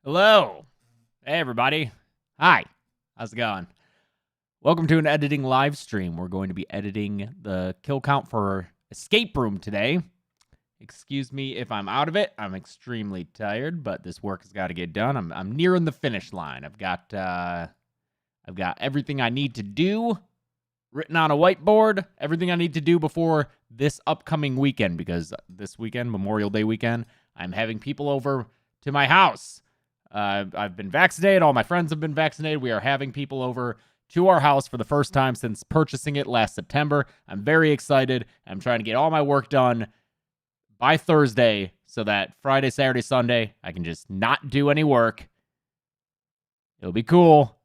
Hello. Hey, everybody. Hi. How's it going? Welcome to an editing live stream. We're going to be editing the kill count for Escape Room today. Excuse me if I'm out of it. I'm extremely tired, but this work has got to get done. I'm nearing the finish line. I've got everything I need to do written on a whiteboard. Everything I need to do before this upcoming weekend, because this weekend, Memorial Day weekend, I'm having people over to my house. I've been vaccinated. All my friends have been vaccinated. We are having people over to our house for the first time since purchasing it last September. I'm very excited. I'm trying to get all my work done by Thursday so that Friday, Saturday, Sunday, I can just not do any work. It'll be cool.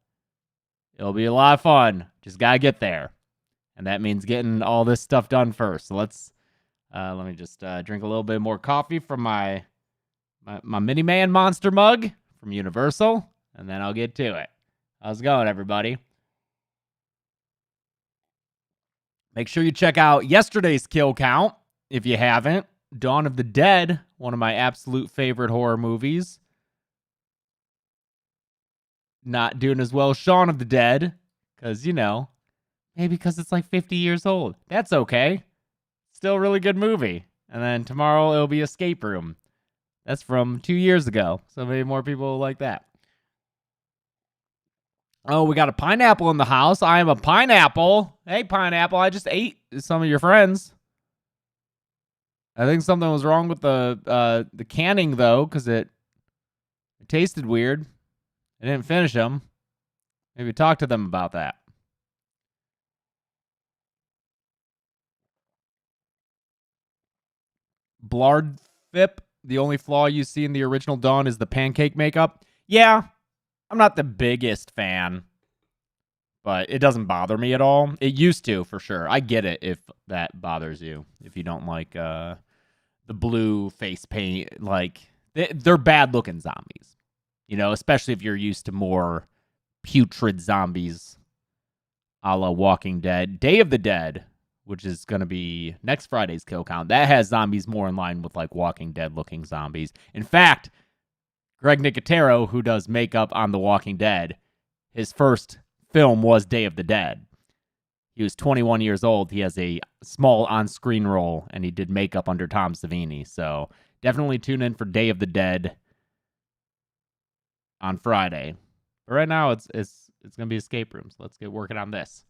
It'll be a lot of fun. Just gotta get there. And that means getting all this stuff done first. So let me just drink a little bit more coffee from my Mini Man Monster mug from Universal, and then I'll get to it. How's it going, everybody? Make sure you check out yesterday's kill count if you haven't. Dawn of the Dead, one of my absolute favorite horror movies. Not doing as well as Shaun of the Dead, because, maybe because it's like 50 years old. That's okay. Still a really good movie. And then tomorrow it'll be Escape Room. That's from 2 years ago, so maybe more people like that. Oh, we got a pineapple in the house. I am a pineapple. Hey, pineapple, I just ate some of your friends. I think something was wrong with the canning, though, because it tasted weird. I didn't finish them. Maybe talk to them about that. Blardthip. The only flaw you see in the original Dawn is the pancake makeup. Yeah, I'm not the biggest fan, but it doesn't bother me at all. It used to, for sure. I get it if that bothers you, if you don't like the blue face paint. Like, they're bad-looking zombies, especially if you're used to more putrid zombies a la Walking Dead. Day of the Dead, which is going to be next Friday's kill count, that has zombies more in line with like Walking Dead-looking zombies. In fact, Greg Nicotero, who does makeup on The Walking Dead, his first film was Day of the Dead. He was 21 years old. He has a small on-screen role, and he did makeup under Tom Savini. So definitely tune in for Day of the Dead on Friday. But right now, it's going to be Escape Rooms. Let's get working on this.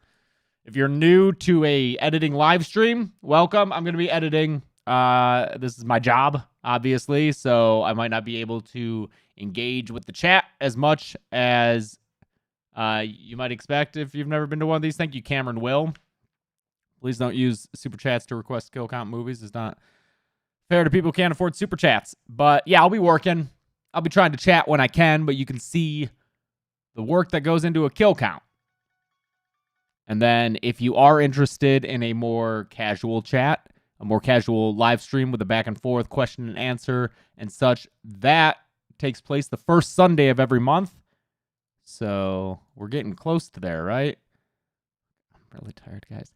If you're new to a editing live stream, welcome. I'm going to be editing. This is my job, obviously, so I might not be able to engage with the chat as much as you might expect if you've never been to one of these. Thank you, Cameron Will. Please don't use super chats to request kill count movies. It's not fair to people who can't afford super chats. But yeah, I'll be working. I'll be trying to chat when I can, but you can see the work that goes into a kill count. And then if you are interested in a more casual chat, a more casual live stream with a back and forth question and answer and such, that takes place the first Sunday of every month. So we're getting close to there, right? I'm really tired, guys.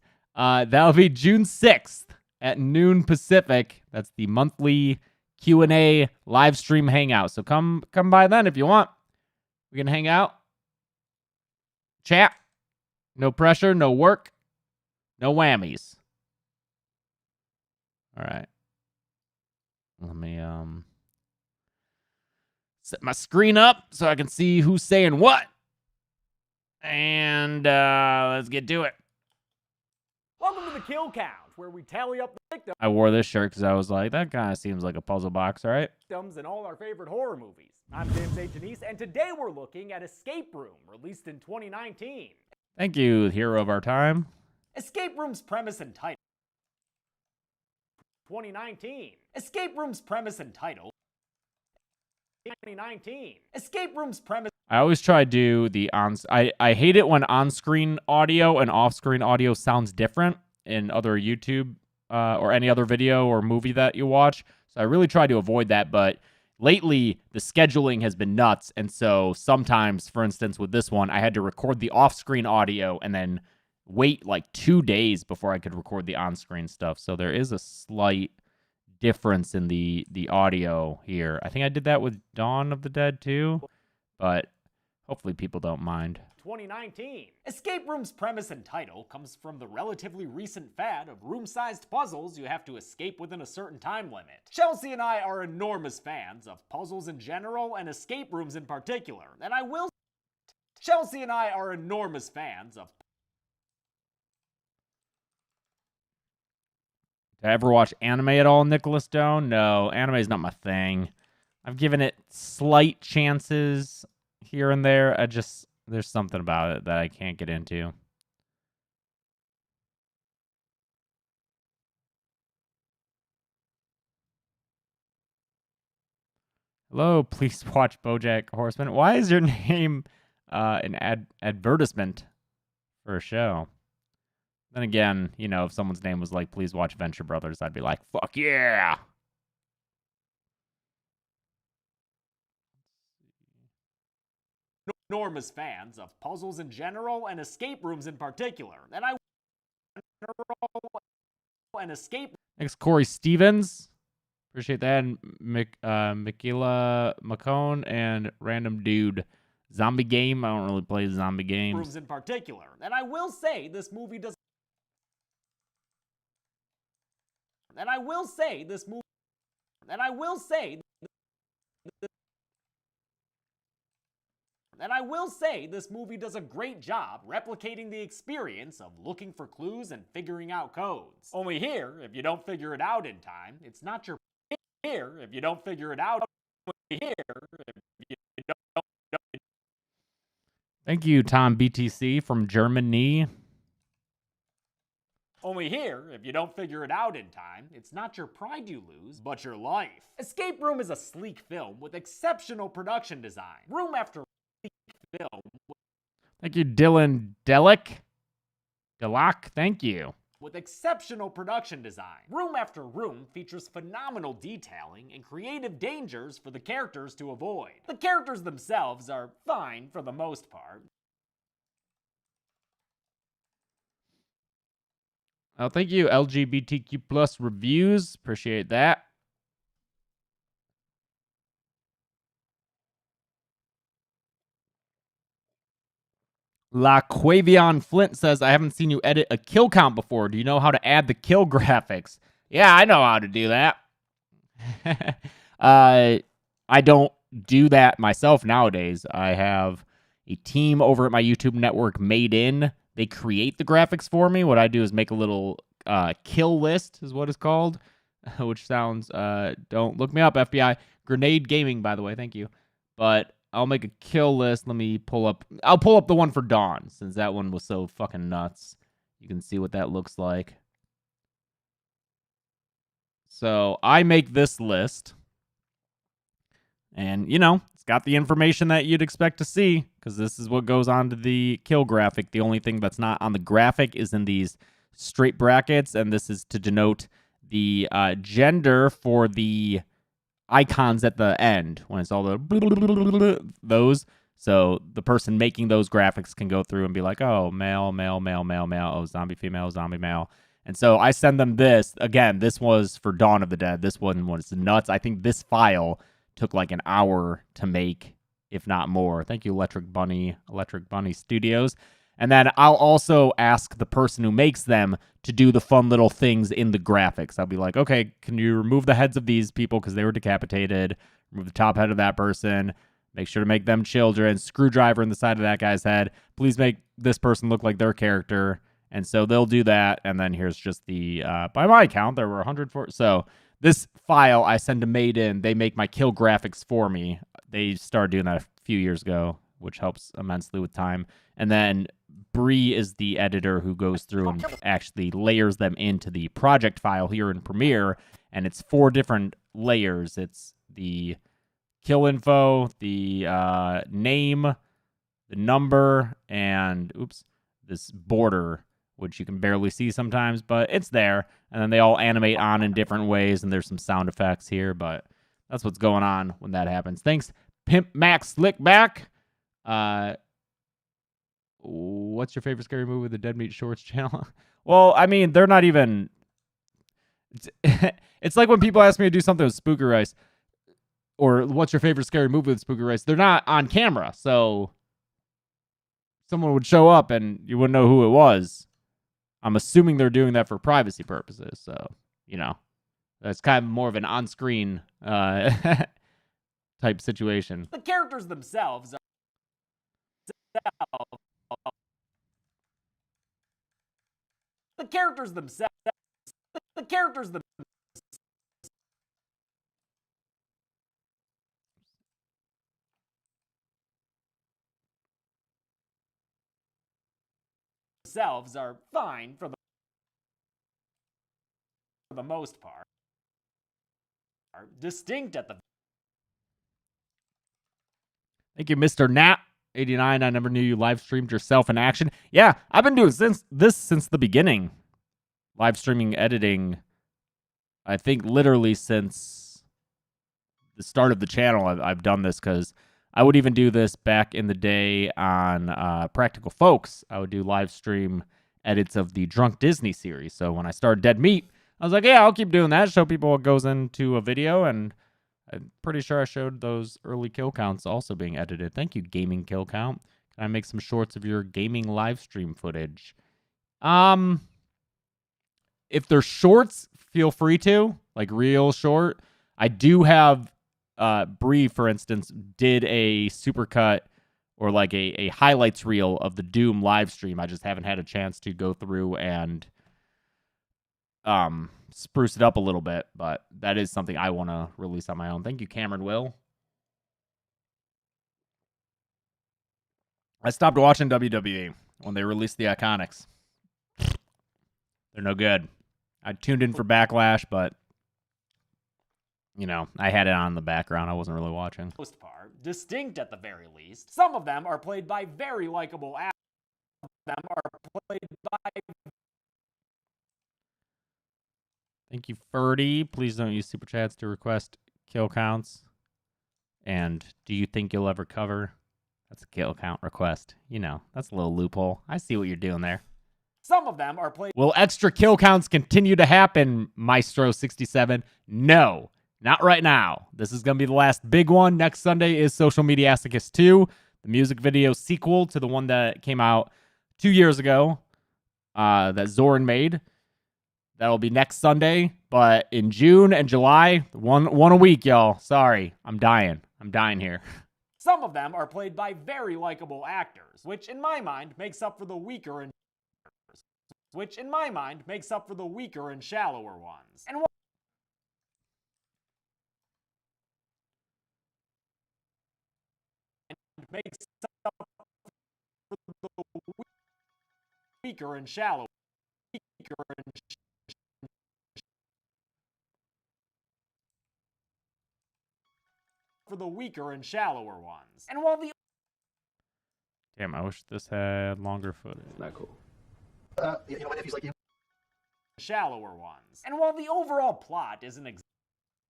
That'll be June 6th at noon Pacific. That's the monthly Q&A live stream hangout. So come by then if you want. We can hang out, chat. No pressure, no work, no whammies. All right. Let me set my screen up so I can see who's saying what. And let's get to it. Welcome to the Kill Count, where we tally up the victims. I wore this shirt because I was like, that kind of seems like a puzzle box, all right? In all our favorite horror movies. I'm James A. Janice, and today we're looking at Escape Room, released in 2019. Thank you, hero of our time. Escape Room's premise and title. 2019. Escape Room's premise and title. 2019. Escape Room's premise. I always try to do the I hate it when on-screen audio and off-screen audio sounds different in other YouTube or any other video or movie that you watch. So I really try to avoid that, but lately, the scheduling has been nuts, and so sometimes, for instance, with this one, I had to record the off-screen audio and then wait like 2 days before I could record the on-screen stuff. So there is a slight difference in the audio here. I think I did that with Dawn of the Dead too, but hopefully people don't mind. 2019. Escape Room's premise and title comes from the relatively recent fad of room-sized puzzles you have to escape within a certain time limit. Chelsea and I are enormous fans of puzzles in general and escape rooms in particular, and I will Chelsea and I are enormous fans of Did I ever watch anime at all, Nicholas Stone? No, anime is not my thing. I've given it slight chances here and there. There's something about it that I can't get into. Hello, please watch BoJack Horseman. Why is your name an advertisement for a show? Then again, you know, if someone's name was like, please watch Venture Brothers, I'd be like, fuck yeah. enormous fans of puzzles in general and escape rooms in particular, and I and escape. Thanks, Corey Stevens. Appreciate that. And Michaela McCone and Random Dude. Zombie game. I don't really play zombie games. Rooms in particular, and I will say this movie does. And I will say this movie. And I will say. And I will say this movie does a great job replicating the experience of looking for clues and figuring out codes. Only here, if you don't figure it out in time, it's not your here if you don't figure it out here if you don't. Thank you, Tom BTC from Germany. Only here, if you don't figure it out in time, it's not your pride you lose, but your life. Escape Room is a sleek film with exceptional production design. Room after film. Thank you, Dylan Delic. Thank you. With exceptional production design. Room after room features phenomenal detailing and creative dangers for the characters to avoid. The characters themselves are fine for the most part. Oh, thank you, LGBTQ plus reviews. Appreciate that. LaQuavion Flint says, I haven't seen you edit a kill count before. Do you know how to add the kill graphics? Yeah, I know how to do that. I don't do that myself nowadays. I have a team over at my YouTube network, Made In. They create the graphics for me. What I do is make a little kill list, is what it's called, which sounds, don't look me up, FBI. Grenade Gaming, by the way, thank you. But I'll make a kill list. I'll pull up the one for Dawn, since that one was so fucking nuts. You can see what that looks like. So I make this list. And, you know, it's got the information that you'd expect to see, because this is what goes on to the kill graphic. The only thing that's not on the graphic is in these straight brackets, and this is to denote the gender for the icons at the end when it's all the those. So the person making those graphics can go through and be like, oh, male, male, male, male, male, oh, zombie female, zombie male. And so I send them this. Again, this was for Dawn of the Dead. This one was nuts. I think this file took like an hour to make, if not more. Thank you, Electric Bunny Studios. And then I'll also ask the person who makes them to do the fun little things in the graphics. I'll be like, okay, can you remove the heads of these people because they were decapitated? Remove the top head of that person. Make sure to make them children. Screwdriver in the side of that guy's head. Please make this person look like their character. And so they'll do that. And then here's just the, by my count, there were 104. So this file I send to Made In. They make my kill graphics for me. They started doing that a few years ago, which helps immensely with time. And then Bree is the editor who goes through and actually layers them into the project file here in Premiere. And it's 4 different layers. It's the kill info, the name, the number, and this border, which you can barely see sometimes, but it's there. And then they all animate on in different ways, and there's some sound effects here, but that's what's going on when that happens. Thanks, Pimp Max Slickback. What's your favorite scary movie with the Dead Meat Shorts channel? Well, I mean, they're not even... It's like when people ask me to do something with Spooky Rice, or what's your favorite scary movie with Spooky Rice? They're not on camera, so someone would show up and you wouldn't know who it was. I'm assuming they're doing that for privacy purposes, so, you know, that's kind of more of an on-screen type situation. The characters themselves are the characters themselves are fine for the most part. Are distinct at the Thank you, Mr. Nat. 89, I never knew you live streamed yourself in action. Yeah, I've been doing since the beginning. Live streaming, editing, I think literally since the start of the channel, I've done this, because I would even do this back in the day on Practical Folks. I would do live stream edits of the Drunk Disney series. So when I started Dead Meat, I was like, yeah, I'll keep doing that, show people what goes into a video, and I'm pretty sure I showed those early kill counts also being edited. Thank you, Gaming Kill Count. Can I make some shorts of your gaming live stream footage? If they're shorts, feel free to, like real short. I do have Bree, for instance, did a supercut or like a highlights reel of the Doom live stream. I just haven't had a chance to go through and spruce it up a little bit, but that is something I want to release on my own. Thank you, Cameron Will. I stopped watching WWE when they released the Iconics. They're no good. I tuned in for Backlash, but, you know, I had it on in the background. I wasn't really watching. most part, distinct at the very least. Some of them are played by very likable actors. Thank you, Ferdy. Please don't use super chats to request kill counts. And do you think you'll ever cover? That's a kill count request. You know, that's a little loophole. I see what you're doing there. Some of them are played. Will extra kill counts continue to happen, Maestro67? No, not right now. This is going to be the last big one. Next Sunday is Social Mediasticus 2, the music video sequel to the one that came out 2 years ago that Zoran made. That'll be next Sunday, but in June and July, one a week, y'all. Sorry, I'm dying. I'm dying here. Some of them are played by very likable actors, which in my mind makes up for the weaker and shallower ones. And makes up for the weaker and shallow for the weaker and shallower ones. And while the Damn, I wish this had longer footage. Not cool. You know what, if he's like you. shallower ones. And while the overall plot isn't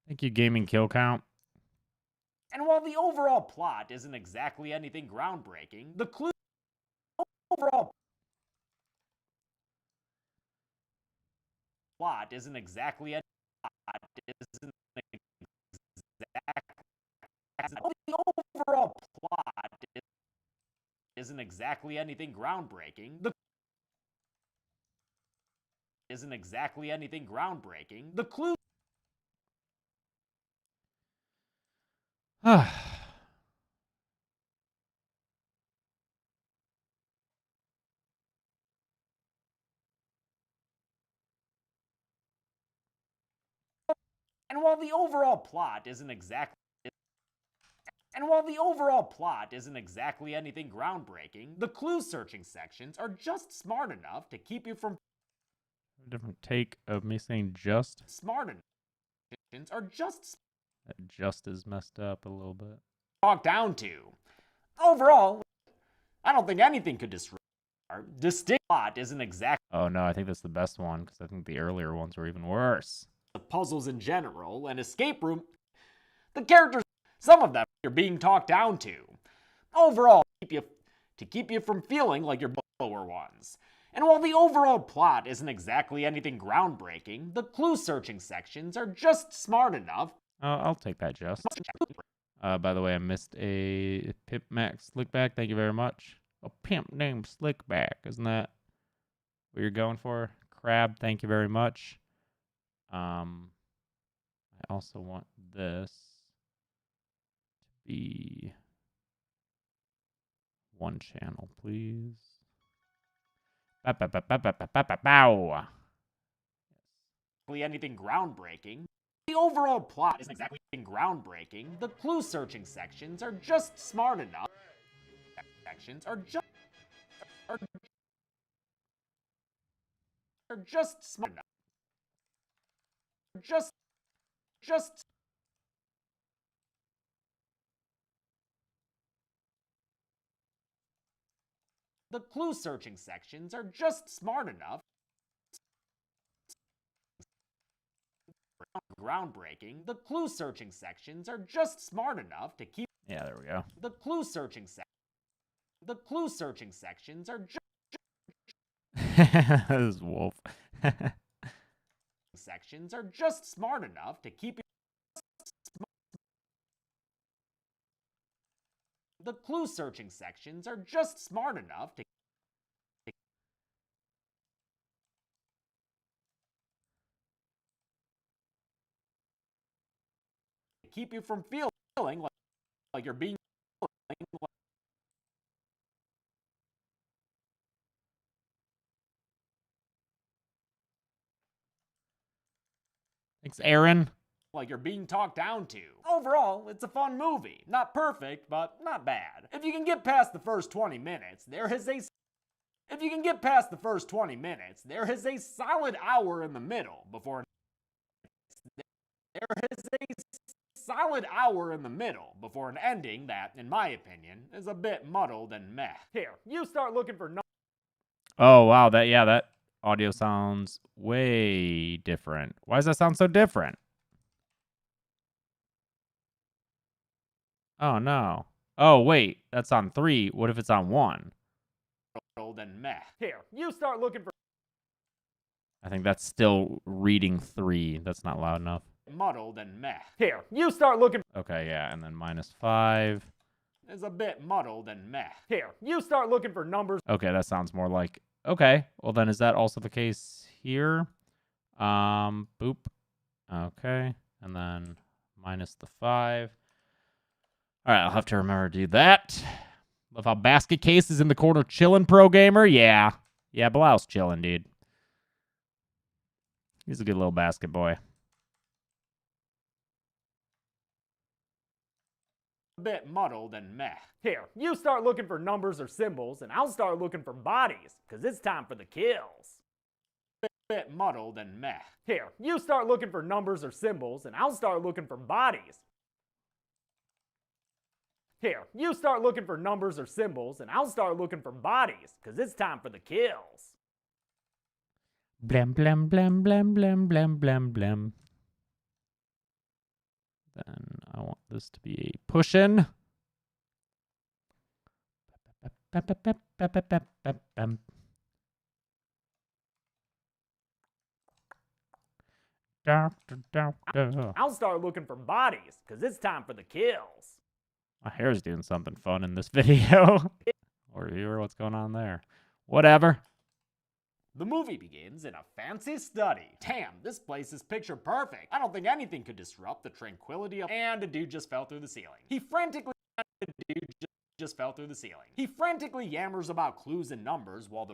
Thank you, Gaming Kill Count. exactly anything groundbreaking, the clue overall plot isn't exactly anything groundbreaking. The clue And while the overall plot isn't exactly anything groundbreaking, the clue searching sections are just smart enough to keep you from A different take of me saying just. That just is messed up a little bit. talked down to. Overall, I don't think anything could disrupt. Distinct plot isn't exactly Oh no, I think that's the best one, because I think the earlier ones were even worse. the puzzles in general, an escape room. The characters, some of them, you're being talked down to. Overall, to keep you from feeling like you're lower ones. And while the overall plot isn't exactly anything groundbreaking, the clue-searching sections are just smart enough. I'll take that, Just. By the way, I missed a Pimp Max Slickback. Thank you very much. A pimp named Slickback. Isn't that what you're going for? Crab, thank you very much. I also want this to be one channel, please. Bow. Anything groundbreaking. The overall plot isn't exactly groundbreaking. The clue-searching sections are just smart enough. Sections are just smart enough. Just. The clue-searching sections are just smart enough. Groundbreaking. The clue-searching sections are just smart enough to keep. Yeah, there we go. The clue-searching sections are just. This is Wolf. Sections are just smart enough to keep. The clue-searching sections are just smart enough to keep you from feeling like you're being. Thanks, Aaron. Like you're being talked down to. Overall, it's a fun movie. Not perfect, but not bad. If you can get past the first 20 minutes, there is a solid hour in the middle before an ending that, in my opinion, is a bit muddled and meh. Here, you start looking for Oh, wow. That audio sounds way different. Why does that sound so different? Oh, no. Oh, wait. That's on 3. What if it's on 1? muddled and meh. Here, you start looking for I think that's still reading 3. That's not loud enough. muddled and meh. Here, you start looking Okay, yeah. And then -5. is a bit muddled and meh. Here, you start looking for numbers. Okay, that sounds more like... Okay. Well, then is that also the case here? Boop. Okay. And then -5. All right, I'll have to remember to do that. Love how Basket Case is in the corner chilling, Pro Gamer. Yeah. Yeah, Blau's chilling, dude. He's a good little basket boy. A bit muddled and meh. Here, you start looking for numbers or symbols, and I'll start looking for bodies, because it's time for the kills. A bit muddled and meh. Here, you start looking for numbers or symbols, and I'll start looking for bodies. Here, you start looking for numbers or symbols, and I'll start looking for bodies, because it's time for the kills. Blam, blam, blam, blam, blam, blam, blam, blam. Then I want this to be a push-in. I'll start looking for bodies, because it's time for the kills. My hair's doing something fun in this video. Or viewer, what's going on there? Whatever. The movie begins in a fancy study. Damn, this place is picture perfect. I don't think anything could disrupt the tranquility of. And a dude just fell through the ceiling. He frantically yammers about clues and numbers while the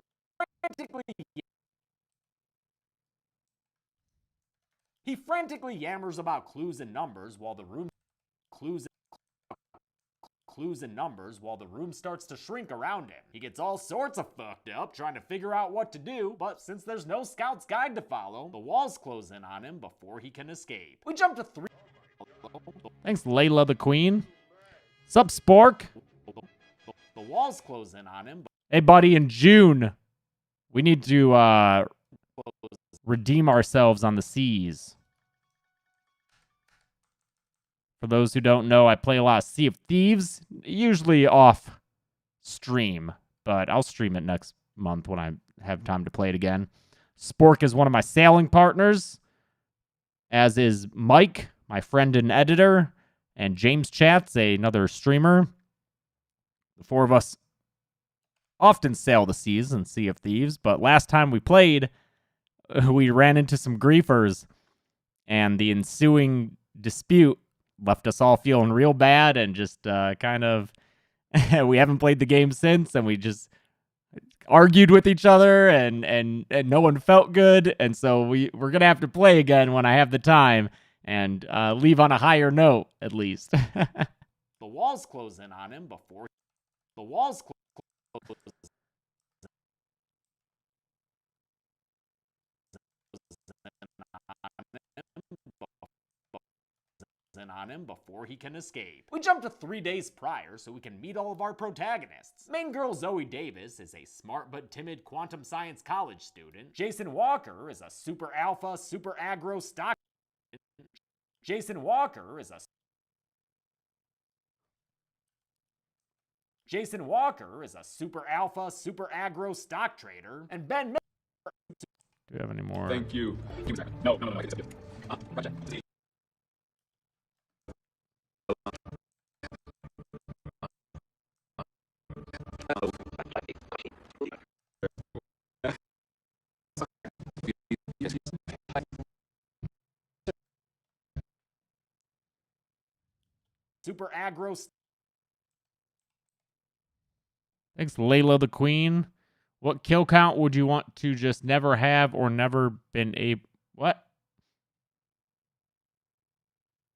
room starts to shrink around him. He gets all sorts of fucked up trying to figure out what to do, but since there's no scout's guide to follow, the walls close in on him before he can escape. We jump to 3. Thanks, Layla the Queen. Sup, Spork? The walls close in on him. Hey, buddy, in June, we need to redeem ourselves on the seas. For those who don't know, I play a lot of Sea of Thieves, usually off stream, but I'll stream it next month when I have time to play it again. Spork is one of my sailing partners, as is Mike, my friend and editor, and James Chats, another streamer. The four of us often sail the seas in Sea of Thieves, but last time we played, we ran into some griefers, and the ensuing dispute left us all feeling real bad and just kind of we haven't played the game since, and we just argued with each other, and no one felt good, and so we're gonna have to play again when I have the time and leave on a higher note at least. The walls close in on him before the walls close in on him before he can escape. We jump to 3 days prior so we can meet all of our protagonists. Main girl Zoe Davis is a smart but timid quantum science college student. Jason Walker is a super alpha, super aggro stock. Jason Walker is a super alpha, super aggro stock trader, and Ben Miller. Do we have any more? Thank you. No. Gotcha. Super aggro. Thanks, Layla the Queen. What kill count would you want to just never have or never been able? What?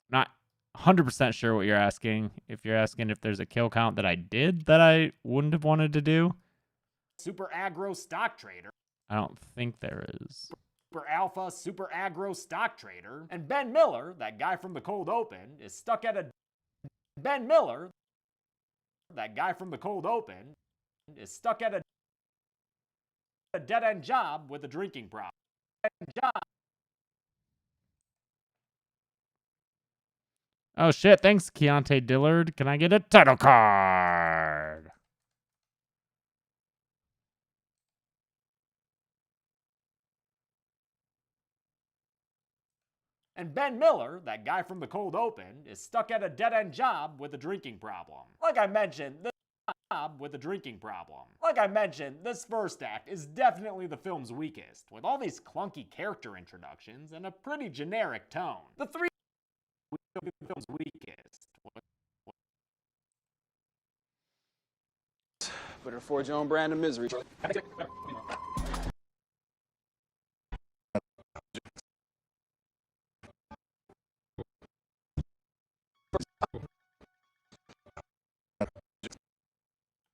Not 100% sure what you're asking. If you're asking if there's a kill count that I did that I wouldn't have wanted to do. Super aggro stock trader. I don't think there is. Super alpha, super aggro stock trader. And Ben Miller, that guy from the cold open, is stuck at a... Ben Miller, that guy from the cold open, is stuck at a dead-end job with a drinking problem. Oh shit, thanks Keontae Dillard. Can I get a title card? And Ben Miller, that guy from the cold open, is stuck at a dead-end job with a drinking problem. Like I mentioned, this first act is definitely the film's weakest, with all these clunky character introductions and a pretty generic tone. The three film's weakest. Better forge your own brand of misery.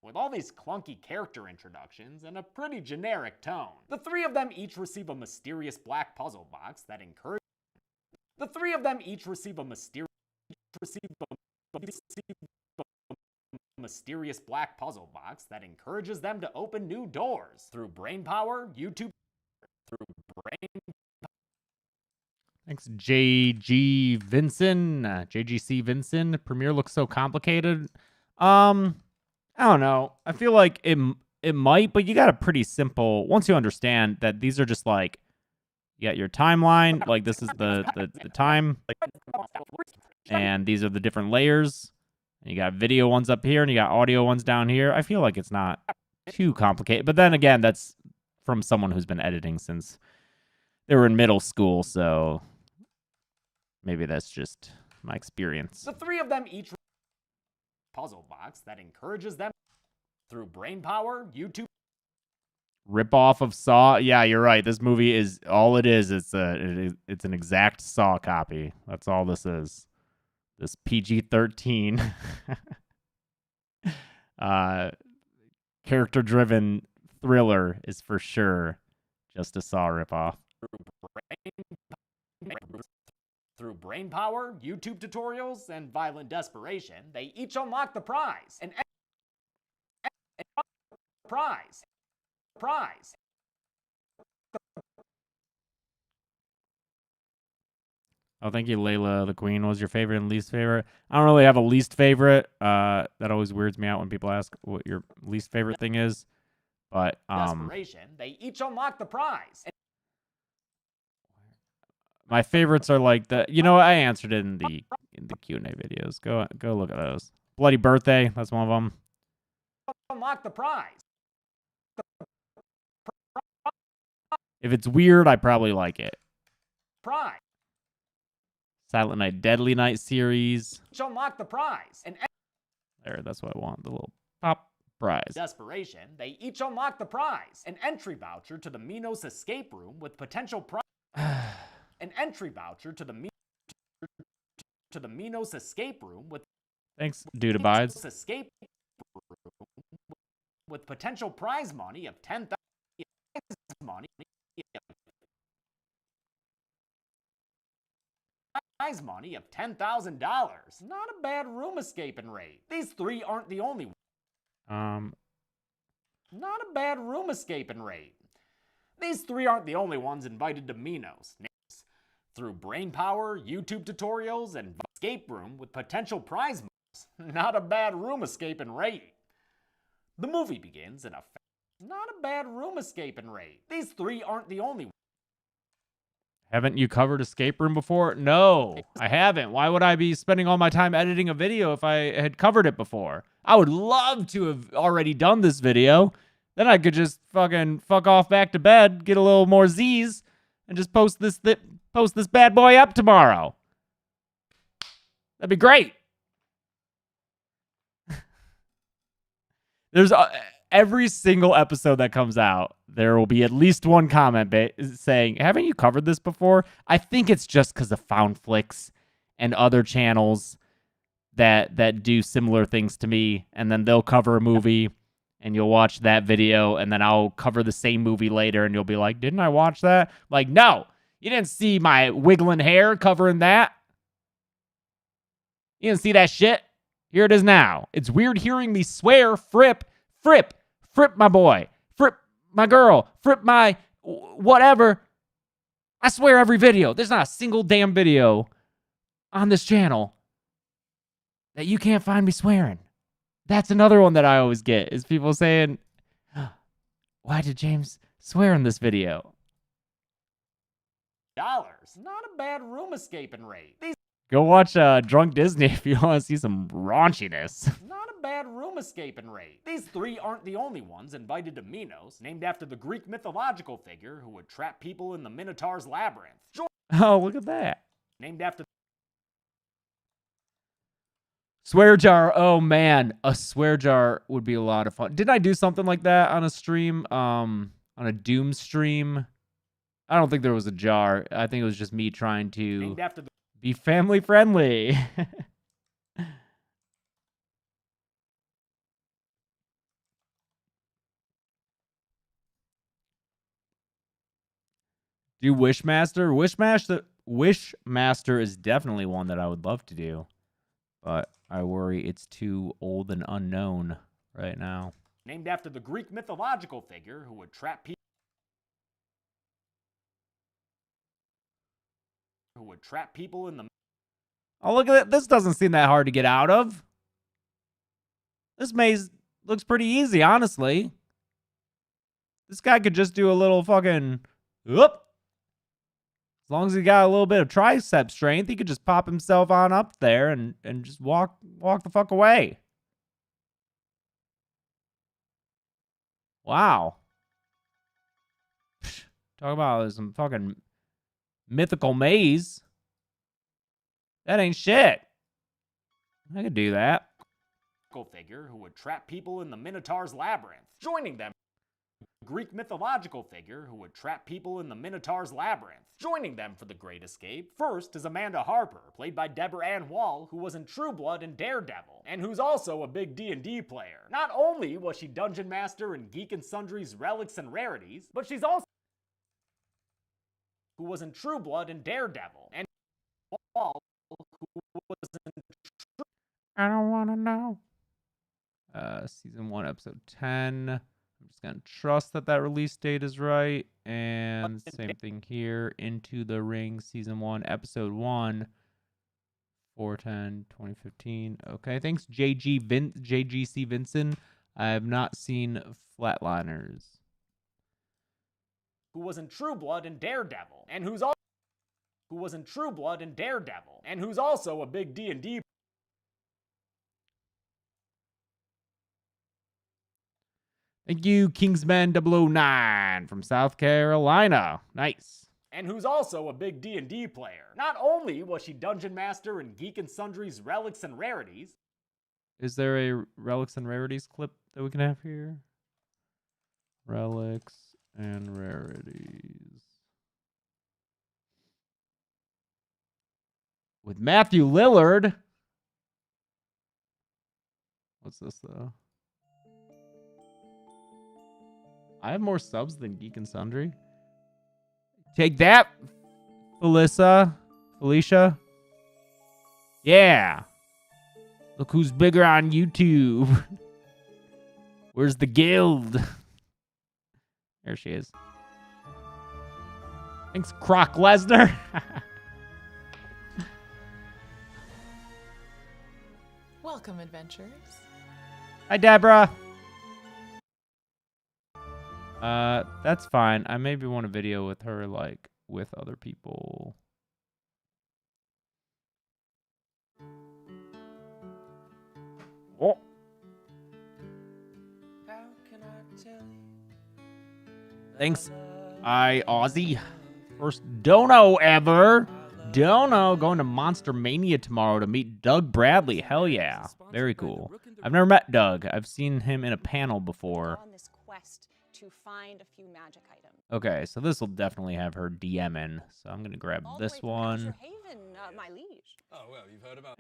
With all these clunky character introductions and a pretty generic tone. The three of them each receive a mysterious black puzzle box that encourages them to open new doors through brainpower, YouTube, Thanks, JG Vincent. JGC Vincent. Premiere looks so complicated. I don't know. I feel like it might, but you got a pretty simple. Once you understand that these are just like, you got your timeline. Like this is the time, and these are the different layers. And you got video ones up here, and you got audio ones down here. I feel like it's not too complicated. But then again, that's from someone who's been editing since they were in middle school, so maybe that's just my experience. The three of them each puzzle box that encourages them through brainpower, YouTube. Rip off of Saw. Yeah, you're right. This movie is all it is. It's an exact Saw copy. That's all this is. This PG-13 character-driven thriller is for sure just a Saw ripoff. Through brainpower, YouTube tutorials, and violent desperation, they each unlock the prize. Prize. Oh, thank you, Layla the Queen. What was your favorite and least favorite? I don't really have a least favorite. That always weirds me out when people ask what your least favorite thing is. But desperation, they each unlock the prize. my favorites are like I answered it in the Q&A videos. Go look at those. Bloody Birthday, that's one of them. Unlock the prize. If it's weird, I probably like it. Prize. Silent Night, Deadly Night series. Each unlock the prize. And There, that's what I want. The little pop prize. desperation, they each unlock the prize. An entry voucher to the Minos escape room with potential prize. An entry voucher to the Minos escape room with Thanks, Dude Abides. escape room with potential prize money of $10,000. Prize money of $10,000. Not a bad room escaping rate. These three aren't the only ones. Not a bad room escaping rate. These three aren't the only ones invited to Minos. Through brain power, YouTube tutorials, and escape room with potential prize money. Not a bad room escaping rate. The movie begins in a not a bad room escaping rate. These three aren't the only ones. Haven't you covered escape room before? No, I haven't. Why would I be spending all my time editing a video if I had covered it before? I would love to have already done this video. Then I could just fucking fuck off back to bed, get a little more Z's, and just post this bad boy up tomorrow. That'd be great. There's every single episode that comes out, there will be at least one comment saying, haven't you covered this before? I think it's just because of Found Flicks and other channels that do similar things to me, and then they'll cover a movie, and you'll watch that video, and then I'll cover the same movie later, and you'll be like, didn't I watch that? Like, no, you didn't see my wiggling hair covering that. You didn't see that shit. Here it is now. It's weird hearing me swear, Fripp, my boy, Fripp, my girl, Fripp, my whatever. I swear every video. There's not a single damn video on this channel that you can't find me swearing. That's another one that I always get, is people saying, why did James swear in this video? Not a bad room escaping rate. Go watch Drunk Disney if you want to see some raunchiness. Not a bad room escaping rate. These three aren't the only ones invited to Minos, named after the Greek mythological figure who would trap people in the Minotaur's labyrinth. Oh, look at that. Named after Swear jar. Oh man, a swear jar would be a lot of fun. Didn't I do something like that on a stream? On a Doom stream? I don't think there was a jar. I think it was just me trying to named after the be family friendly. Do Wishmaster? Wishmaster is definitely one that I would love to do, but I worry it's too old and unknown right now. named after the Greek mythological figure who would trap people in the Oh, look at that. This doesn't seem that hard to get out of. This maze looks pretty easy, honestly. This guy could just do a little fucking whoop. As long as he got a little bit of tricep strength, he could just pop himself on up there and just walk the fuck away. Wow. Talk about some fucking mythical maze. That ain't shit. I could do that. figure who would trap people in the Minotaur's labyrinth. Joining them, Greek mythological figure who would trap people in the Minotaur's labyrinth. Joining them for the Great Escape, first is Amanda Harper, played by Deborah Ann Wall, who was in True Blood and Daredevil, and who's also a big D&D player. Not only was she Dungeon Master in Geek and Sundry's Relics and Rarities, but she's also who was in True Blood and Daredevil, and Wall, who was in I don't want to know. Season 1, episode 10. I'm just going to trust that release date is right. And same thing here. Into the Ring, season 1, episode 1. 4/10/2015. Okay, thanks JGC Vincent I have not seen Flatliners. Who was in True Blood and Daredevil, and who's also a big D&D. Thank you, Kingsman 009 from South Carolina. Nice. And who's also a big D&D player. Not only was she Dungeon Master in Geek and Sundry's Relics and Rarities. Is there a Relics and Rarities clip that we can have here? Relics and Rarities. With Matthew Lillard. What's this, though? I have more subs than Geek and Sundry. Take that, Felicia. Yeah. Look who's bigger on YouTube. Where's the guild? There she is. Thanks, Croc Lesnar. Welcome, adventurers. Hi, Deborah. That's fine. I maybe want a video with her, like, with other people. Oh. Thanks, Aussie. First dono ever. Dono going to Monster Mania tomorrow to meet Doug Bradley. Hell yeah. Very cool. I've never met Doug. I've seen him in a panel before. On this quest to find a few magic items. Okay, so this will definitely have her DM in. So I'm going to grab All the this way from one. Azure Haven, my liege. Oh, well, you've heard about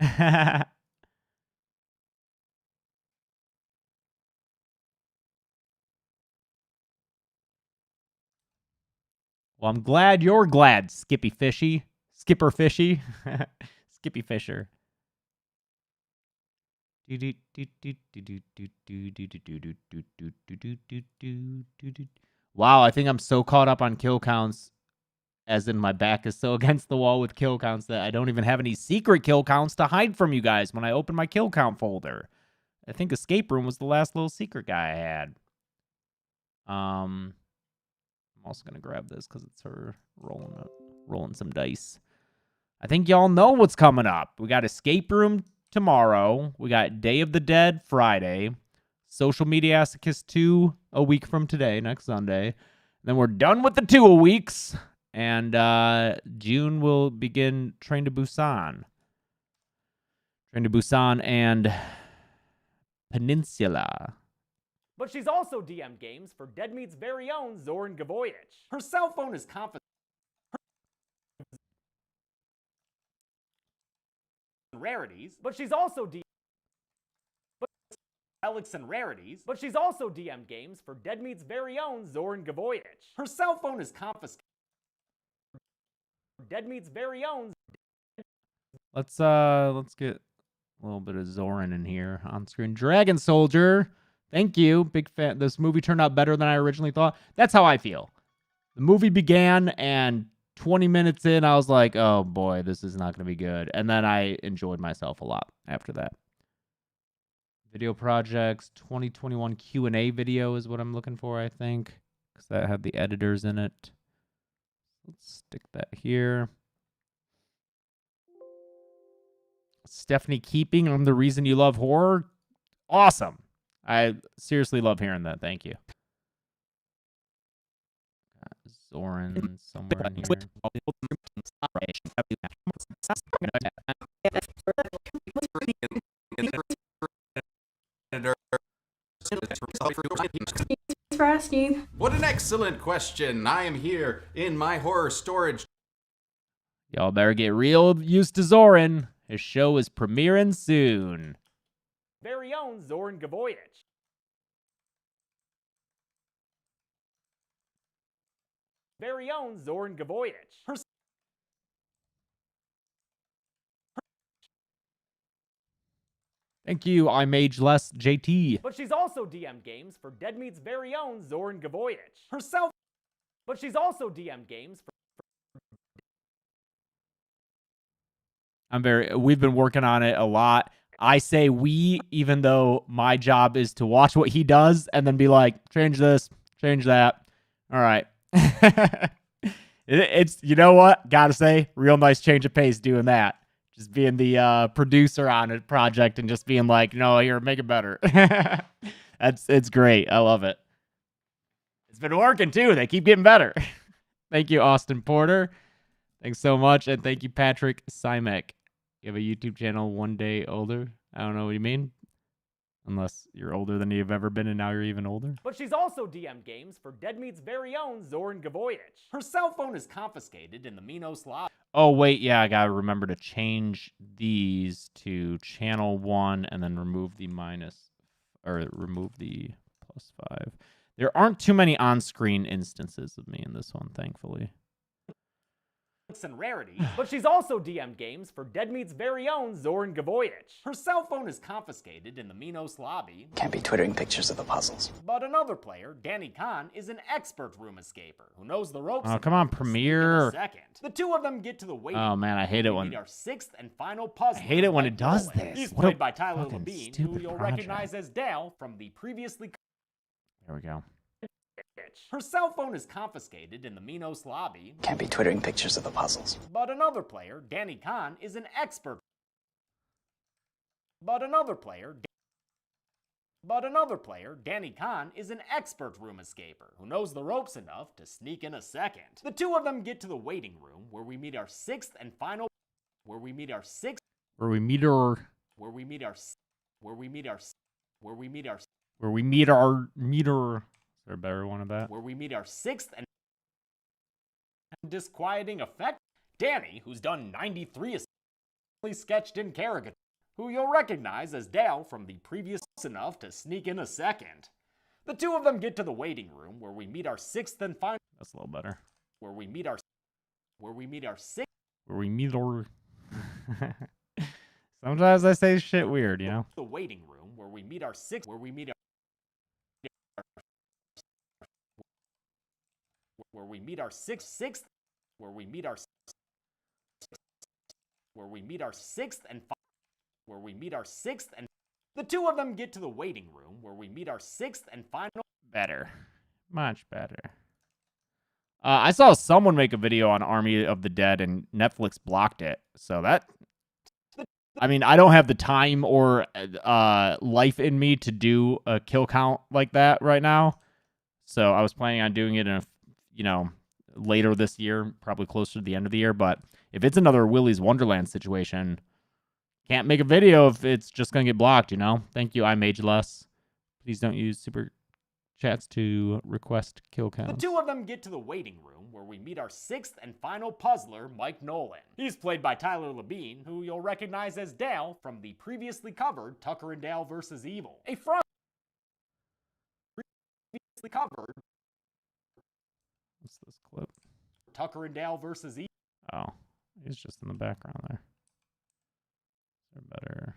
Well, I'm glad you're glad, Skipper Fishy. Skippy Fisher. Wow, I think I'm so caught up on kill counts, as in my back is so against the wall with kill counts that I don't even have any secret kill counts to hide from you guys when I open my kill count folder. I think Escape Room was the last little secret guy I had. I'm also gonna grab this because it's her rolling some dice. I think y'all know what's coming up. We got Escape Room tomorrow. We got Day of the Dead Friday. Social Mediasticus 2 a week from today, next Sunday. Then we're done with the 2 a weeks. And June will begin Train to Busan. Train to Busan and Peninsula. But she's also DM games for Dead Meat's very own Zoran Gavoyich. Her cell phone is confiscated. Rarities, but she's also DM games for Dead Meat's very own Zoran Gavoyich. Her cell phone is confiscated. Dead Meat's very own. Let's get a little bit of Zoran in here on screen. Dragon Soldier, thank you, big fan. This movie turned out better than I originally thought. That's how I feel. The movie began, and 20 minutes in, I was like, oh boy, this is not going to be good. And then I enjoyed myself a lot after that. Video projects, 2021 Q&A video is what I'm looking for, I think, because that had the editors in it. Let's stick that here. Stephanie Keeping, I'm the reason you love horror. Awesome. I seriously love hearing that. Thank you. Zoran somewhere in here. Thanks for asking. What an excellent question. I am here in my horror storage. Y'all better get real used to Zoran. His show is premiering soon. Very own Zoran Gavoyich. Very own Zoran Gavoyich. Her Thank you, I'm ageless JT. But she's also DM games for Dead Meat's very own Zoran Gavoyich. Herself. But she's also DM games for. We've been working on it a lot. I say we, even though my job is to watch what he does and then be like, change this, change that. All right. It's, you know what? Gotta say, real nice change of pace doing that. Just being the producer on a project and just being like, no, here, make it better. It's great. I love it. It's been working too. They keep getting better. Thank you, Austin Porter. Thanks so much. And thank you, Patrick Simek. You have a YouTube channel 1 day older. I don't know what you mean. Unless you're older than you've ever been and now you're even older. But she's also DM'd games for Dead Meat's very own Zoran Gavoyich. Her cell phone is confiscated in the Minos lobby. Oh, wait. Yeah, I got to remember to change these to channel 1 and then remove the remove the +5. There aren't too many on-screen instances of me in this one, thankfully. And rarity, but she's also DM'd games for Dead Meat's very own Zoran Gavoyich. Her cell phone is confiscated in the Minos lobby. Can't be twittering pictures of the puzzles. But another player, Danny Kahn, is an expert room escaper who knows the ropes. Oh, come on, Premiere. Second. The two of them get to the waiting. Oh man, I hate it when our sixth and final puzzle. I hate it when it does this. He's What played a by Tyler fucking Labine, who stupid you'll project. recognize as Dal from the previously. There we go. Her cell phone is confiscated in the Minos lobby. Can't be twittering pictures of the puzzles. But another player, Danny Kahn, is an expert. But another player, Danny Kahn, is an expert room escaper who knows the ropes enough to sneak in a second. The two of them get to the waiting room where we meet our sixth and final. Where we meet our. Is there a better one of that? Where we meet our sixth and disquieting effect. Danny, who's done 93 sketched in caricature, who you'll recognize as Dal from the previous enough to sneak in a second. The two of them get to the waiting room where we meet our sixth and final. That's a little better. Where we meet our sixth. Sometimes I say shit weird, you know? The waiting room where we meet our sixth. Where we meet our. Where we meet our sixth. Where we meet our. Where we meet our sixth and. Where we meet our sixth and. The two of them get to the waiting room where we meet our sixth and final. Better. Much better. I saw someone make a video on Army of the Dead and Netflix blocked it. So that. I mean, I don't have the time or life in me to do a kill count like that right now. So I was planning on doing it in later this year, probably closer to the end of the year. But if it's another Willy's Wonderland situation, can't make a video if it's just going to get blocked, you know? Thank you, iMageless. Please don't use super chats to request kill counts. The two of them get to the waiting room where we meet our sixth and final puzzler, Mike Nolan. He's played by Tyler Labine, who you'll recognize as Dal from the previously covered Tucker and Dale vs. Evil. A front previously covered What's this clip? Tucker and Dale vs. Evil. Oh, he's just in the background there. Is there better?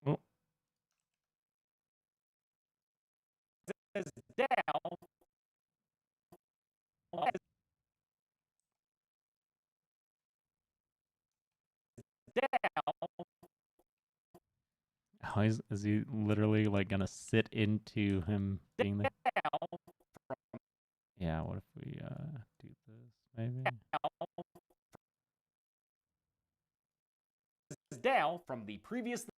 Oh, As Dal oh is he literally like gonna sit into him being there? Yeah, what if we do this maybe? Dal from the previously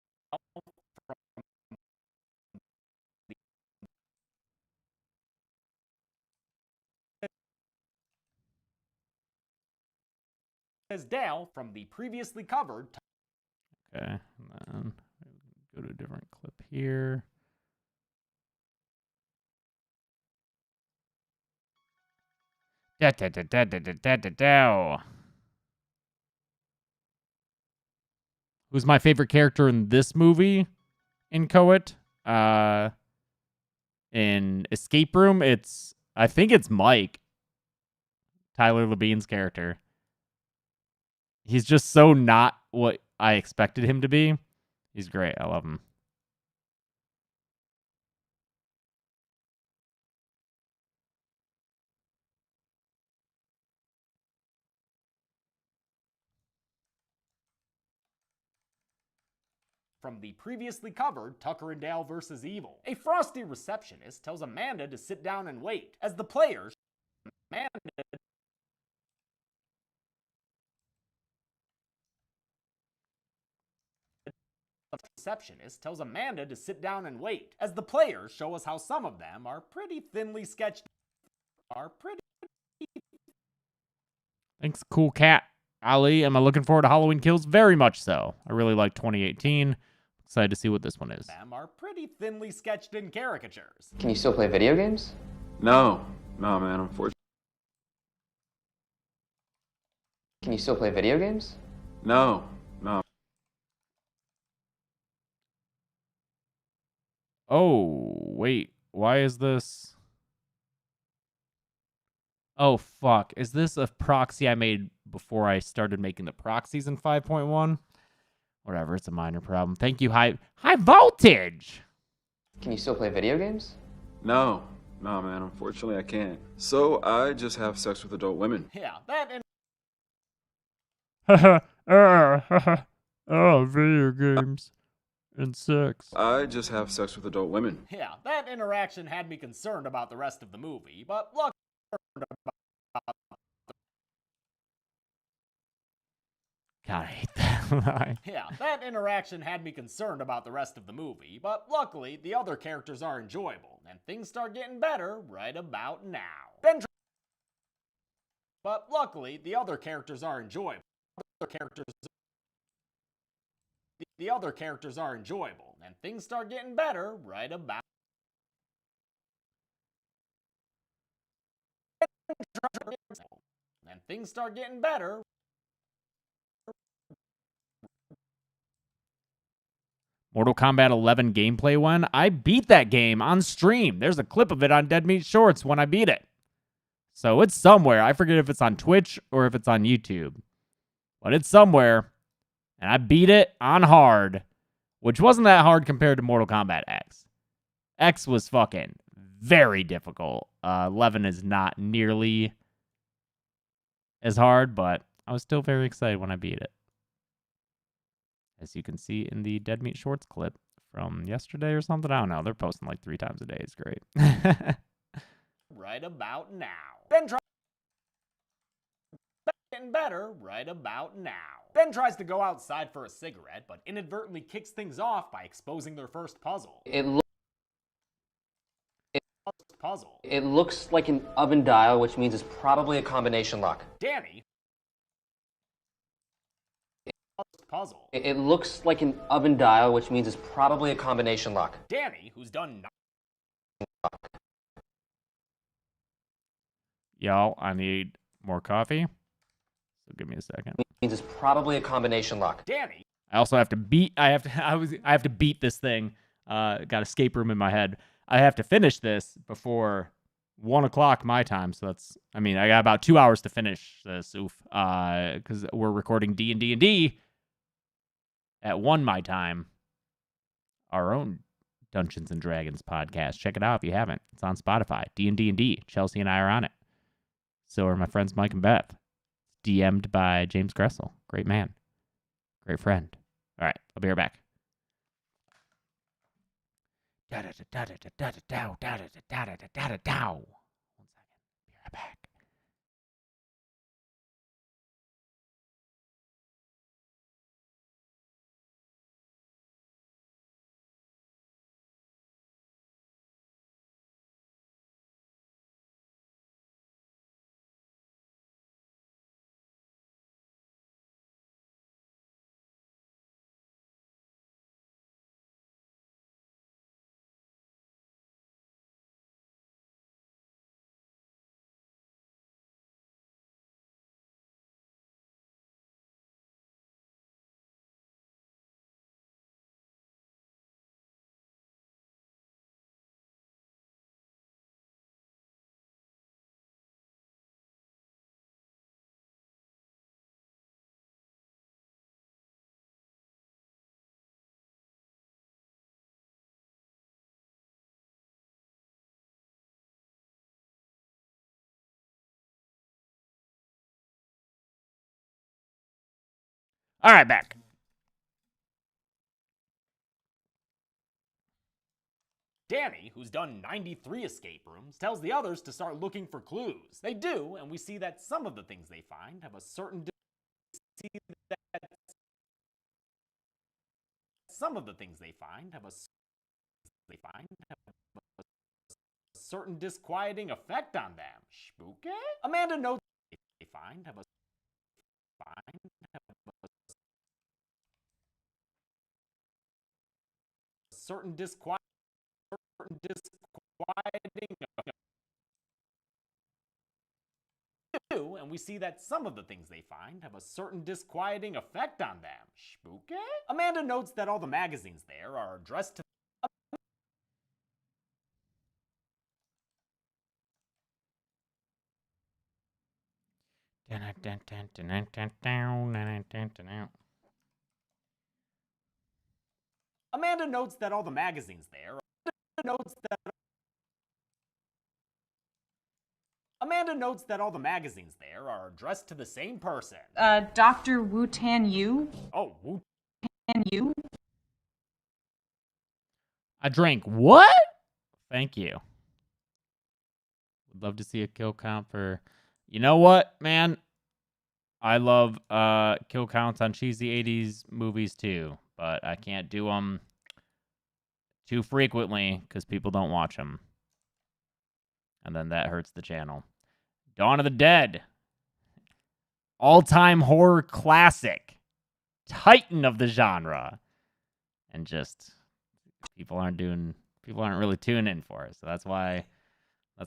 as Dal from the previously covered. Okay, and then go to a different clip here. Da da da da da da da da da. Who's my favorite character in this movie? In Coet, in Escape Room, it's I think it's Mike, Tyler Labine's character. He's just so not what I expected him to be. He's great. I love him. From the previously covered Tucker and Dale vs. Evil, a frosty receptionist tells Amanda to sit down and wait as the players Amanda receptionist tells Amanda to sit down and wait as the players show us how some of them are pretty thinly sketched. Thanks, cool cat. Ali, am I looking forward to Halloween Kills? Very much so. I really like 2018. Excited to see what this one is. Them are pretty thinly sketched in caricatures. Can you still play video games? No, man, unfortunately. Can you still play video games? No. Oh, wait. Why is this? Oh, fuck. Is this a proxy I made before I started making the proxies in 5.1? Whatever, it's a minor problem. Thank you, High Voltage! Can you still play video games? No, man, unfortunately I can't. So I just have sex with adult women. Yeah, that and Oh, video games and sex. I just have sex with adult women. yeah, that interaction had me concerned about the rest of the movie, but look. God, I hate that line. Yeah, that interaction had me concerned about the rest of the movie, but luckily the other characters are enjoyable, and things start getting better right about now. But luckily the other characters are enjoyable. The other characters are enjoyable, and things start getting better right about. And things start getting better. Mortal Kombat 11 gameplay one. I beat that game on stream. There's a clip of it on Dead Meat Shorts when I beat it. So it's somewhere. I forget if it's on Twitch or if it's on YouTube. But it's somewhere. And I beat it on hard, which wasn't that hard compared to Mortal Kombat X. X was fucking very difficult. 11 is not nearly as hard, but I was still very excited when I beat it. As you can see in the Dead Meat Shorts clip from yesterday or something. I don't know. They're posting like 3 times a day. It's great. Right about now. Ben tries getting better right about now. Ben tries to go outside for a cigarette, but inadvertently kicks things off by exposing their first puzzle. It Looks like an oven dial, which means it's probably a combination lock. Danny. It looks like an oven dial, which means it's probably a combination lock. Danny, who's done Y'all, I need more coffee. So give me a second. It means it's probably a combination lock. Danny. I also have to beat. I have to beat this thing. Got escape room in my head. I have to finish this before 1 o'clock my time. So that's. I mean, I got about 2 hours to finish this. Oof. Because we're recording D&D at 1 my time. Our own Dungeons and Dragons podcast. Check it out if you haven't. It's on Spotify. D&D. Chelsea and I are on it. So are my friends Mike and Beth. DM'd by James Gressel. Great man. Great friend. All right, I'll be right back. One second. Be right back. All right, back. Danny, who's done 93 escape rooms, tells the others to start looking for clues. They do, and we see that some of the things they find have a certain certain disquieting effect on them. Spooky? Amanda notes they find have a certain disquieting and we see that some of the things they find have a certain disquieting effect on them. Spooky? Amanda notes that all the magazines there are addressed to Amanda notes that all the magazines there Amanda notes that all the magazines there are addressed to the same person. Dr. Wu-Tan Yu? Oh, Wu-Tan Yu? I drank what? Thank you. Would love to see a kill count for... You know what, man? I love kill counts on cheesy 80s movies too, but I can't do them too frequently because people don't watch them. And then that hurts the channel. Dawn of the Dead. All-time horror classic. Titan of the genre. And just people aren't really tuning in for it. So that's why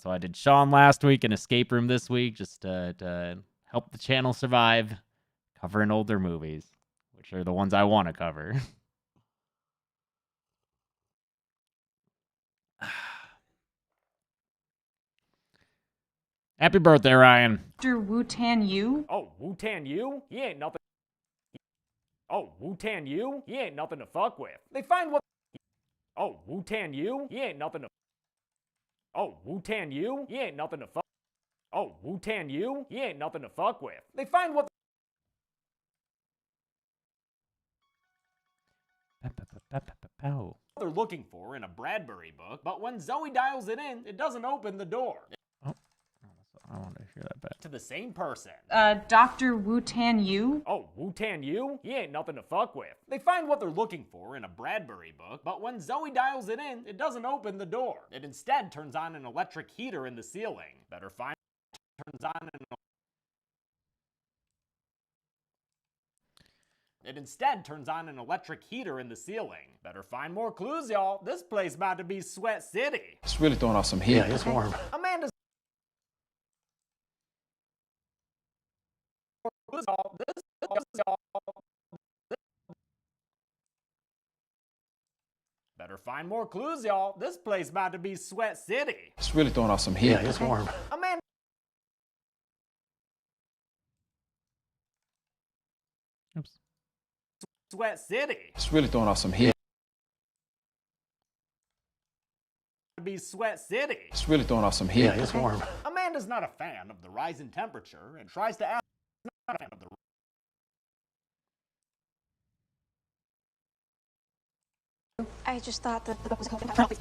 I did Sean last week and Escape Room this week, just to help the channel survive, covering older movies, which are the ones I want to cover. Happy birthday, Ryan. Dr. Wu-Tan Yu? Oh, Wu-Tan Yu? He ain't nothing. Oh, Wu-Tan Yu? He ain't nothing to fuck with. They find what. Oh, Wu-Tan Yu? He ain't nothing to. Oh, Wu-Tan Yu? He ain't nothing to fuck. Oh, Wu-Tan Yu? He ain't nothing to fuck with. They find what they're looking for in a Bradbury book, but when Zoe dials it in, it doesn't open the door. I want to hear that back. To the same person. Dr. Wu-Tan Yu? Oh, Wu-Tan Yu? He ain't nothing to fuck with. They find what they're looking for in a Bradbury book, but when Zoe dials it in, it doesn't open the door. It instead turns on an electric heater in the ceiling. Better find turns on an It instead turns on an electric heater in the ceiling. Better find more clues, y'all. This place about to be Sweat City. It's really throwing off some heat. Yeah, it's warm. Amanda's Better find more clues, y'all. This place about to be Sweat City. It's really throwing off some heat. Yeah, it's warm. Amanda. Oops. Sweat City. It's really throwing off some heat. Be Sweat City. It's really throwing off some heat. Yeah, it's warm. Amanda's not a fan of the rise in temperature and tries to ask. Not a fan of the. I just thought that the book was COVID.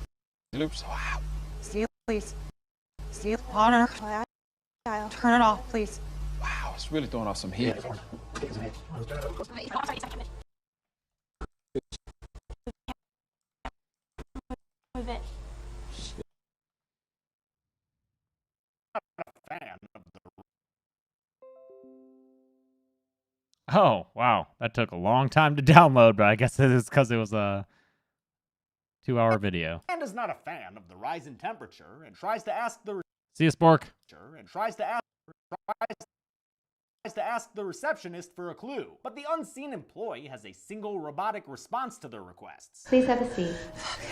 Loops. Wow. Steel, please. Steel, water. Turn it off, please. Wow, it's really throwing off some heat. Yeah, it's warm. Take some heat. Move it. Fan of the. Oh, wow. That took a long time to download, but I guess it is because it was a 2-hour video. Amanda's not a fan of the rise in temperature and tries to ask the. See you, Spork. And tries to ask the receptionist for a clue, but the unseen employee has a single robotic response to their requests. Please have a seat.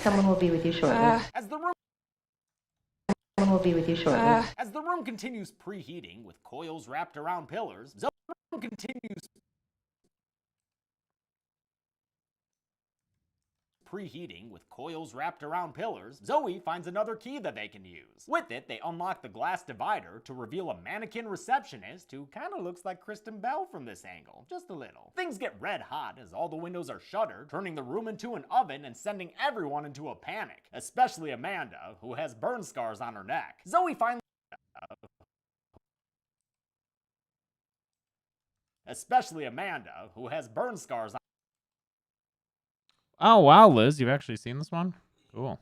Someone will be with you shortly. As the room Someone will be with you shortly. As the room continues preheating with coils wrapped around pillars, the room continues preheating with coils wrapped around pillars, Zoe finds another key that they can use. With it, they unlock the glass divider to reveal a mannequin receptionist who kind of looks like Kristen Bell from this angle, just a little. Things get red hot as all the windows are shuttered, turning the room into an oven and sending everyone into a panic, especially Amanda, who has burn scars on her neck. Zoe finally especially Amanda, who has burn scars on. Oh, wow, Liz, you've actually seen this one? Cool.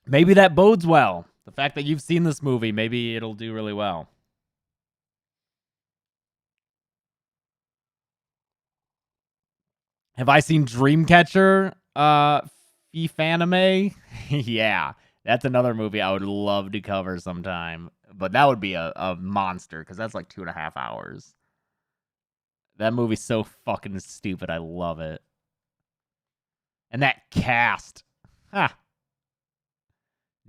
Maybe that bodes well. The fact that you've seen this movie, maybe it'll do really well. Have I seen Dreamcatcher? Fifanime? Yeah, that's another movie I would love to cover sometime. But that would be a monster, because that's like 2.5 hours. That movie's so fucking stupid. I love it. And that cast. Ha!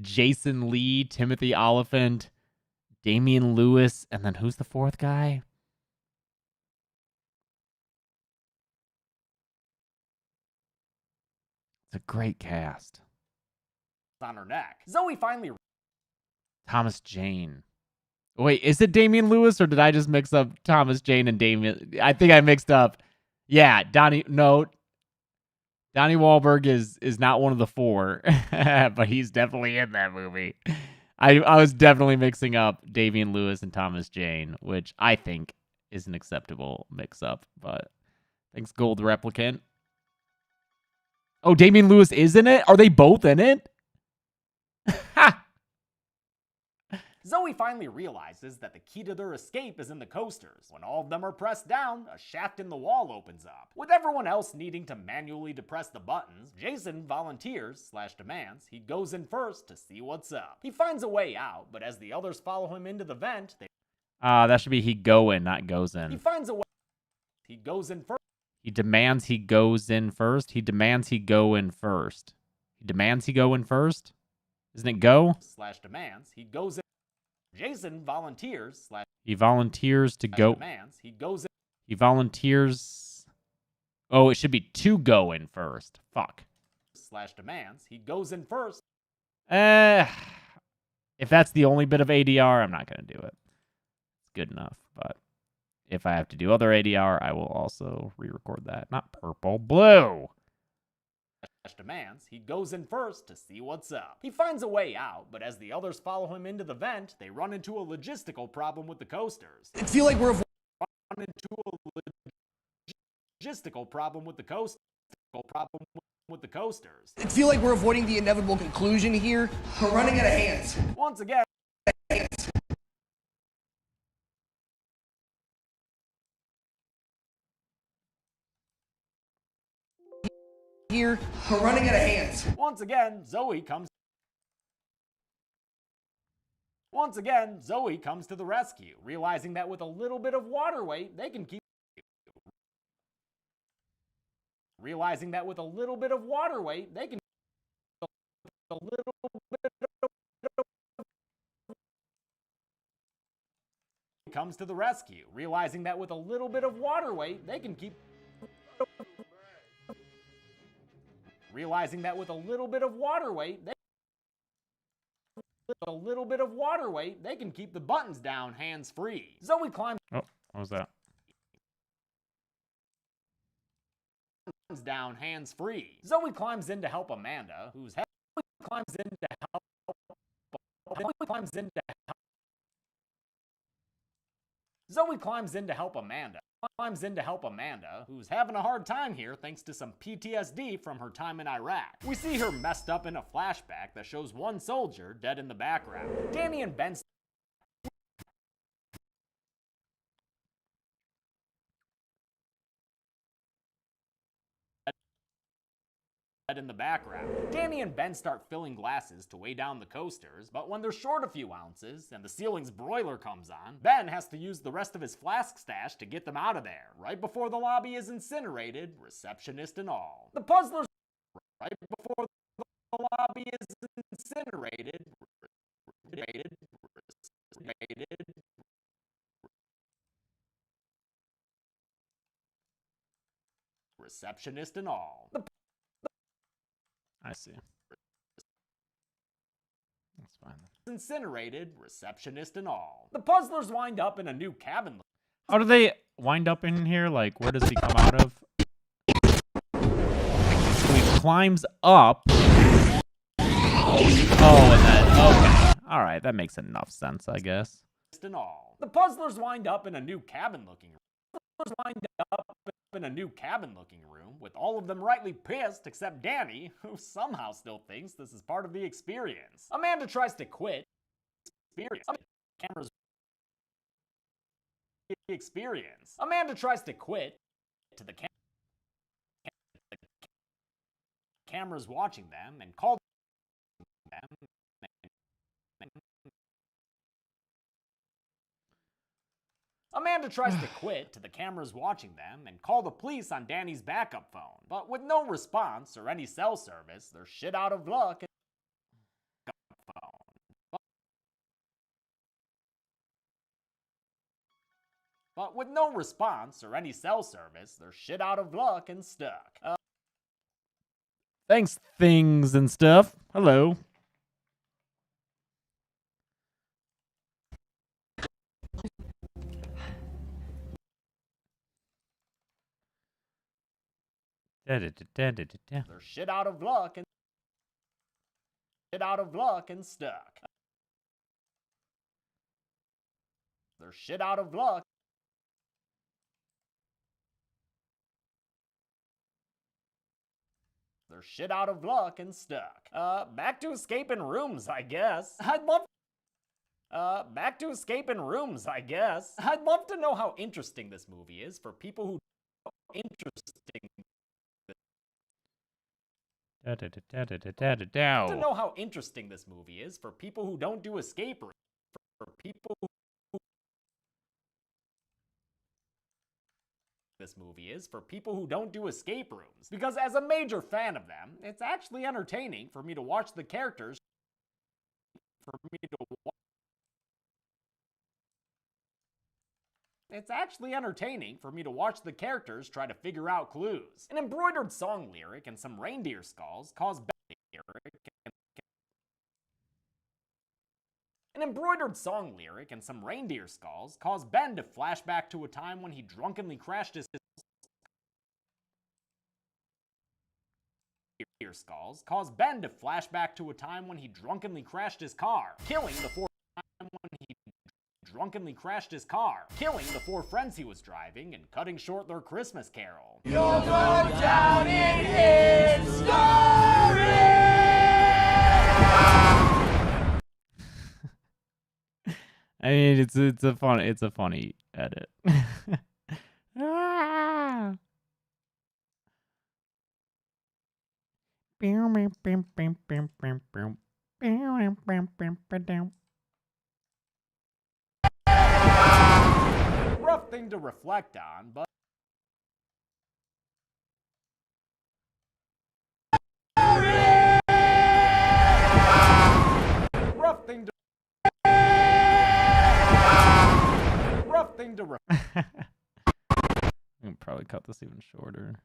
Jason Lee, Timothy Oliphant, Damian Lewis, and then who's the fourth guy? It's a great cast. On her neck. Zoe finally. Thomas Jane. Wait, is it Damian Lewis or did I just mix up Thomas Jane and Damian? I think I mixed up. Yeah, Donnie Wahlberg is not one of the four, but he's definitely in that movie. I was definitely mixing up Damian Lewis and Thomas Jane, which I think is an acceptable mix-up, but thanks, Gold Replicant. Oh, Damian Lewis is in it? Are they both in it? Ha! Zoe finally realizes that the key to their escape is in the coasters. When all of them are pressed down, a shaft in the wall opens up. With everyone else needing to manually depress the buttons, Jason volunteers/demands he goes in first to see what's up. He finds a way out, but as the others follow him into the vent, they That should be he go in, not goes in. He finds a way. He goes in first. He demands he goes in first. He demands he go in first. He demands he go in first? Isn't it go? /demands he goes in. Jason volunteers He volunteers to go. demands he goes in. He volunteers. Oh, it should be to go in first. Fuck. /demands he goes in first. If that's the only bit of ADR, I'm not going to do it. It's good enough, but if I have to do other ADR, I will also re-record that. Not purple, blue. Demands he goes in first to see what's up. He finds a way out, but as the others follow him into the vent, they run into a logistical problem with the coasters. I feel like we're Run into a logistical problem with the coasters. I feel like we're avoiding the inevitable conclusion here. We're running out of hands. Once again, Here, we're running out of hands. Once again, Zoe comes to the rescue, realizing that with a little bit of water weight, they can keep comes to the rescue, realizing that with a little bit of water weight, they can keep the buttons down hands-free. Zoe climbs Oh, what was that? down hands-free. Zoe climbs in to help Amanda, who's who's having a hard time here thanks to some PTSD from her time in Iraq. We see her messed up in a flashback that shows one soldier dead in the background. Danny and Ben start filling glasses to weigh down the coasters, but when they're short a few ounces and the ceiling's broiler comes on, Ben has to use the rest of his flask stash to get them out of there, right before the lobby is incinerated, receptionist and all. The puzzlers right before the lobby is incinerated, receptionist and all. I see. That's fine. Incinerated, receptionist and all. The puzzlers wind up in a new cabin. How do they wind up in here? Like, where does he come out of? So he climbs up. Oh, and then, okay. All right, that makes enough sense, I guess. And all. The puzzlers wind up in a new cabin-looking room. With all of them rightly pissed except Danny, who somehow still thinks this is part of the experience. Amanda tries to quit. Amanda tries to quit to the cameras watching them and call them. Amanda tries to quit to the cameras watching them and call the police on Danny's backup phone, but with no response or any cell service, they're shit out of luck. But with no response or any cell service, they're shit out of luck and stuck. Thanks, things and stuff. Hello. They're shit out of luck and stuck. They're shit out of luck. They're shit out of luck and stuck. Back to escaping rooms, I guess. Back to escaping rooms, I guess. I'd love to know how interesting this movie is for people who to know how interesting this movie is for people who don't do escape rooms. For people who this movie is for people who don't do escape rooms. Because as a major fan of them, it's actually entertaining for me to watch the characters It's actually entertaining for me to watch the characters try to figure out clues. An embroidered song lyric and some reindeer skulls cause Ben to flash back to a time when he drunkenly crashed his car, killing the four friends he was driving and cutting short their Christmas carol. You'll go down in history! I mean, it's a funny edit. Ah. Rough thing to reflect on, but rough thing to I can probably cut this even shorter.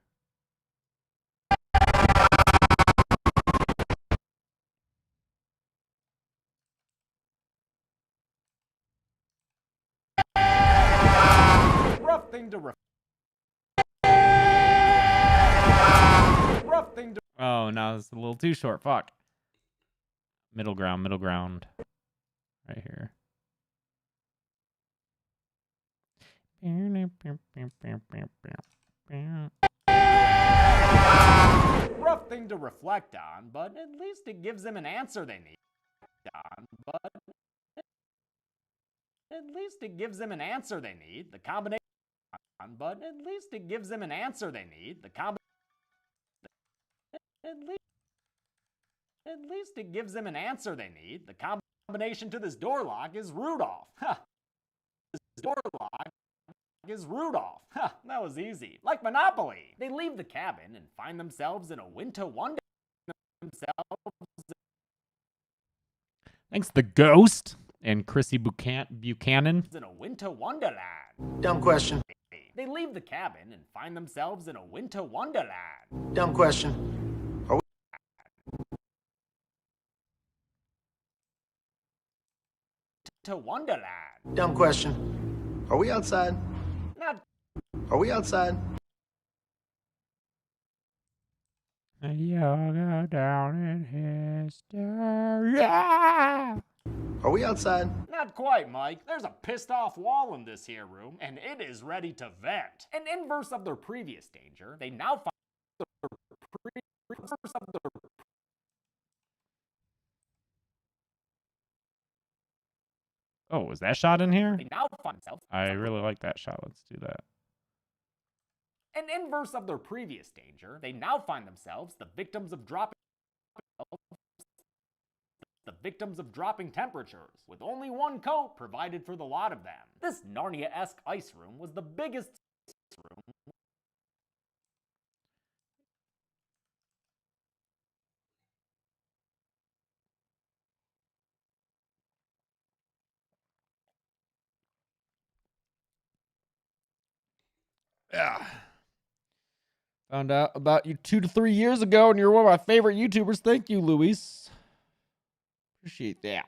rough thing to Oh, no, it's a little too short. Fuck. Middle ground. Right here. rough thing to reflect on, but at least it gives them an answer they need. The combination. But at least it gives them an answer they need. The combination to this door lock is Rudolph. That was easy. Like Monopoly. They leave the cabin and find themselves in a winter wonderland. Thanks, The Ghost and Chrissy Buchanan. In a winter wonderland. Dumb question. They leave the cabin and find themselves in a winter wonderland. Dumb question. To Wonderland. Dumb question. Are we outside? Not Are we outside? You'll go down in history. Yeah! Are we outside? Not quite, Mike. There's a pissed off wall in this here room, and it is ready to vent. An inverse of their previous danger, they now find Oh, was that shot in here? they now find themselves I really like that shot. Let's do that. an inverse of their previous danger, they now find themselves the victims of dropping temperatures, with only one coat provided for the lot of them. This Narnia-esque ice room was the biggest room Yeah. Found out about you 2 to 3 years ago, and you're one of my favorite YouTubers. Thank you, Luis. Appreciate that.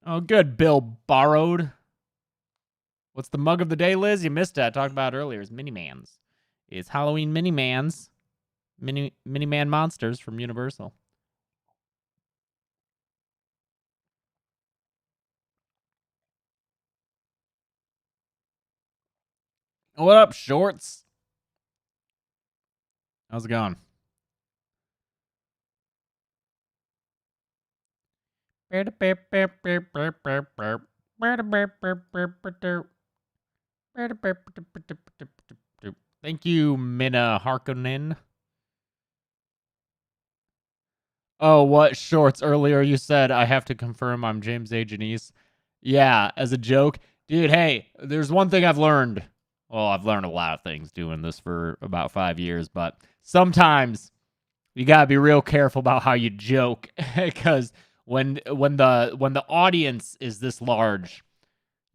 Oh, good. Bill Borrowed. What's the mug of the day, Liz? You missed it. I talked about it earlier. It's Mini-Mans. It's Halloween Mini-Mans. Mini-Man monsters from Universal. What up, Shorts? How's it going? Thank you, Minna Harkonnen. Oh, what Shorts? Earlier you said I have to confirm I'm James A. Janice. Yeah, as a joke. Dude, hey, there's one thing I've learned. Well, I've learned a lot of things doing this for about 5 years, but sometimes you gotta be real careful about how you joke, because when the audience is this large,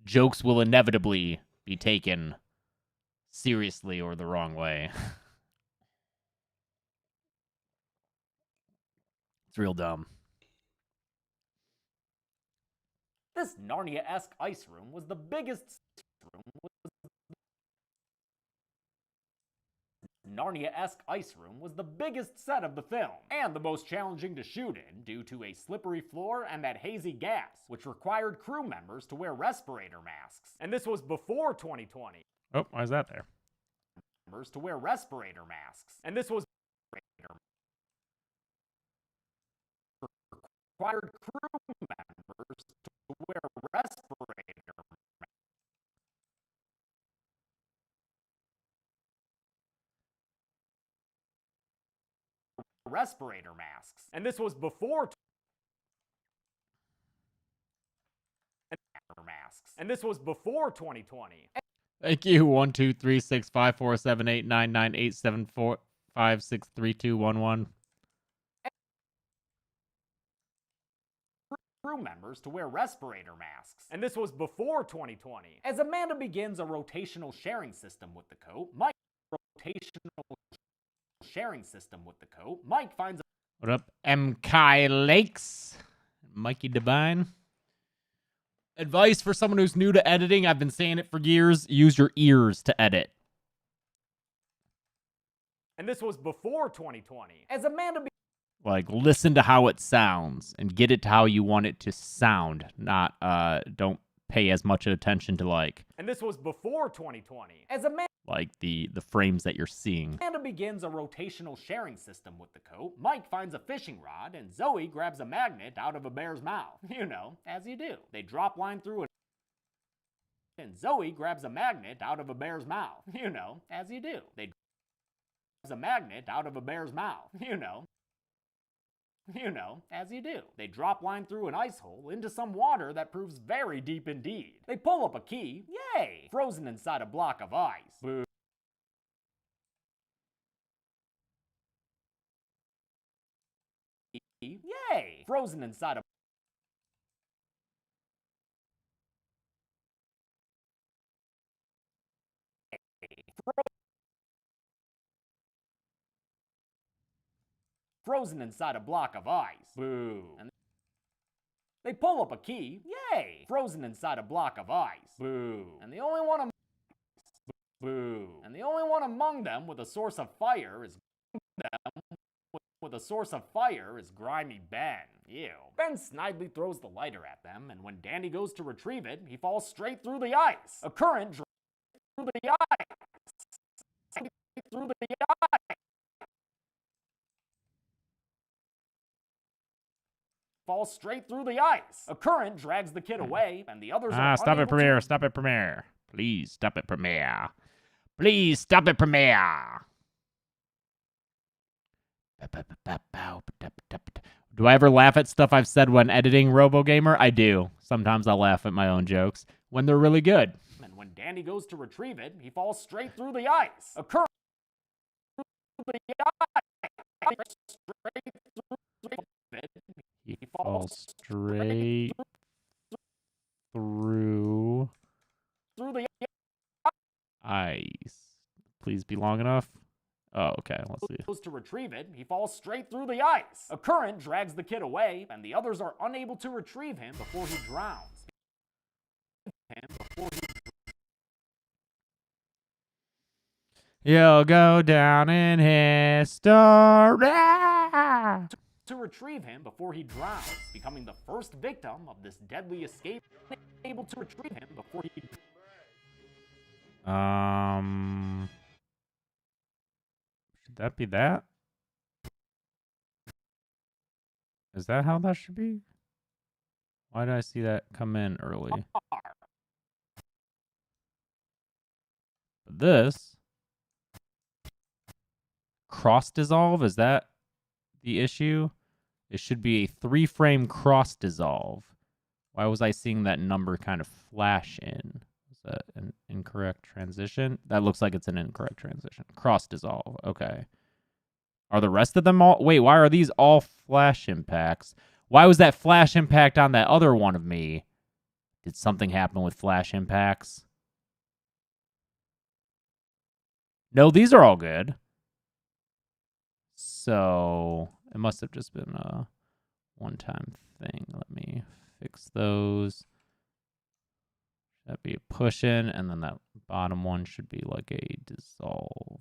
jokes will inevitably be taken seriously or the wrong way. It's real dumb. This Narnia-esque ice room was the biggest set of the film, and the most challenging to shoot in due to a slippery floor and that hazy gas, which required crew members to wear respirator masks. And this was before 2020. Oh, why is that there? Members to wear respirator masks. And this was required crew members to wear respirator masks. And this was before masks. And this was before 2020. Thank you. 1, 2, 3, 6, 5, 4, 7, 8, 9, 9, 8, 7, 4, 5, 6, 3, 2, 1, 1. Crew members to wear respirator masks. And this was before 2020. As Amanda begins a rotational sharing system with the coat, Mike finds What up, MK Lakes? Mikey Devine. Advice for someone who's new to editing. I've been saying it for years. Use your ears to edit. And this was before 2020. As Amanda Like, listen to how it sounds and get it to how you want it to sound. Not, don't pay as much attention to, like... And this was before 2020. As like, the frames that you're seeing. Amanda begins a rotational sharing system with the coat, Mike finds a fishing rod, and Zoe grabs a magnet out of a bear's mouth. You know, as you do. They drop line through it. And Zoe grabs a magnet out of a bear's mouth. You know, as you do. They grabs a magnet out of a bear's mouth. You know, as you do. They drop line through an ice hole into some water that proves very deep indeed. They pull up a key, yay, frozen inside a block of ice. Boo. Yay, frozen inside a frozen inside a block of ice. Boo. And they pull up a key. Yay! Frozen inside a block of ice. Boo. And the only one Boo. And the only one among them with a source of fire is Grimy Ben. Ew. Ben snidely throws the lighter at them, and when Danny goes to retrieve it, he falls straight through the ice. A current draws through the ice. Through the ice. Falls straight through the ice. A current drags the kid away, and the others are stop it, Premiere. to... Stop it, Premiere. Please stop it, Premiere. Please stop it, Premiere. Do I ever laugh at stuff I've said when editing RoboGamer? I do. Sometimes I'll laugh at my own jokes when they're really good. And when Danny goes to retrieve it, he falls straight through the ice. A current through the ice. Straight through it. He falls straight through the ice. Please be long enough. Oh, okay. Let's see. Goes to retrieve it, he falls straight through the ice. A current drags the kid away, and the others are unable to retrieve him before he drowns. You'll go down in history. To retrieve him before he drowns, becoming the first victim of this deadly escape, able to retrieve him before he Should that be that? Is that how that should be? Why did I see that come in early? This cross dissolve, is that the issue? It should be a 3-frame cross dissolve. Why was I seeing that number kind of flash in? Is that an incorrect transition? That looks like it's an incorrect transition. Cross dissolve. Okay. Are the rest of them all? Wait, why are these all flash impacts? Why was that flash impact on that other one of me? Did something happen with flash impacts? No, these are all good. So it must have just been a one-time thing. Let me fix those. That'd be a push in, and then that bottom one should be like a dissolve.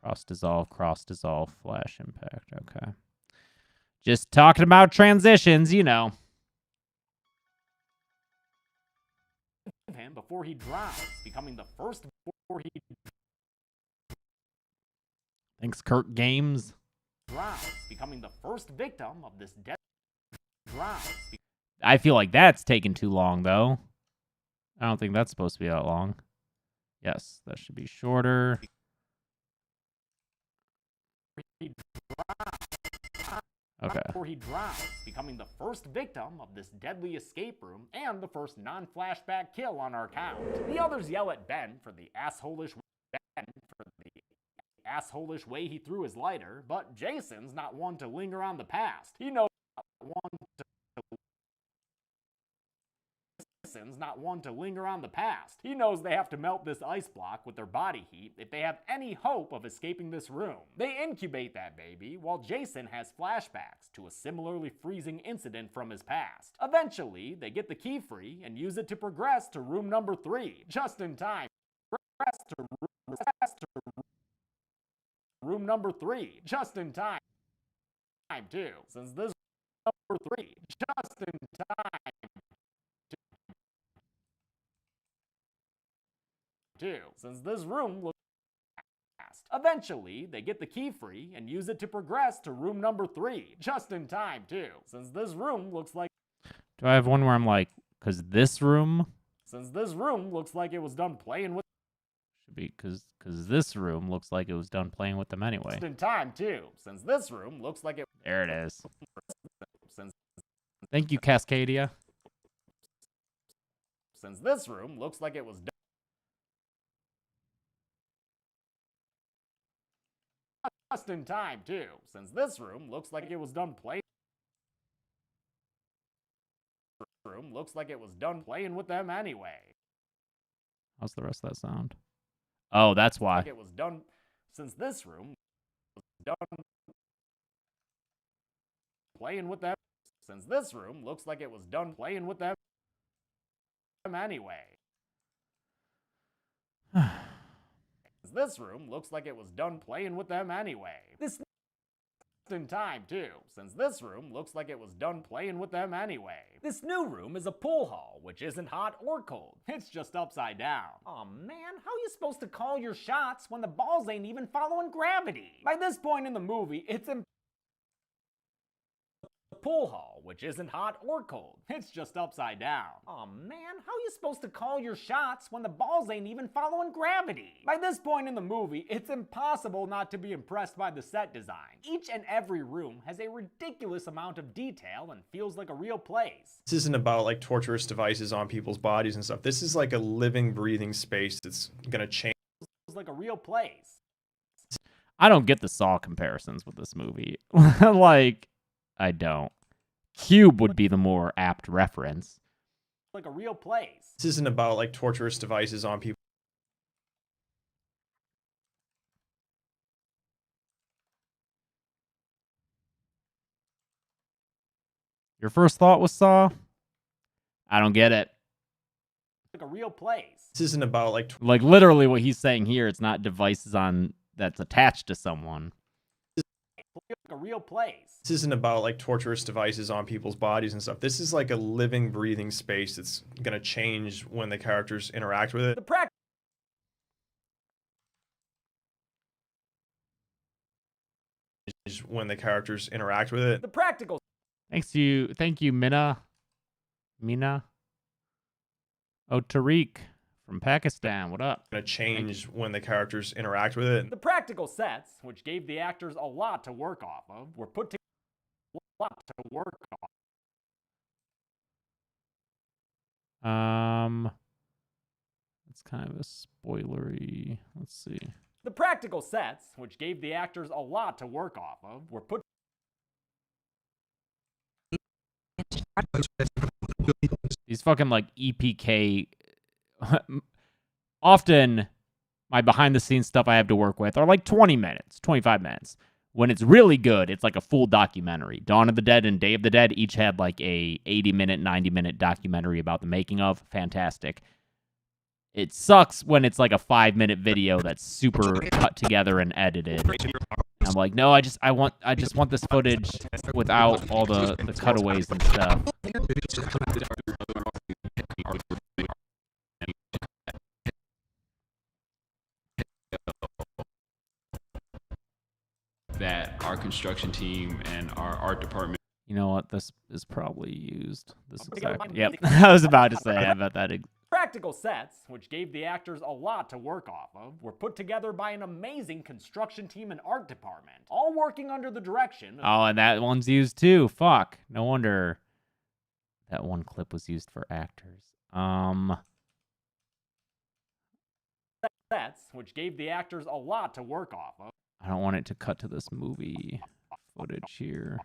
Cross dissolve, flash impact. Okay. Just talking about transitions, you know. him before he drowns, becoming the first before he Thanks, Kurt Games. drowns, becoming the first victim of this death. Drowns. I feel like that's taking too long, though. I don't think that's supposed to be that long. Yes, that should be shorter. Okay. Before he drowns, becoming the first victim of this deadly escape room and the first non-flashback kill on our count. The others yell at Ben for the assholish way he threw his lighter, but Jason's not one to linger on the past. Jason's not one to linger on the past. He knows they have to melt this ice block with their body heat if they have any hope of escaping this room. They incubate that baby, while Jason has flashbacks to a similarly freezing incident from his past. Eventually, they get the key free and use it to progress to room number 3, just in time. Room number 3, just in time too, since this number 3, just in time too, since this room looks fast. Eventually, they get the key free and use it to progress to room number 3, just in time too, since this room looks like. Do I have one where I'm like, because this room? Since this room looks like it was done playing with. Should be because this room looks like it was done playing with them anyway. Just in time too, since this room looks like it. There it is. Since. Thank you, Cascadia. Since this room looks like it was done. Just in time too, since this room looks like it was done playing. Room looks like it was done playing with them anyway. How's the rest of that sound? Oh, that's why. Like it was done since this room was done playing with them, since this room looks like it was done playing with them anyway. This room looks like it was done playing with them anyway. This in time too, since this room looks like it was done playing with them anyway. This new room is a pool hall, which isn't hot or cold. It's just upside down. Aw man, how are you supposed to call your shots when the balls ain't even following gravity? By this point in the movie, it's pool hall, which isn't hot or cold. It's just upside down. Aw man, how are you supposed to call your shots when the balls ain't even following gravity? By this point in the movie, it's impossible not to be impressed by the set design. Each and every room has a ridiculous amount of detail and feels like a real place. This isn't about like torturous devices on people's bodies and stuff. This is like a living, breathing space that's gonna change. Feels like a real place. I don't get the Saw comparisons with this movie. Like, I don't. Cube would be the more apt reference. Like a real place. This isn't about like torturous devices on people. Your first thought was Saw? I don't get it. Like a real place. This isn't about like literally what he's saying here. It's not devices on that's attached to someone. Like a real place. This isn't about like torturous devices on people's bodies and stuff. This is like a living, breathing space that's gonna change when the characters interact with it. When the characters interact with it. The practical. Thank you, Mina. Oh, Tariq from Pakistan. What up? Gonna change when the characters interact with it. The practical sets, which gave the actors a lot to work off of, were put together. It's kind of a spoilery. Let's see. The practical sets, which gave the actors a lot to work off of, were put. These fucking like EPK. Often, my behind the scenes stuff I have to work with are like 20 minutes, 25 minutes. When it's really good, it's like a full documentary. Dawn of the Dead and Day of the Dead each had like a 80-minute, 90-minute documentary about the making of. Fantastic. It sucks when it's like a 5-minute video that's super cut together and edited. I'm like, no, I just want this footage without all the cutaways and stuff. That our construction team and our art department. You know what? This is probably used. This exactly. Yep. I was about to say. I bet that. Practical sets, which gave the actors a lot to work off of, were put together by an amazing construction team and art department, all working under the direction of... Oh, and that one's used too. Fuck. No wonder that one clip was used for actors. Sets, which gave the actors a lot to work off of. I don't want it to cut to this movie footage here.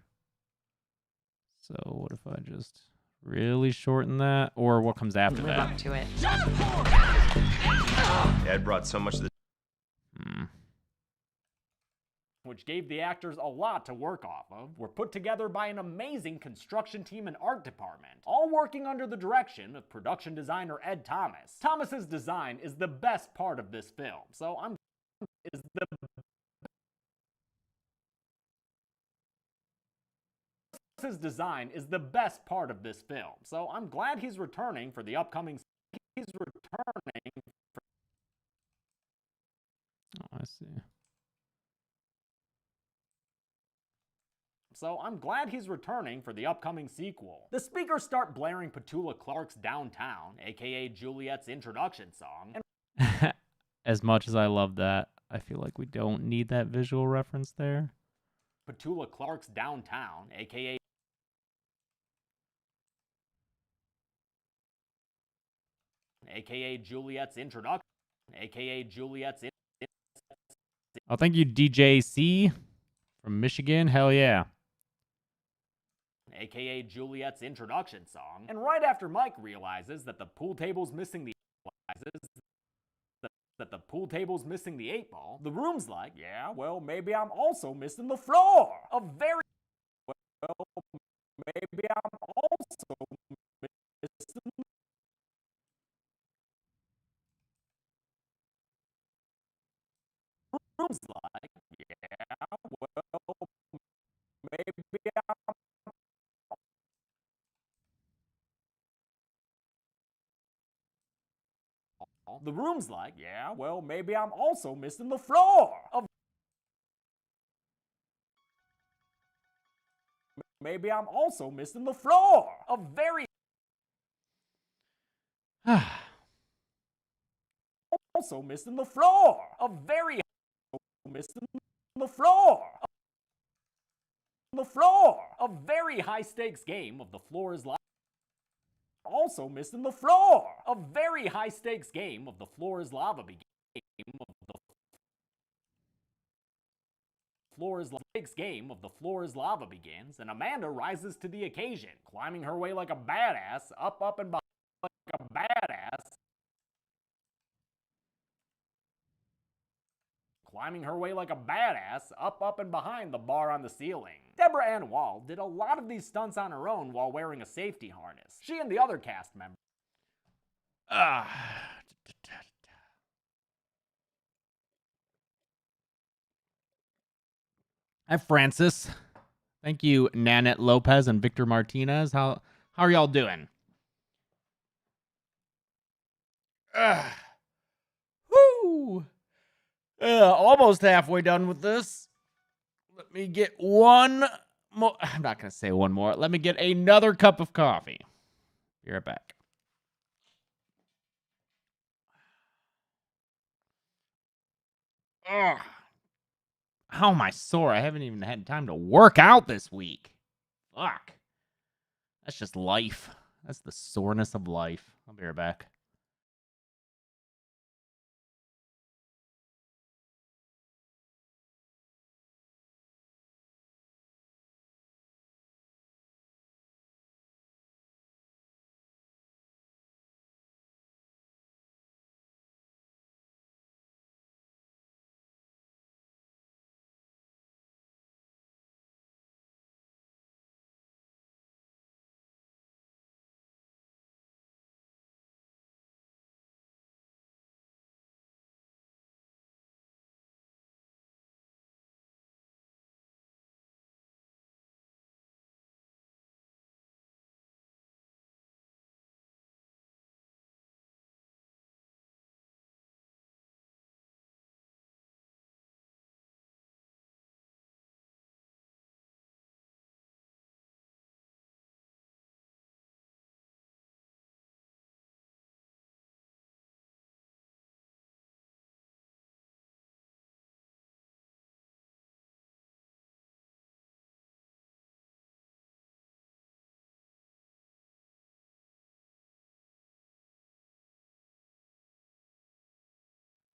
So what if I just really shorten that? Or what comes after that? Up to it. Ed brought so much of the... Which gave the actors a lot to work off of, were put together by an amazing construction team and art department, all working under the direction of production designer Ed Thomas. Thomas's design is the best part of this film, so His design is the best part of this film, so I'm glad he's returning for the upcoming. Oh, I see. So I'm glad he's returning for the upcoming sequel. The speakers start blaring Petula Clark's Downtown, aka Juliet's introduction song. And As much as I love that, I feel like we don't need that visual reference there. Petula Clark's Downtown, aka Juliet's introduction, aka Juliet's. Oh, thank you, DJ C from Michigan. Hell yeah. AKA Juliet's introduction song. And right after Mike realizes that the pool table's missing the that the pool table's missing the 8-ball, the room's like, yeah, well, maybe I'm also missing the floor. A very well, maybe I'm also missing the room's like, yeah, well, maybe I'm the room's like, yeah, well, maybe I'm also missing the floor. Maybe I'm also missing the floor. A very also missing the floor. A very missing the floor. The floor. A very high stakes game of the floor is lava. Also missing the floor. A very high stakes game of the floor is lava begins. Game of the floor is lava begins, and Amanda rises to the occasion, climbing her way like a badass, up and behind like a badass. Climbing her way like a badass, up and behind the bar on the ceiling. Deborah Ann Wall did a lot of these stunts on her own while wearing a safety harness. She and the other cast members. Hi, Francis. Thank you, Nanette Lopez and Victor Martinez. How are y'all doing? Woo! Almost halfway done with this. Let me get one more. I'm not going to say one more. Let me get another cup of coffee. Be right back. Ugh. How am I sore? I haven't even had time to work out this week. Fuck. That's just life. That's the soreness of life. I'll be right back.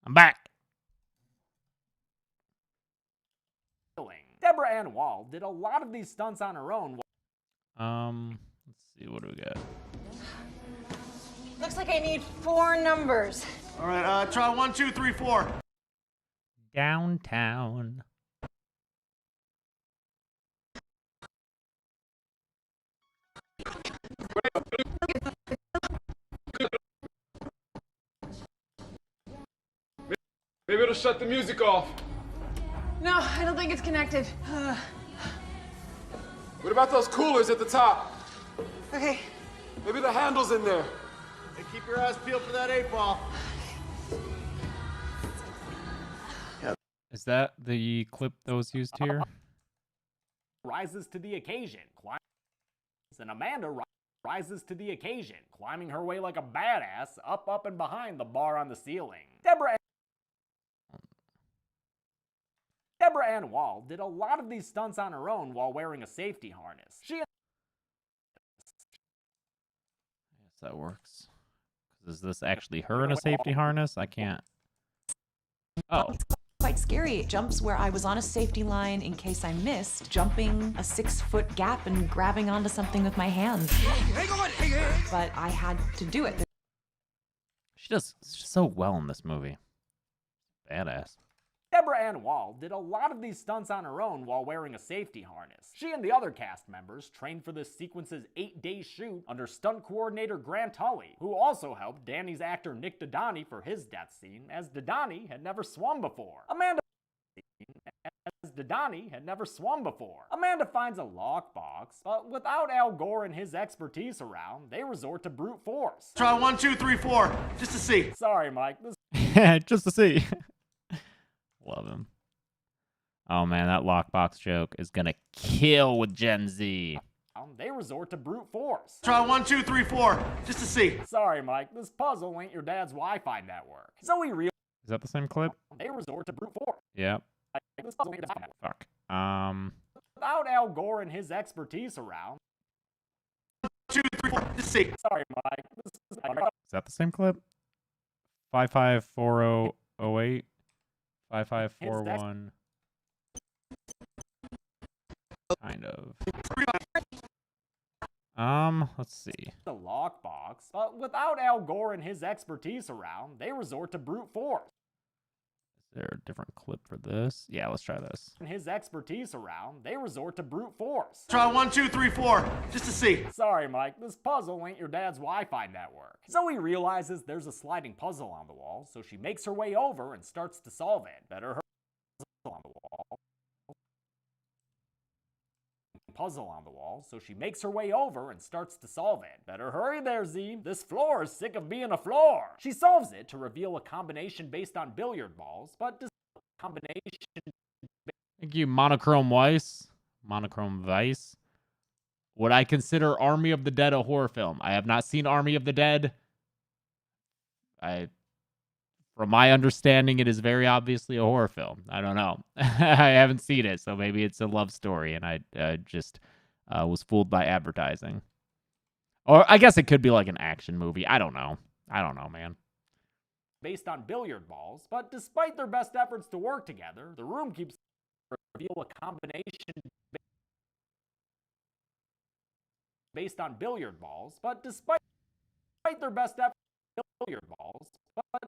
I'm back. Deborah Ann Wall did a lot of these stunts on her own. Let's see, what do we got? Looks like I need 4 numbers. All right, try 1, 2, 3, 4. Downtown. Maybe it'll shut the music off. No, I don't think it's connected. What about those coolers at the top? Okay. Maybe the handle's in there. Hey, keep your eyes peeled for that 8-ball. Is that the clip that was used here? Rises to the occasion. And Amanda rises to the occasion, climbing her way like a badass, up and behind the bar on the ceiling. Deborah Ann Wall did a lot of these stunts on her own while wearing a safety harness. She Yes, that works. Is this actually her in a safety harness? I can't. Oh. Quite scary. Jumps where I was on a safety line in case I missed, jumping a 6-foot gap and grabbing onto something with my hands. But I had to do it. She does so well in this movie. Badass. Deborah Ann Wall did a lot of these stunts on her own while wearing a safety harness. She and the other cast members trained for this sequence's 8-day shoot under stunt coordinator Grant Tully, who also helped Danny's actor Nick Dodani for his death scene, as Dodani had never swum before. Amanda finds a lockbox, but without Al Gore and his expertise around, they resort to brute force. Try 1, 2, 3, 4, just to see. Sorry, Mike. This Just to see. Love him. Oh man, that lockbox joke is gonna kill with Gen Z. They resort to brute force. Try 1, 2, 3, 4, just to see. Sorry, Mike. This puzzle ain't your dad's Wi-Fi network. So we realized Is that the same clip? they resort to brute force. Yep. This puzzle ain't your dad's Fuck. Without Al Gore and his expertise around. 2, 3, 4, just to see. Sorry, Mike. Is that the same clip? 554008. 5541. Kind of. Let's see. The lockbox, but without Al Gore and his expertise around, they resort to brute force. Is there a different clip for this? Yeah, let's try this. And his expertise around, they resort to brute force. Try 1, 2, 3, 4, just to see. Sorry, Mike, this puzzle ain't your dad's Wi-Fi network. Zoe realizes there's a sliding puzzle on the wall, so she makes her way over and starts to solve it. Better hurry. Puzzle on the wall, so she makes her way over and starts to solve it. Better hurry there, Z. This floor is sick of being a floor. She solves it to reveal a combination based on billiard balls, but does combination. Thank you, Monochrome Weiss. Monochrome Vice. Would I consider Army of the Dead a horror film? I have not seen Army of the Dead. From my understanding, it is very obviously a horror film. I don't know. I haven't seen it, so maybe it's a love story, and I just was fooled by advertising. Or I guess it could be like an action movie. I don't know, man. Based on billiard balls, but despite their best efforts to work together, the room keeps reveal a combination based on billiard balls, but despite their best efforts billiard balls, but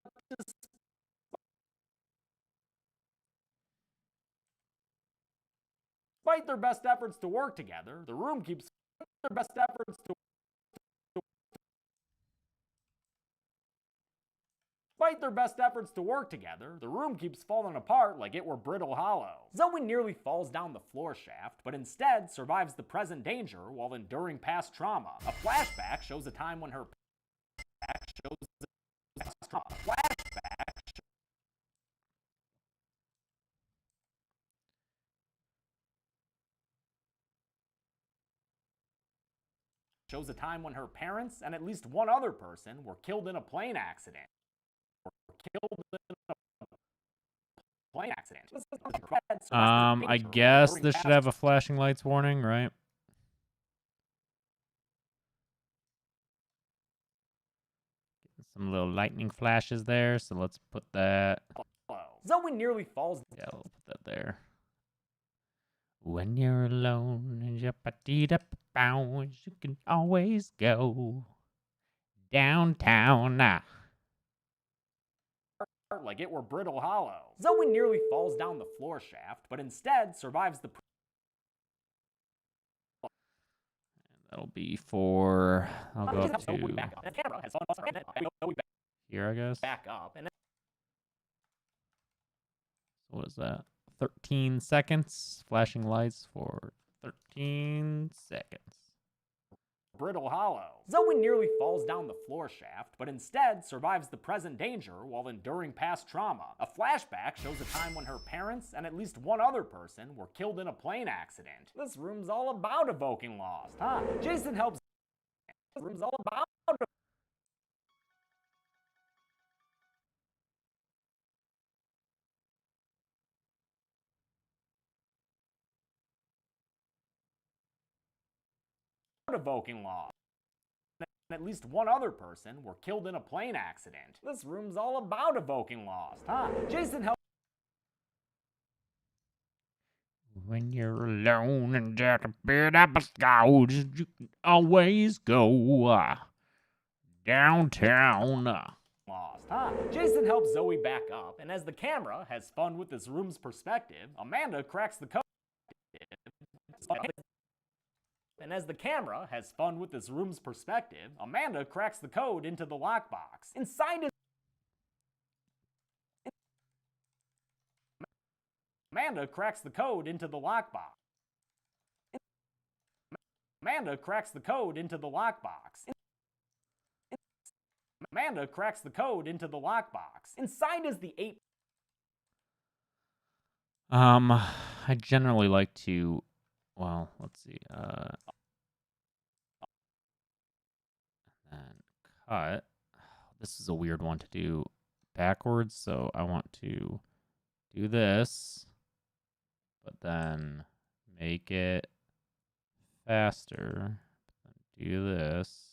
despite their best efforts to work together, the room keeps their best efforts to Despite their best efforts to work together, the room keeps falling apart like it were brittle hollow. Zoe nearly falls down the floor shaft, but instead survives the present danger while enduring past trauma. A flashback shows a time when her shows a time when her parents and at least one other person were killed in a plane accident. I guess this should have a flashing lights warning, right? Some little lightning flashes there, so let's put that. Zoe nearly falls. Yeah, we'll put that there. When you're alone and you're bounce, you can always go downtown. Like it were brittle hollow. Zoe nearly falls down the floor shaft, but instead survives the. That'll be for. I'll go up to here, I guess. Back up and. What is that? 13 seconds. Flashing lights for 13 seconds. Brittle hollow. Zoe nearly falls down the floor shaft, but instead survives the present danger while enduring past trauma. A flashback shows a time when her parents and at least one other person were killed in a plane accident. This room's all about evoking lost, huh? Jason helps. This room's all about evoking lost. At least one other person were killed in a plane accident. This room's all about evoking lost, huh? Jason helps. When you're alone and just a bit up a scout, you can always go downtown. lost, huh? Jason helps Zoe back up, and as the camera has fun with this room's perspective, Amanda cracks the code. And as the camera has fun with this room's perspective, Amanda cracks the code into the lockbox. Inside is Amanda cracks the code into the lockbox. Amanda cracks the code into the lockbox. Amanda cracks the code into the lockbox. Inside is the 8. I generally like to, well, let's see, and cut. This is a weird one to do backwards, so I want to do this, but then make it faster. Do this.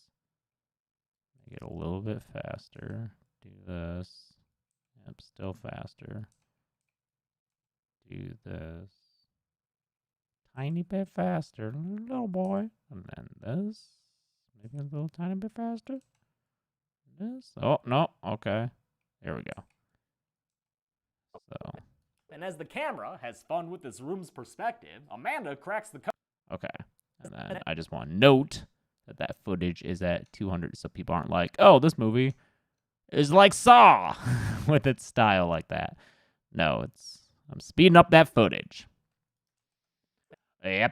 Make it a little bit faster. Do this. Yep, still faster. Do this. Tiny bit faster, little boy. And then this. Maybe a little tiny bit faster. This. Oh, no. Okay. There we go. So. And as the camera has fun with this room's perspective, Amanda cracks the code. Okay. And then I just want to note that footage is at 200, so people aren't like, oh, this movie is like Saw with its style like that. No, I'm speeding up that footage. Why is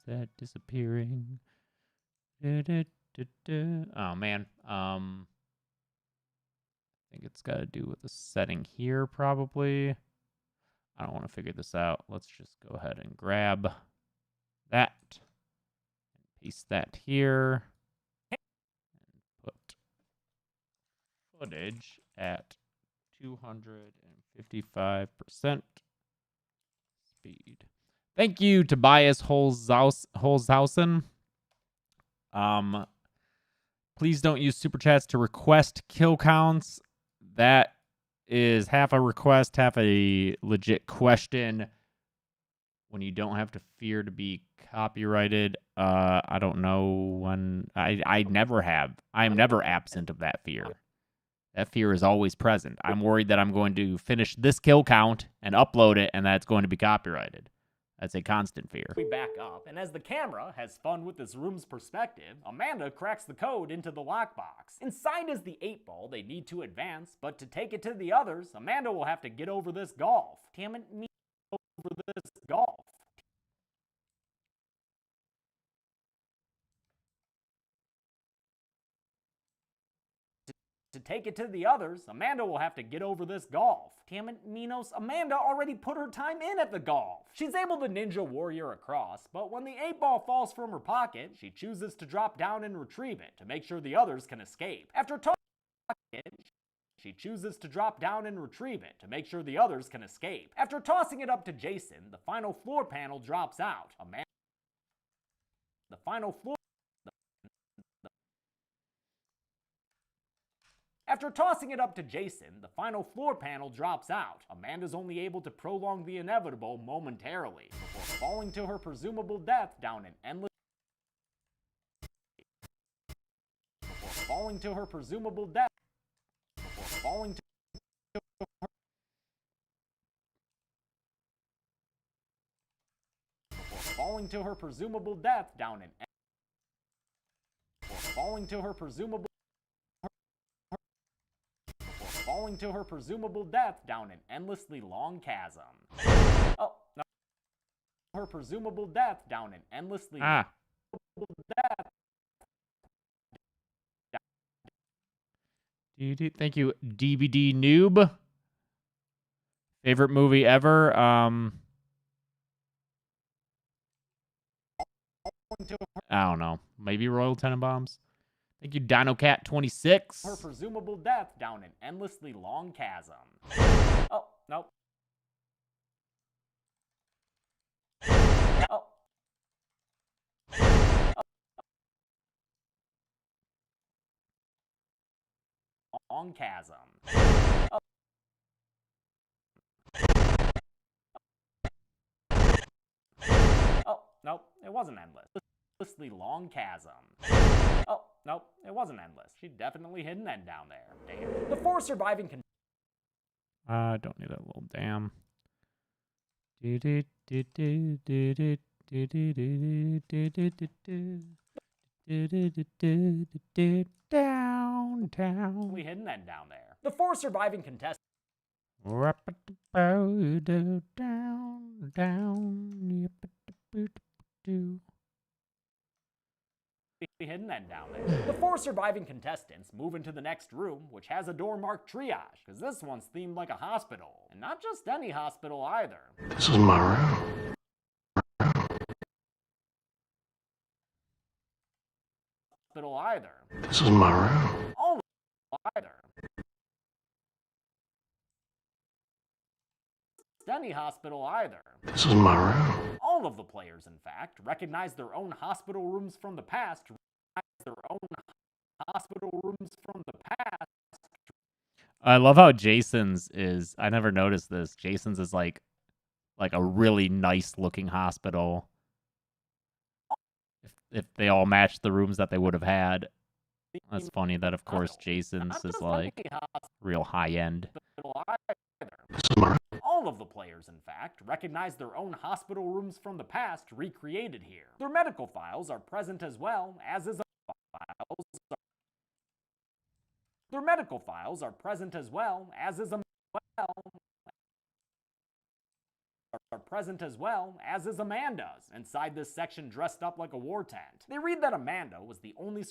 that disappearing? Oh man, I think it's got to do with the setting here probably. I don't want to figure this out. Let's just go ahead and grab that and paste that here and put footage at 255% speed. Thank you, Tobias Holzhausen. Please don't use super chats to request kill counts. That is half a request, half a legit question. When you don't have to fear to be copyrighted, I don't know when. I never have. I am never absent of that fear. That fear is always present. I'm worried that I'm going to finish this kill count and upload it, and that it's going to be copyrighted. That's a constant fear. We back up, and as the camera has fun with this room's perspective, Amanda cracks the code into the lockbox. Inside is the 8-ball they need to advance, but to take it to the others, Amanda will have to get over this golf. Damn it, me over this golf. To take it to the others, Amanda will have to get over this golf. Damn it, Minos, Amanda already put her time in at the golf. She's able to ninja warrior across, but when the 8-ball falls from her pocket, she chooses to drop down and retrieve it to make sure the others can escape. After tossing it, she chooses to drop down and retrieve it to make sure the others can escape. After tossing it up to Jason, the final floor panel drops out. After tossing it up to Jason, the final floor panel drops out. Amanda's only able to prolong the inevitable momentarily before falling to her presumable death down an endless falling to her presumable death down an falling to her presumable death down an endlessly long chasm. Oh, no. Her presumable death down an endlessly death. Thank you, DVD Noob. Favorite movie ever? I don't know. Maybe Royal Tenenbaums. Thank you, DinoCat26. Her presumable death down an endlessly long chasm. Oh, nope. Oh. long chasm. Oh, nope, it wasn't endless. Endlessly long chasm. Oh, nope, it wasn't endless. She definitely hid an end down there. Damn. The 4 surviving I don't need that little damn. Downtown. we hid an end down there. The 4 surviving contestants hidden end down there. The 4 surviving contestants move into the next room, which has a door marked triage, because this one's themed like a hospital. And not just any hospital either. This is my room. Hospital either. This is my room. All either. Any hospital either. This is my room. All of the players, in fact, recognize their own hospital rooms from the past. I love how Jason's is. I never noticed this. Jason's is like a really nice looking hospital. If they all match the rooms that they would have had. That's funny that of course Jason's is like real high end. All of the players, in fact, recognize their own hospital rooms from the past recreated here. Their medical files are present as well, as is Their medical files are present as well, as is Amanda's, inside this section dressed up like a war tent. They read that Amanda was the only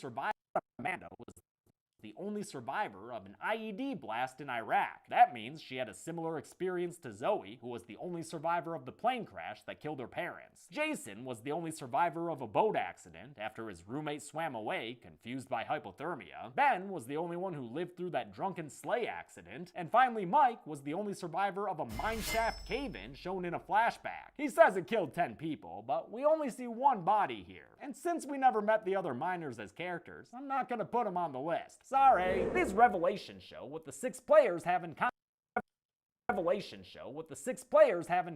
survivor of an IED blast in Iraq. That means she had a similar experience to Zoe, who was the only survivor of the plane crash that killed her parents. Jason was the only survivor of a boat accident after his roommate swam away, confused by hypothermia. Ben was the only one who lived through that drunken sleigh accident. And finally, Mike was the only survivor of a mineshaft cave-in shown in a flashback. He says it killed 10 people, but we only see one body here. And since we never met the other miners as characters, I'm not gonna put them on the list. Sorry. These revelations show what the 6 players have in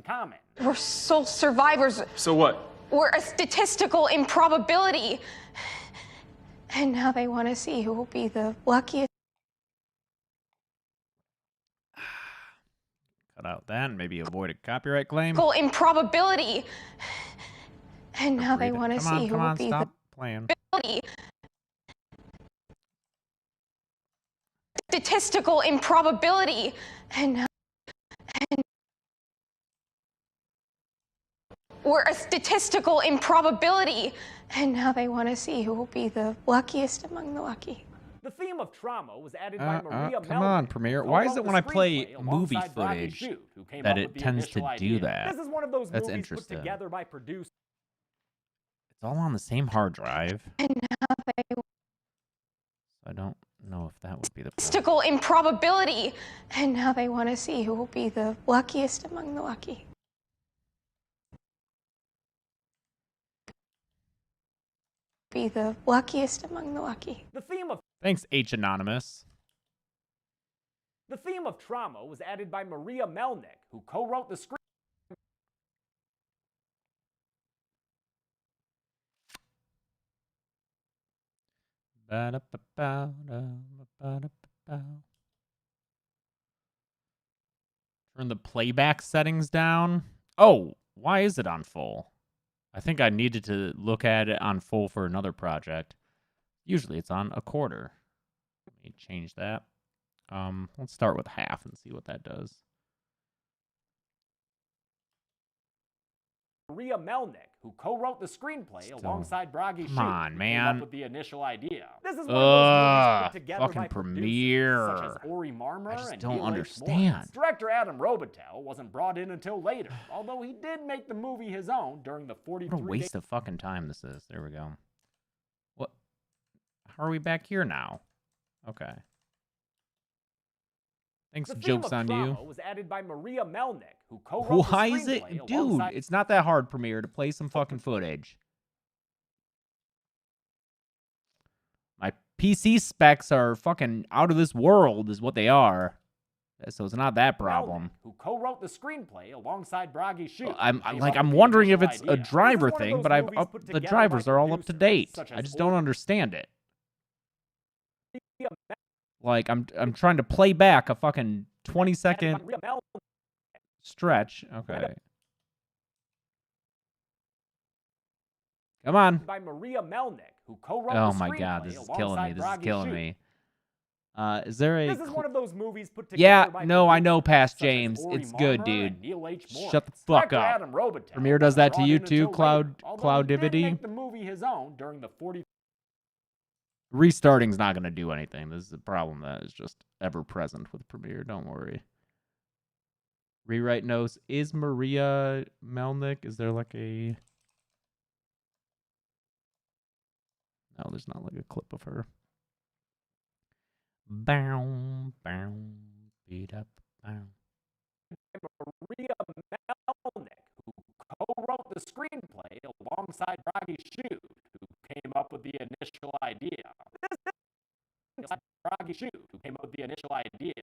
common. We're sole survivors. So what? We're a statistical improbability. And now they want to see who will be the luckiest. Cut out that and maybe avoid a copyright claim. Improbability. And now they want to see who will be stop the playing. Statistical improbability. And we're a statistical improbability. And now they want to see who will be the luckiest among the lucky. The theme of trauma was added by Maria come on, Premiere. Why is it when I play movie footage that it tends to do that? This is one of those That's movies interesting. put together by producers. It's all on the same hard drive. And now they I don't know if that would be the statistical improbability. And now they want to see who will be the luckiest among the lucky. Be the luckiest among the lucky. Thanks, H Anonymous. The theme of trauma was added by Maria Melnick, who co-wrote the script. Turn the playback settings down. Oh, why is it on full? I think I needed to look at it on full for another project. Usually it's on a quarter. Let me change that. Let's start with half and see what that does. Maria Melnick, who co-wrote the screenplay alongside Bragi Come on, who man. came up with the initial idea. This is one of those movies put together fucking by Premiere. producers such as Ori Marmer I just and don't Neil H. understand. Moritz. Director Adam Robitel wasn't brought in until later, although he did make the movie his own during the 43 What a waste of fucking time this is. There we go. What? How are we back here now? Okay. Thanks, The theme joke's of on trauma you. was added by Maria Melnick, who co-wrote Why the is it? screenplay Dude, alongside it's not that hard, Premiere, to play some fucking footage. My PC specs are fucking out of this world, is what they are. So it's not that problem. Melnick, who co-wrote the screenplay alongside Bragi Shute. I'm wondering if it's a driver thing, but the drivers are all up to date. I just don't understand it. Like I'm trying to play back a fucking 20-second stretch. Okay. Come on. By Maria Melnick, who co-wrote Oh the my god, screenplay this is killing me. alongside This is Bragi killing Shute. me. Is there a... This is one of those movies put together Yeah, by no, I know, producers Past such as James. Ori It's good, Marmer dude. and Neil H. Moritz. Shut the fuck Director up. Adam Robitel Premiere does that to brought you in too, until later, Cloud although he did Divinity. make the movie his own during the 40. Restarting's not going to do anything. This is a problem that is just ever present with Premiere. Don't worry. Rewrite notes. Is Maria Melnick? Is there like a... No, there's not like a clip of her. Bow, bow, beat up, bow. Maria Melnick, who co-wrote the screenplay alongside Bragi Shute, who came up with the initial idea. Bragi Shute, who came up with the initial idea.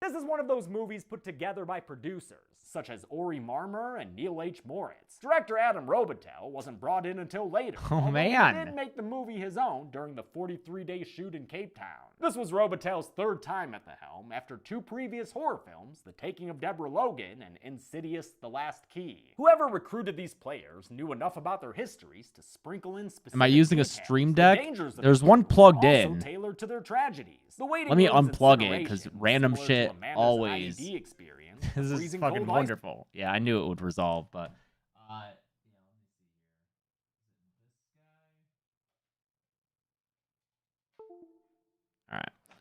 This is one of those movies put together by producers, such as Ori Marmer and Neil H. Moritz. Director Adam Robitel wasn't brought in until later. Oh, man. He did make the movie his own during the 43-day shoot in Cape Town. This was Robitel's third time at the helm after two previous horror films, The Taking of Deborah Logan and Insidious: The Last Key. Whoever recruited these players knew enough about their histories to sprinkle in specific Am I using a details, Stream the Deck? dangers of There's the one film, plugged also in. tailored to their tragedies. The waiting Let me rooms unplug it, incineration, because random similar to shit Amanda's always... IED experience, This is freezing fucking cold ice- wonderful. Yeah, I knew it would resolve, but... Alright.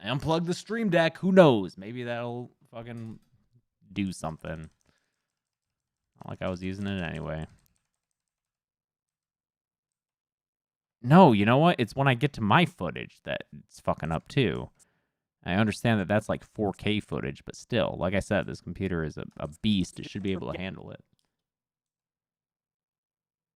I unplugged the Stream Deck. Who knows? Maybe that'll fucking do something. Not like I was using it anyway. No, you know what? It's when I get to my footage that it's fucking up too. I understand that that's like 4K footage, but still, like I said, this computer is a beast. It should be able to handle it.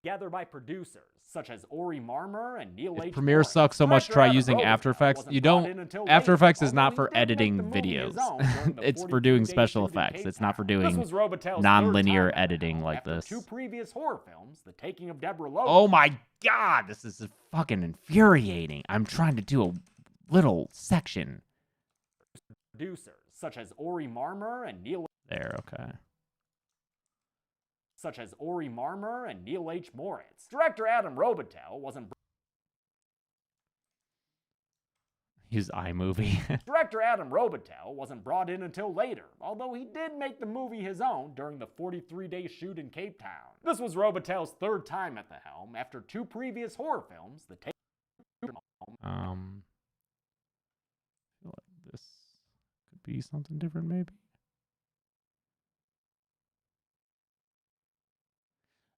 Together by producers such as Ori Marmer and Neil H. If Premiere Moritz. sucks so much, Director try Adam using Robitel After Effects. wasn't You brought don't... in until After later, Effects is although not he for did make editing the movie his videos. own during the It's for doing 43-day special shoot in effects. Cape It's not for Town. doing This was Robitel's non-linear third time at the editing helm like after this. two previous horror films, The Taking of Deborah Logan. Oh my god, this is fucking infuriating. I'm trying to do a little section. Producers such as Ori Marmer and Neil There, okay. such as Ori Marmer and Neil H. Moritz. Director Adam Robitel wasn't Use iMovie. Director Adam Robitel wasn't brought in until later, although he did make the movie his own during the 43-day shoot in Cape Town. This was Robitel's third time at the helm after two previous horror films, The Taking of I feel like this could be something different, maybe.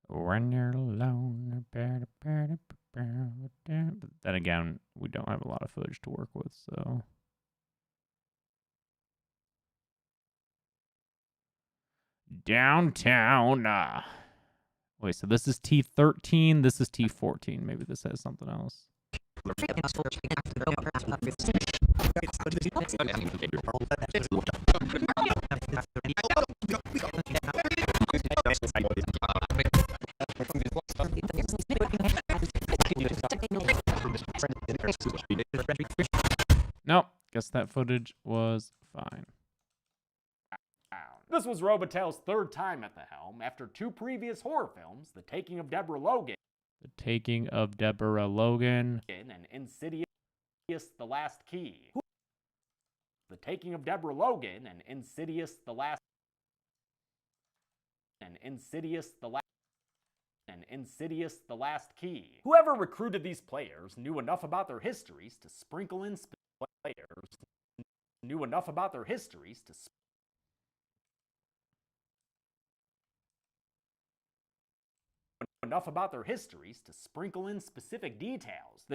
When you're alone, but then again, we don't have a lot of footage to work with, so. Downtown. Wait, so this is T13, this is T14. Maybe this has something else. Nope, guess that footage was fine. This was Robitel's third time at the helm after two previous horror films, The Taking of Deborah Logan The Taking of Deborah Logan. and Insidious: The Last Key. The Taking of Deborah Logan and Insidious: The Last Key. Whoever recruited these players knew enough about their histories to sprinkle in specific details.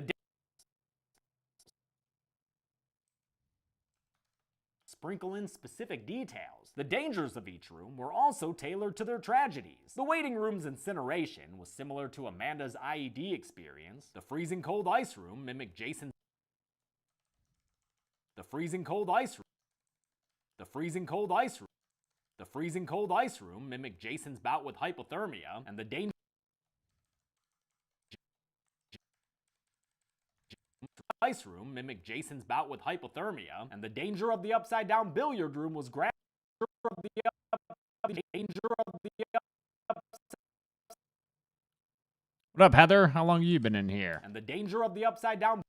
sprinkle in specific details. The dangers of each room were also tailored to their tragedies. The waiting room's incineration was similar to Amanda's IED experience. The freezing cold ice room mimicked Jason's The freezing cold ice room mimicked Jason's bout with hypothermia, and the danger ice room mimicked Jason's bout with hypothermia, and the danger of the upside down billiard room was What up, Heather? How long have you been in here? And the danger of the upside down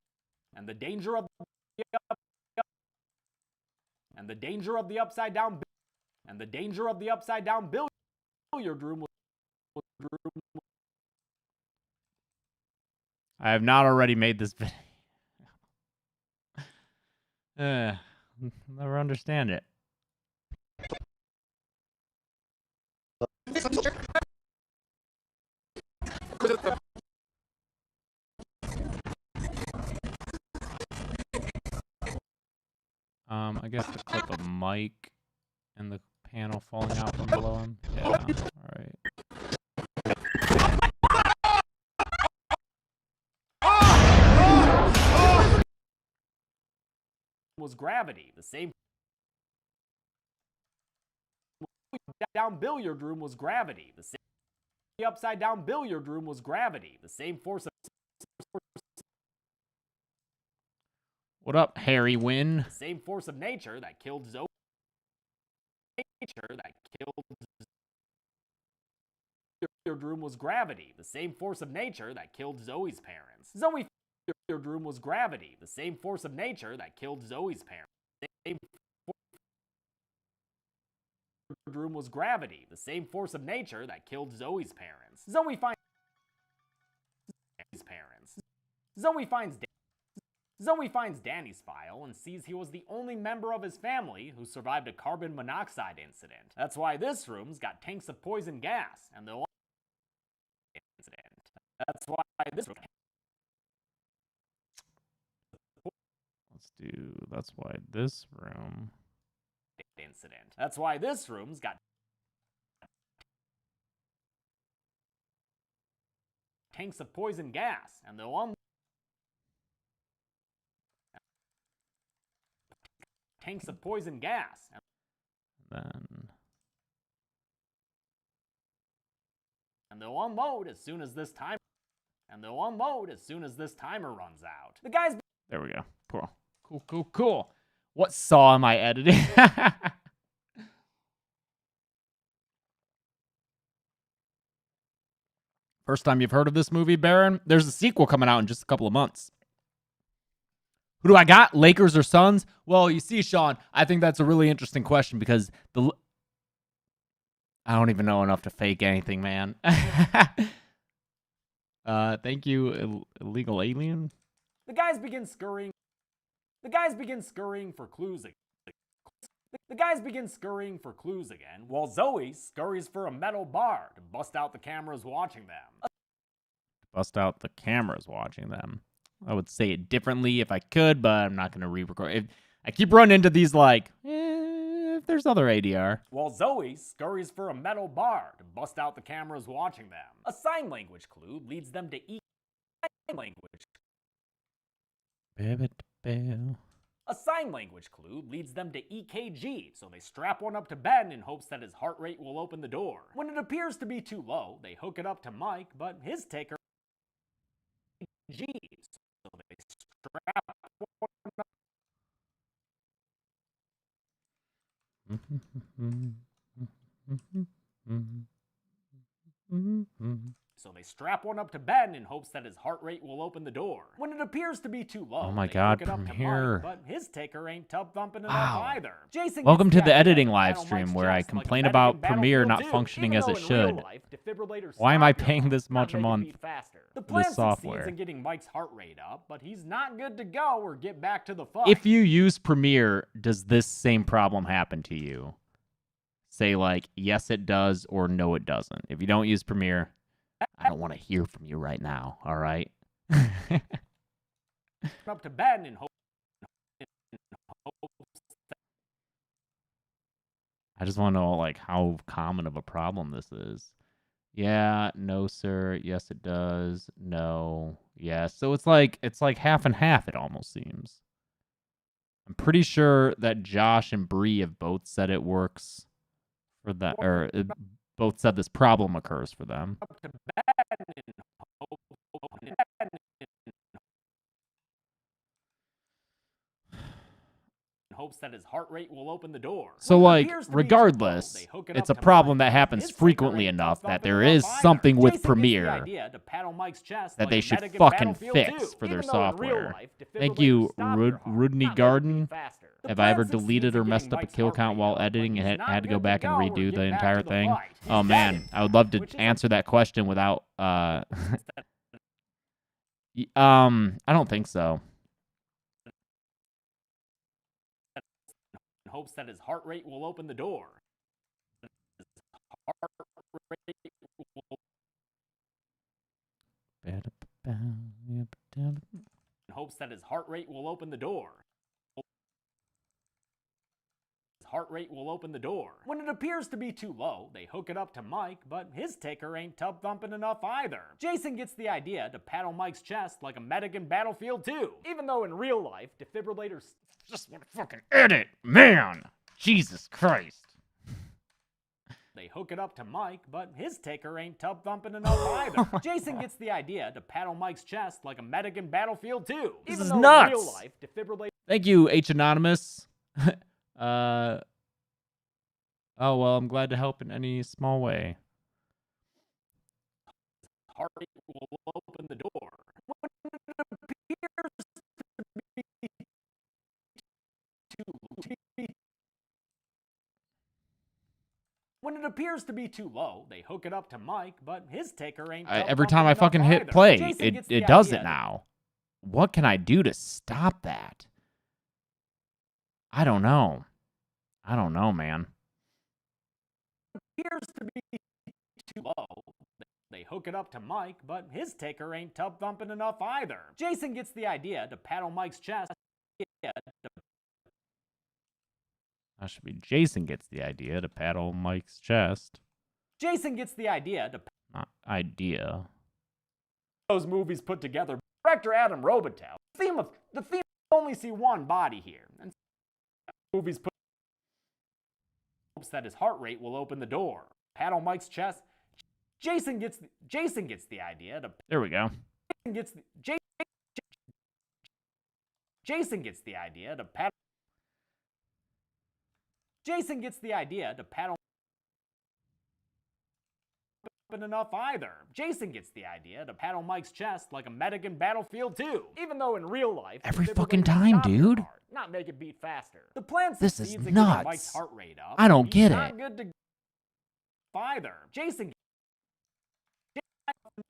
billiard room was I have not already made this video. Never understand it. I guess to clip a mic and the panel falling out from below him. Yeah, alright. was gravity. The same down billiard room was gravity. The upside down billiard room was gravity. The same force of What up, Harry Wynn? the same force of nature that killed Zoe. Billiard room was gravity. The same force of nature that killed Zoe's parents. Zoe billiard room was gravity. The same force of nature that killed Zoe's parents. Same room was gravity. The same force of nature that killed Zoe's parents. Zoe finds Danny's file and sees he was the only member of his family who survived a carbon monoxide incident. That's why this room's got tanks of poison gas, and they'll incident. That's why this room. That's why this room. Incident. That's why this room's got tanks of poison gas, and they'll tanks of poison gas. And they'll unload as soon as this timer. Runs out. The guys. There we go. Cool. What saw am I editing? First time you've heard of this movie, Baron? There's a sequel coming out in just a couple of months. Who do I got? Lakers or Suns? Well, you see, Sean, I think that's a really interesting question because I don't even know enough to fake anything, man. Thank you, illegal alien. The guys begin scurrying for clues again. While Zoe scurries for a metal bar to bust out the cameras watching them. I would say it differently if I could, but I'm not going to re-record. I keep running into these if there's other ADR. While Zoe scurries for a metal bar to bust out the cameras watching them. A sign language clue leads them to EKG, so they strap one up to Ben in hopes that his heart rate will open the door. When it appears to be too low, they hook it up to Mike, but his taker EKG, so they strap one up. So they strap one up to Ben in hopes that his heart rate will open the door. When it appears to be too low, oh my God, hook it up Premiere. to Mike, but his taker ain't tub thumping enough either. Jason Welcome to gets the editing idea live that stream Mike's where I just like complain a about medic in Premiere Battlefield not 2, functioning even as it though in real should. life, defibrillators Why am I stop your paying heart, this not much a make it month? beat faster. The for plan this software? succeeds in getting Mike's heart rate up, but he's not good to go or get back to the fight. If you use Premiere, does this same problem happen to you? Say yes it does or no it doesn't. If you don't use Premiere, I don't want to hear from you right now, all right? Up to Ben in hopes I just want to know, like, how common of a problem this is. Yeah, no, sir. Yes, it does. No. Yes. So it's like half and half, it almost seems. I'm pretty sure that Josh and Bree have both said it works for that, or both said this problem occurs for them. Hopes that his heart rate will open the door. So, like, regardless, it's a problem that happens frequently enough that there is something with Premiere that they should fucking fix for their software. Thank you, Rudney Garden. Have I ever deleted or messed up a kill count while editing and had to go back and redo the entire thing? Oh, man. I would love to answer that question without... I don't think so. Hopes that his heart rate will open the door. Hopes that his heart rate will open the door. His heart rate will open the door. When it appears to be too low, they hook it up to Mike, but his ticker ain't tub thumping enough either. Jason gets the idea to pat on Mike's chest like a medic in Battlefield 2, even though in real life, defibrillators just want to fucking edit, man. Jesus Christ. They hook it up to Mike, but his ticker ain't tub thumping enough either. Jason gets the idea to pat on Mike's chest like a medic in Battlefield 2, This even is though nuts. in real life, defibrillators. Thank you, H Anonymous. Oh well, I'm glad to help in any small way. Heart rate will open the door. When it appears to be too low, they hook it up to Mike, but his ticker ain't. Every time I fucking hit play, it does it now. What can I do to stop that? I don't know. I don't know, man. Appears to be too low. They hook it up to Mike, but his ticker ain't tub thumping enough either. Jason gets the idea to pat on Mike's chest. That should be Jason gets the idea to pat on Mike's chest. Jason gets the idea to. Not idea. Those movies put together. Director Adam Robitel. The theme only see one body here, and movies put. Hopes that his heart rate will open the door. Pat on Mike's chest. Jason gets the idea to. There we go. Jason gets the idea to pat. Jason gets the idea to pat on. Enough either. Jason gets the idea to pat on Mike's chest like a medic in Battlefield 2, even though in real life. Every fucking time, dude. Heart, not make it beat faster. The plan This is succeeds in getting Mike's nuts. heart rate up. I don't get Not it. good to either. Jason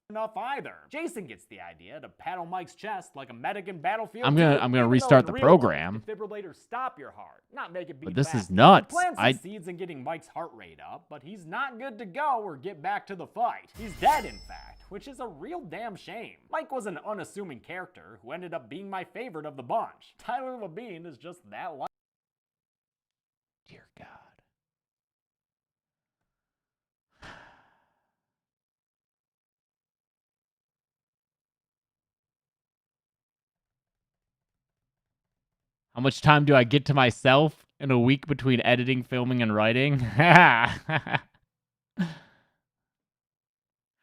enough either. Jason gets the idea to pat on Mike's chest like a medic in Battlefield. I'm gonna restart the program. Defibrillators stop your heart, not make it beat But this faster. is nuts. The plan succeeds in getting Mike's heart rate up, but he's not good to go or get back to the fight. He's dead, in fact, which is a real damn shame. Mike was an unassuming character who ended up being my favorite of the bunch. Tyler Labine is just that like. Dear God. How much time do I get to myself in a week between editing, filming, and writing? How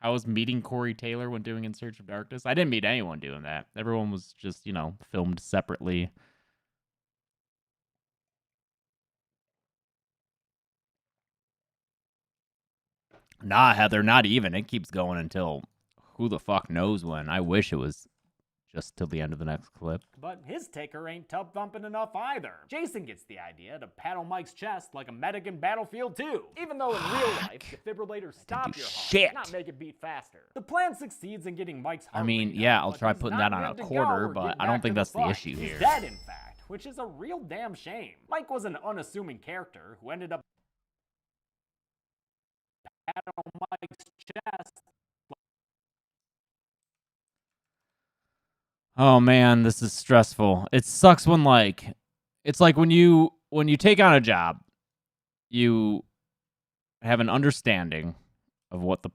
was meeting Corey Taylor when doing In Search of Darkness? I didn't meet anyone doing that. Everyone was just, filmed separately. Nah, Heather, not even. It keeps going until who the fuck knows when. I wish it was just till the end of the next clip. But his ticker ain't tub thumping enough either. Jason gets the idea to pat on Mike's chest like a medic in Battlefield 2, even though in real life, defibrillators stop your heart, not make it beat faster. The plan succeeds in getting Mike's heart rate yeah, up, I'll but try he's putting not that on a good to quarter, go or but get I don't back think to that's the fight. issue He's here. dead, in fact, which is a real damn shame. Mike was an unassuming character who ended up pat on Mike's chest. Oh man, this is stressful. It sucks when it's like when you take on a job, you have an understanding of what the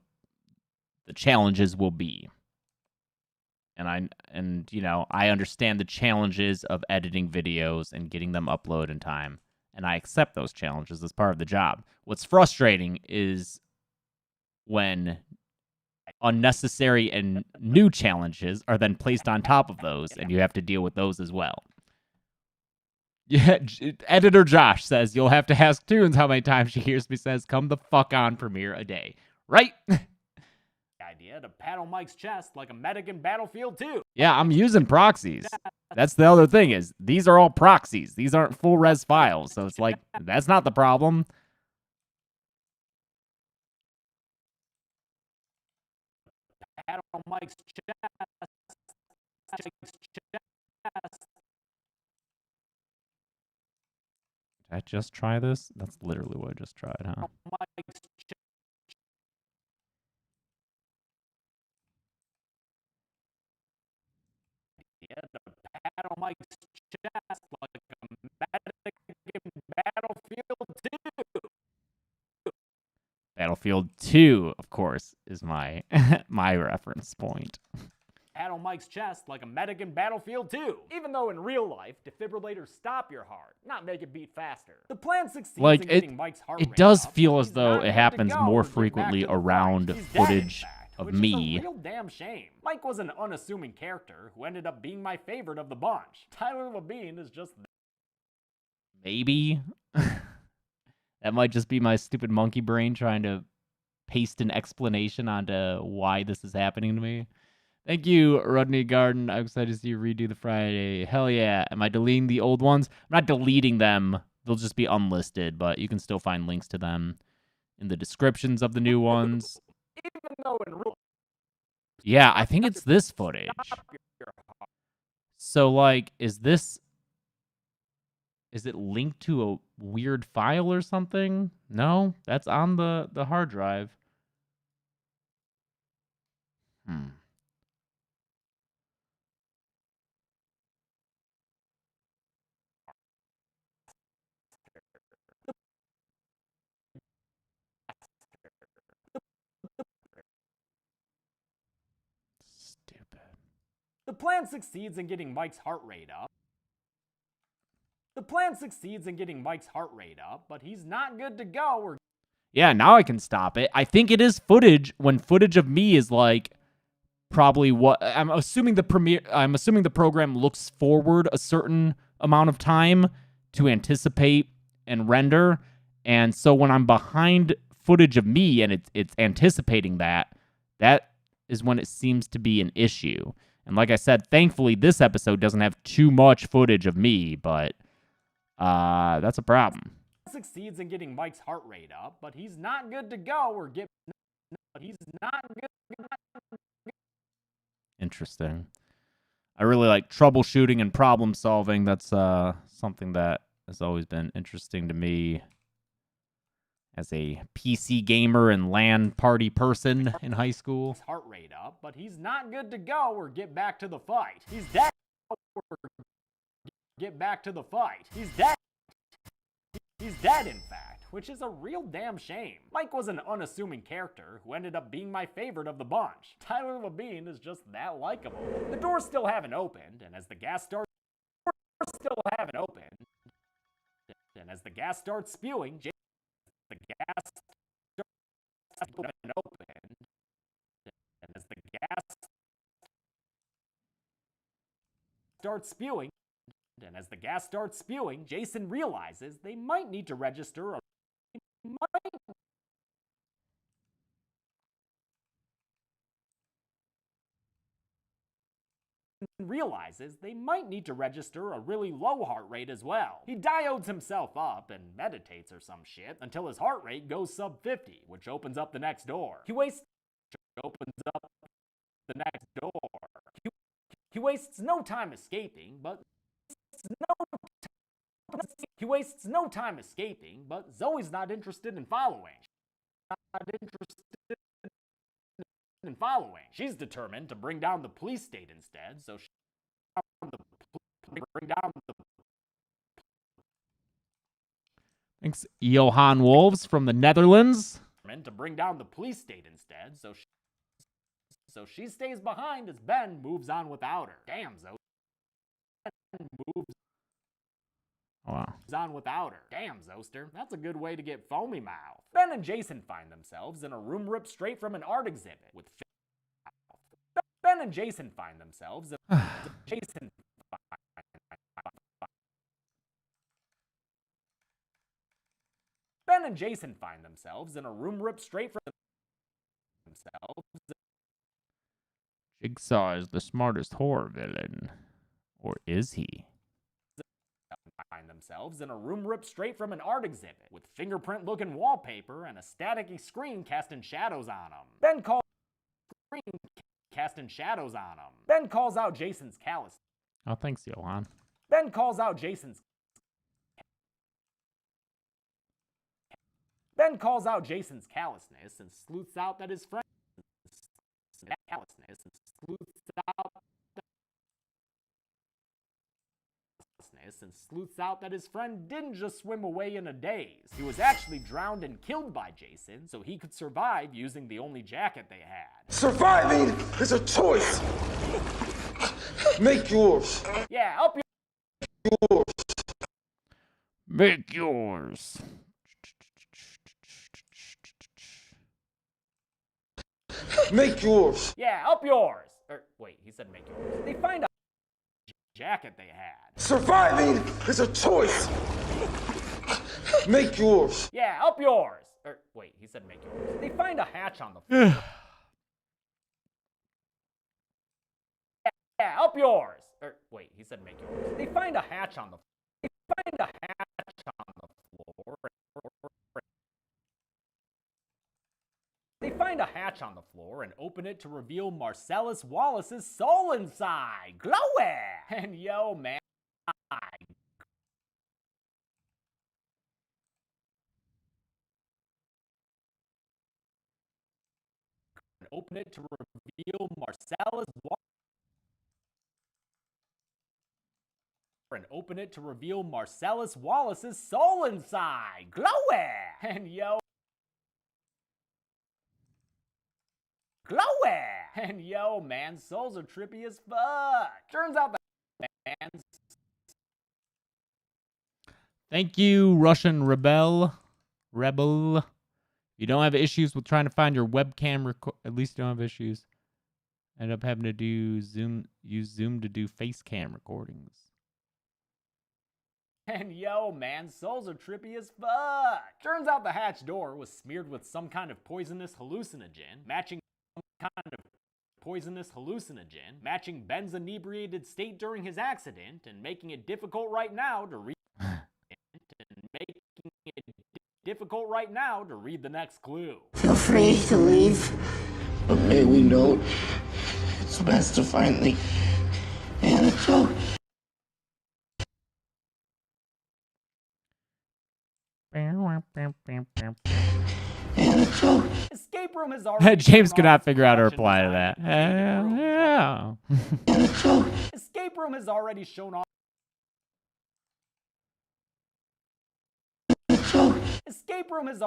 challenges will be. And I understand the challenges of editing videos and getting them uploaded in time, and I accept those challenges as part of the job. What's frustrating is when unnecessary and new challenges are then placed on top of those, and you have to deal with those as well. Yeah, editor Josh says you'll have to ask Tunes how many times she hears me says, "Come the fuck on, Premiere a day." Right? Idea to pat on Mike's chest like a medic in Battlefield 2. Yeah, I'm using proxies. That's the other thing is these are all proxies. These aren't full res files. So it's like, that's not the problem. Pat on Mike's chest. Did I just try this? That's literally what I just tried, huh? Yeah, to pat on Mike's chest like a medic in Battlefield 2. Battlefield 2, of course, is my my reference point. Pat on Mike's chest like a medic in Battlefield 2. Even though in real life, defibrillators stop your heart, not make it beat faster. The plan succeeds in getting Mike's heart rate it does up, feel as though it happens more frequently around footage of me. Is a real damn shame. Mike was an unassuming character who ended up being my favorite of the bunch. Tyler Labine is just... Maybe. That might just be my stupid monkey brain trying to paste an explanation onto why this is happening to me. Thank you, Rodney Garden. I'm excited to see you redo the Friday. Hell yeah. Am I deleting the old ones? I'm not deleting them. They'll just be unlisted, but you can still find links to them in the descriptions of the new ones. Even though in real... Yeah, I think it's this footage. So, like, is it linked to a weird file or something? No, that's on the hard drive. The plan succeeds in getting Mike's heart rate up. But he's not good to go. Yeah, now I can stop it. I think it is footage when footage of me is like probably what I'm assuming the program looks forward a certain amount of time to anticipate and render. And so when I'm behind footage of me and it's anticipating that is when it seems to be an issue. And like I said, thankfully this episode doesn't have too much footage of me, but that's a problem. Succeeds in getting Mike's heart rate up, but he's not good to go Interesting. I really like troubleshooting and problem solving. That's something that has always been interesting to me as a PC gamer and LAN party person in high school. Heart rate up, but he's not good to go or get back to the fight. He's dead. Get back to the fight. He's dead. He's dead, in fact, which is a real damn shame. Mike was an unassuming character who ended up being my favorite of the bunch. Tyler Labine is just that likable. The doors still haven't opened, and as the gas starts spewing, the gas starts spewing, Jason realizes they might need to register a really low heart rate as well. He diodes himself up and meditates or some shit until his heart rate goes sub 50, which opens up the next door. He wastes no time escaping, but Zoe's not interested in following. She's determined to bring down the police state instead, so Thanks, Johan Wolves from the Netherlands. To bring down the police state instead, so she stays behind as Ben moves on without her. Damn, Zoe. Moves on without her. Damn, Zoster. That's a good way to get foamy mouth. Ben and Jason find themselves in a room ripped straight from an art exhibit with Ben and Jason find themselves in Ben and Jason find themselves in a room ripped straight from themselves. Jigsaw is the smartest horror villain. Or is he? Find themselves in a room ripped straight from an art exhibit with fingerprint-looking wallpaper and a staticky screen casting shadows on them. Ben calls out Jason's callousness. Oh, thanks, Johan. Ben calls out Jason's callousness and sleuths out that his friend didn't just swim away in a daze. He was actually drowned and killed by Jason so he could survive using the only jacket they had. Surviving is a choice. Make yours. Yeah, up yours. Make yours. Make yours. Yeah, up yours. Wait, he said make yours. They find a jacket they had. Surviving is a choice. Make yours. Yeah, up yours. Wait, he said make yours. They find a hatch on the floor. Yeah, up yours. Wait, he said make yours. They find a hatch on the floor. They find a hatch on the floor and open it to reveal Marcellus Wallace's soul inside. Glowy! And yo, man. Open it to reveal Marcellus Wallace's soul inside. Glowy! And yo. Glowy! And yo, man, souls are trippy as fuck. Turns out that man's... Thank you, Russian Rebel. You don't have issues with trying to find your webcam at least you don't have issues. End up having to use Zoom to do face cam recordings. And yo, man, souls are trippy as fuck. Turns out the hatch door was smeared with some kind of poisonous hallucinogen, matching Ben's inebriated state during his accident and making it difficult right now to read the next clue. Feel free to leave, but may we note it's best to find the antidote. Escape room has already James could not figure out to reply to that. Yeah. Escape room has already shown off. Escape room has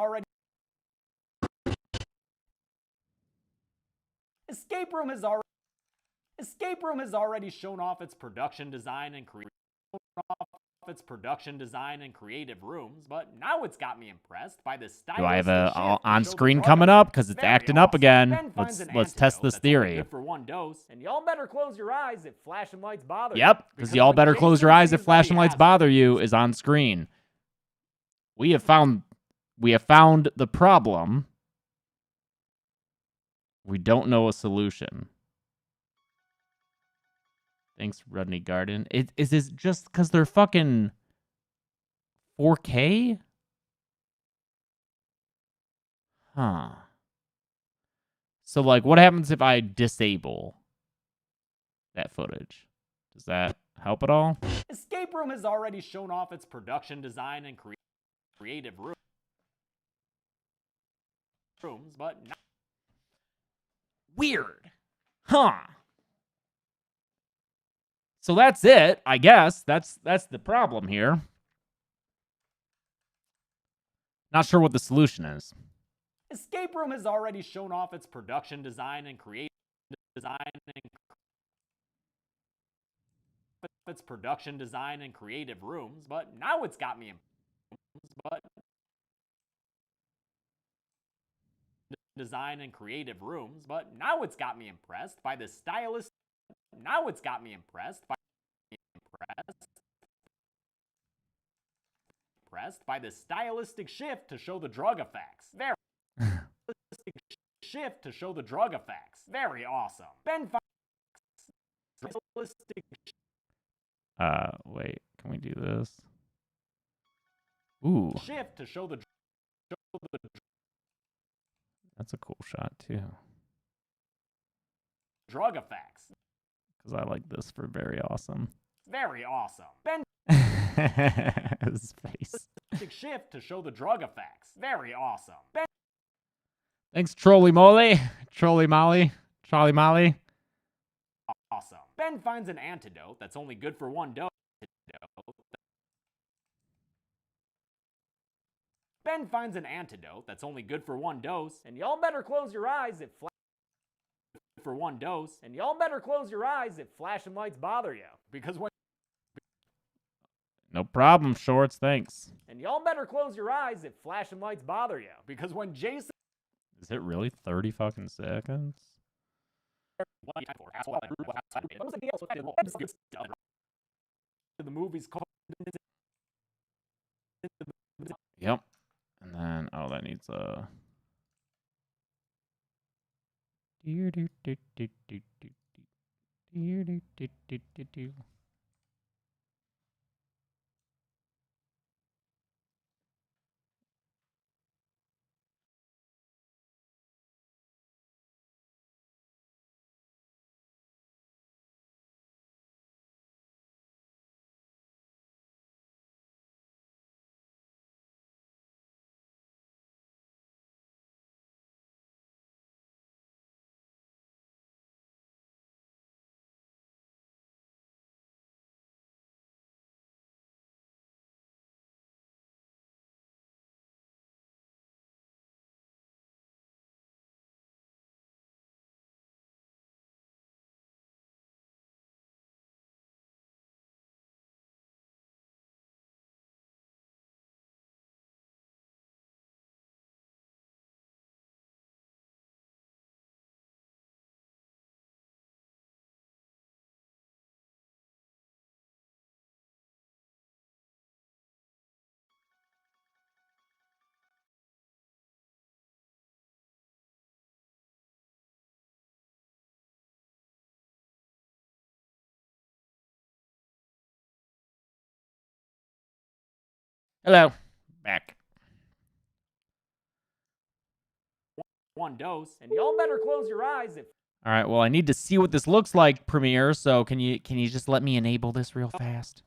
already shown off its production design and creative rooms, but now it's got me impressed by the style. Do I have a on-screen coming up? Because it's acting up again. Let's test this theory. For one dose, and y'all better close your eyes if flashing lights bother you. Yep, because y'all better close your eyes if flashing lights bother you is on screen. We have found the problem. We don't know a solution. Thanks, Rodney Garden. Is this just because they're fucking 4K? Huh. So, like, what happens if I disable that footage? Does that help at all? Escape room has already shown off its production design and creative rooms, but not... Weird. Huh. So that's it, I guess. That's the problem here. Not sure what the solution is. Escape Room has already shown off its production design and creative design rooms, but now it's got me impressed by the stylistic shift to show the drug effects. Very awesome. Ben Wait, can we do this? Ooh. Shift to show the That's a cool shot too. drug effects. Because I like this for very awesome. Very awesome. Ben His face. Shift to show the drug effects. Very awesome. Ben Thanks, Trolly Molly. Trolly Molly. Charlie Molly. Awesome. Ben finds an antidote that's only good for one dose. Ben finds an antidote that's only good for one dose, and y'all better close your eyes if flashing lights bother you. Because when No problem, Shorts. Thanks. And y'all better close your eyes if flashing lights bother you. Because when Jason... Is it really 30 fucking seconds? The movie's called... Yep. And then, oh, that needs a... Hello. Back. One dose, and y'all better close your eyes if... All right, well, I need to see what this looks like, Premiere, so can you just let me enable this real fast?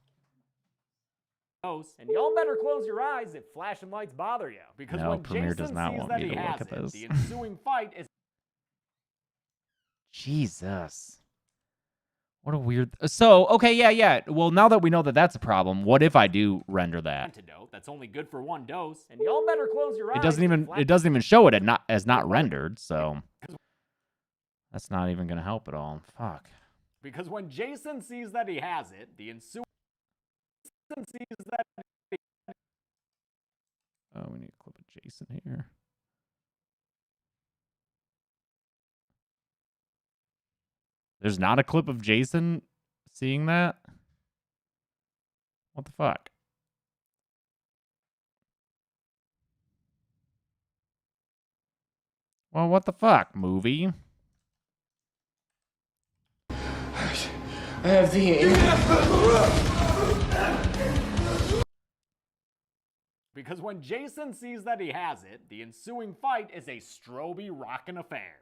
And y'all better close your eyes if flashing lights bother you. Because No, when Premiere Jason does not sees want that me he to look has at it, this. the ensuing fight is... Jesus. What a weird... So, okay, yeah. Well, now that we know that that's a problem, what if I do render that? Antidote that's only good for one dose, and y'all better close your eyes. It doesn't even show it as not rendered, so that's not even gonna help at all. Fuck. Because when Jason sees that he has it, the ensuing sees that... Oh, we need a clip of Jason here. There's not a clip of Jason seeing that? What the fuck? Well, what the fuck, movie? I have the... Because when Jason sees that he has it, the ensuing fight is a stroby rockin' affair.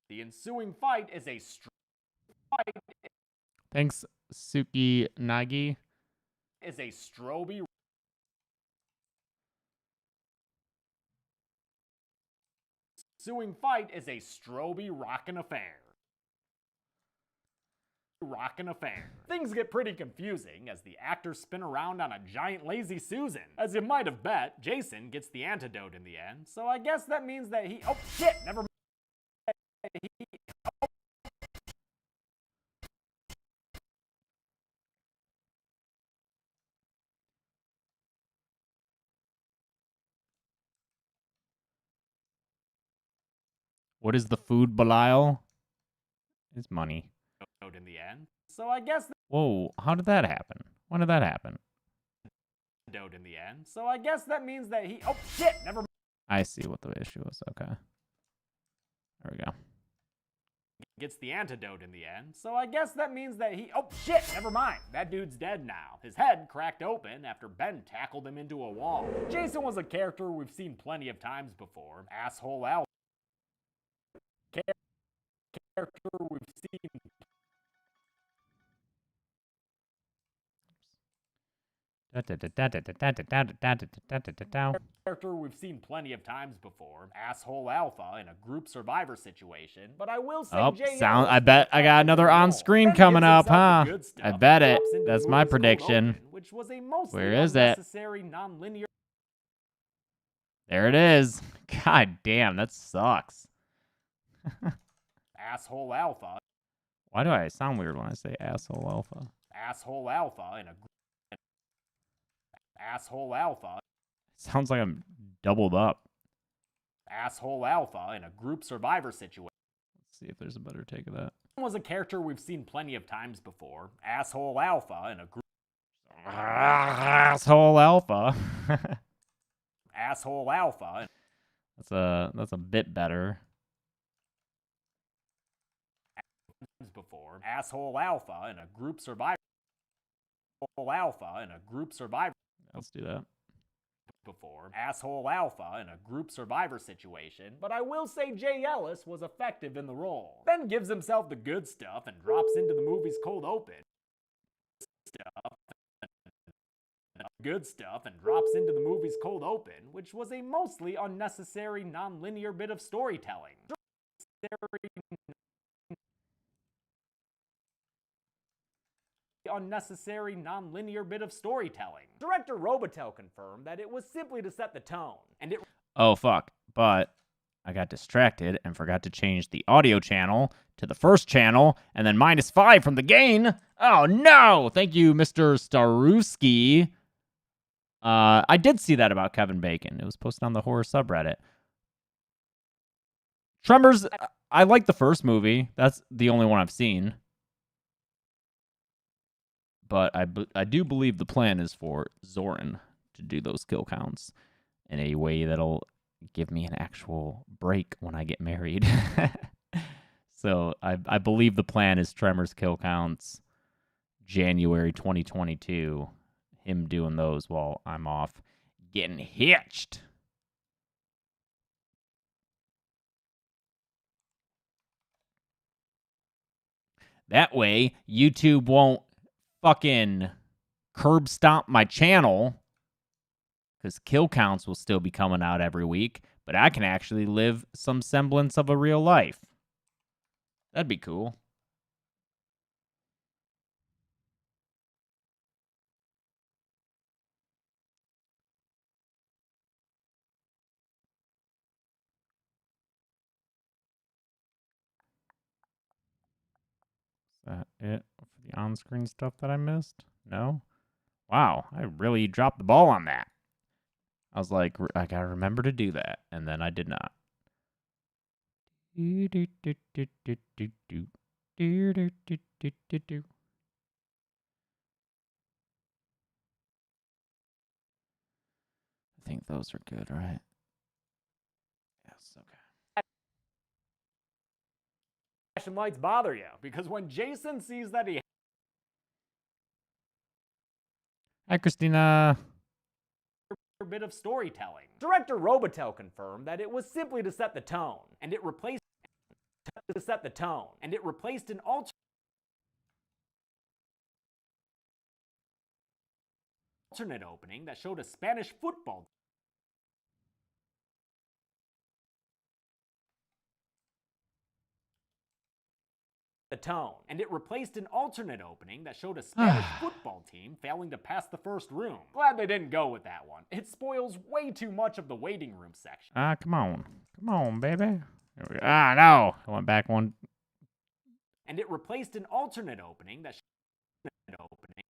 The ensuing fight is a Thanks, Suki Nagi. Is a stroby ensuing fight is a stroby rockin' affair. rockin' affair. Things get pretty confusing as the actors spin around on a giant lazy Susan. As you might have bet, Jason gets the antidote in the end, so I guess that means that he— oh shit, never mind. What is the food, Belial? It's money. In the end, so I guess Whoa, how did that happen? When did that happen? in the end, so I guess that means that he— oh shit, never mind. I see what the issue is. Okay. There we go. Gets the antidote in the end, so I guess that means that he— oh shit, never mind. That dude's dead now. His head cracked open after Ben tackled him into a wall. Jason was a character we've seen plenty of times before. Asshole Al. Character we've seen. Character we've seen plenty of times before. Asshole Alpha in a group survivor situation, but I will say I bet I got another on-screen coming up, huh? I bet it. That's my prediction. Which was a mostly Where is it? Non-linear. There it is. God damn, that sucks. Asshole Alpha. Why do I sound weird when I say asshole alpha? Asshole Alpha in a Asshole Alpha. Sounds like I'm doubled up. Asshole Alpha in a group survivor situation. Let's see if there's a better take of that. Was a character we've seen plenty of times before. Asshole Alpha in a group. Asshole alpha. Asshole Alpha. That's a bit better. Before. Asshole Alpha in a group survivor. Alpha in a group survivor. Let's do that. Before. Asshole Alpha in a group survivor situation, but I will say Jay Ellis was effective in the role. Ben gives himself the good stuff and drops into the movie's cold open. Good stuff and drops into the movie's cold open, which was a mostly unnecessary non-linear bit of storytelling. Unnecessary non-linear bit of storytelling. Director Robitel confirmed that it was simply to set the tone, and it— oh fuck, but I got distracted and forgot to change the audio channel to the first channel and then -5 from the gain. Oh no! Thank you, Mr. Starowski. I did see that about Kevin Bacon. It was posted on the horror subreddit. Tremors, I like the first movie. That's the only one I've seen. But I do believe the plan is for Zoran to do those kill counts in a way that'll give me an actual break when I get married. So I believe the plan is Tremors kill counts January 2022. Him doing those while I'm off getting hitched. That way, YouTube won't fucking curb stomp my channel, because kill counts will still be coming out every week, but I can actually live some semblance of a real life. That'd be cool. Is that it for the on-screen stuff that I missed? No? Wow, I really dropped the ball on that. I was like, I gotta remember to do that, and then I did not. I think those are good, right? Yes, okay. flashing lights bother you, because when Jason sees that he— Hi, Christina. A bit of storytelling. Director Robitel confirmed that it was simply to set the tone, and it replaced an alternate opening that showed a Spanish football the tone, and it replaced an alternate opening that showed a Spanish football team failing to pass the first room. Glad they didn't go with that one. It spoils way too much of the waiting room section. Come on. Come on, baby. There we go. No. I went back one. And it replaced an alternate opening that showed an opening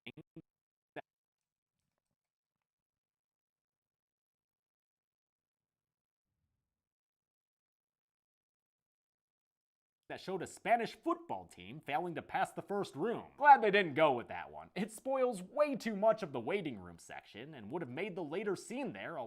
that showed a Spanish football team failing to pass the first room. Glad they didn't go with that one. It spoils way too much of the waiting room section and would have made the later scene there a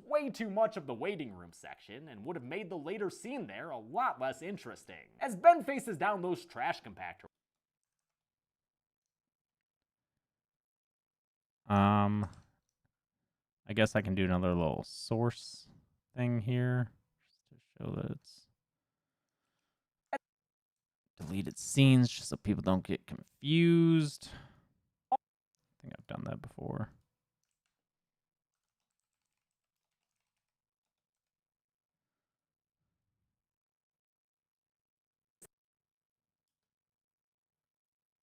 way too much of the waiting room section and would have made the later scene there a lot less interesting. As Ben faces down those trash compactor I guess I can do another little source thing here just to show that it's deleted scenes just so people don't get confused. I think I've done that before.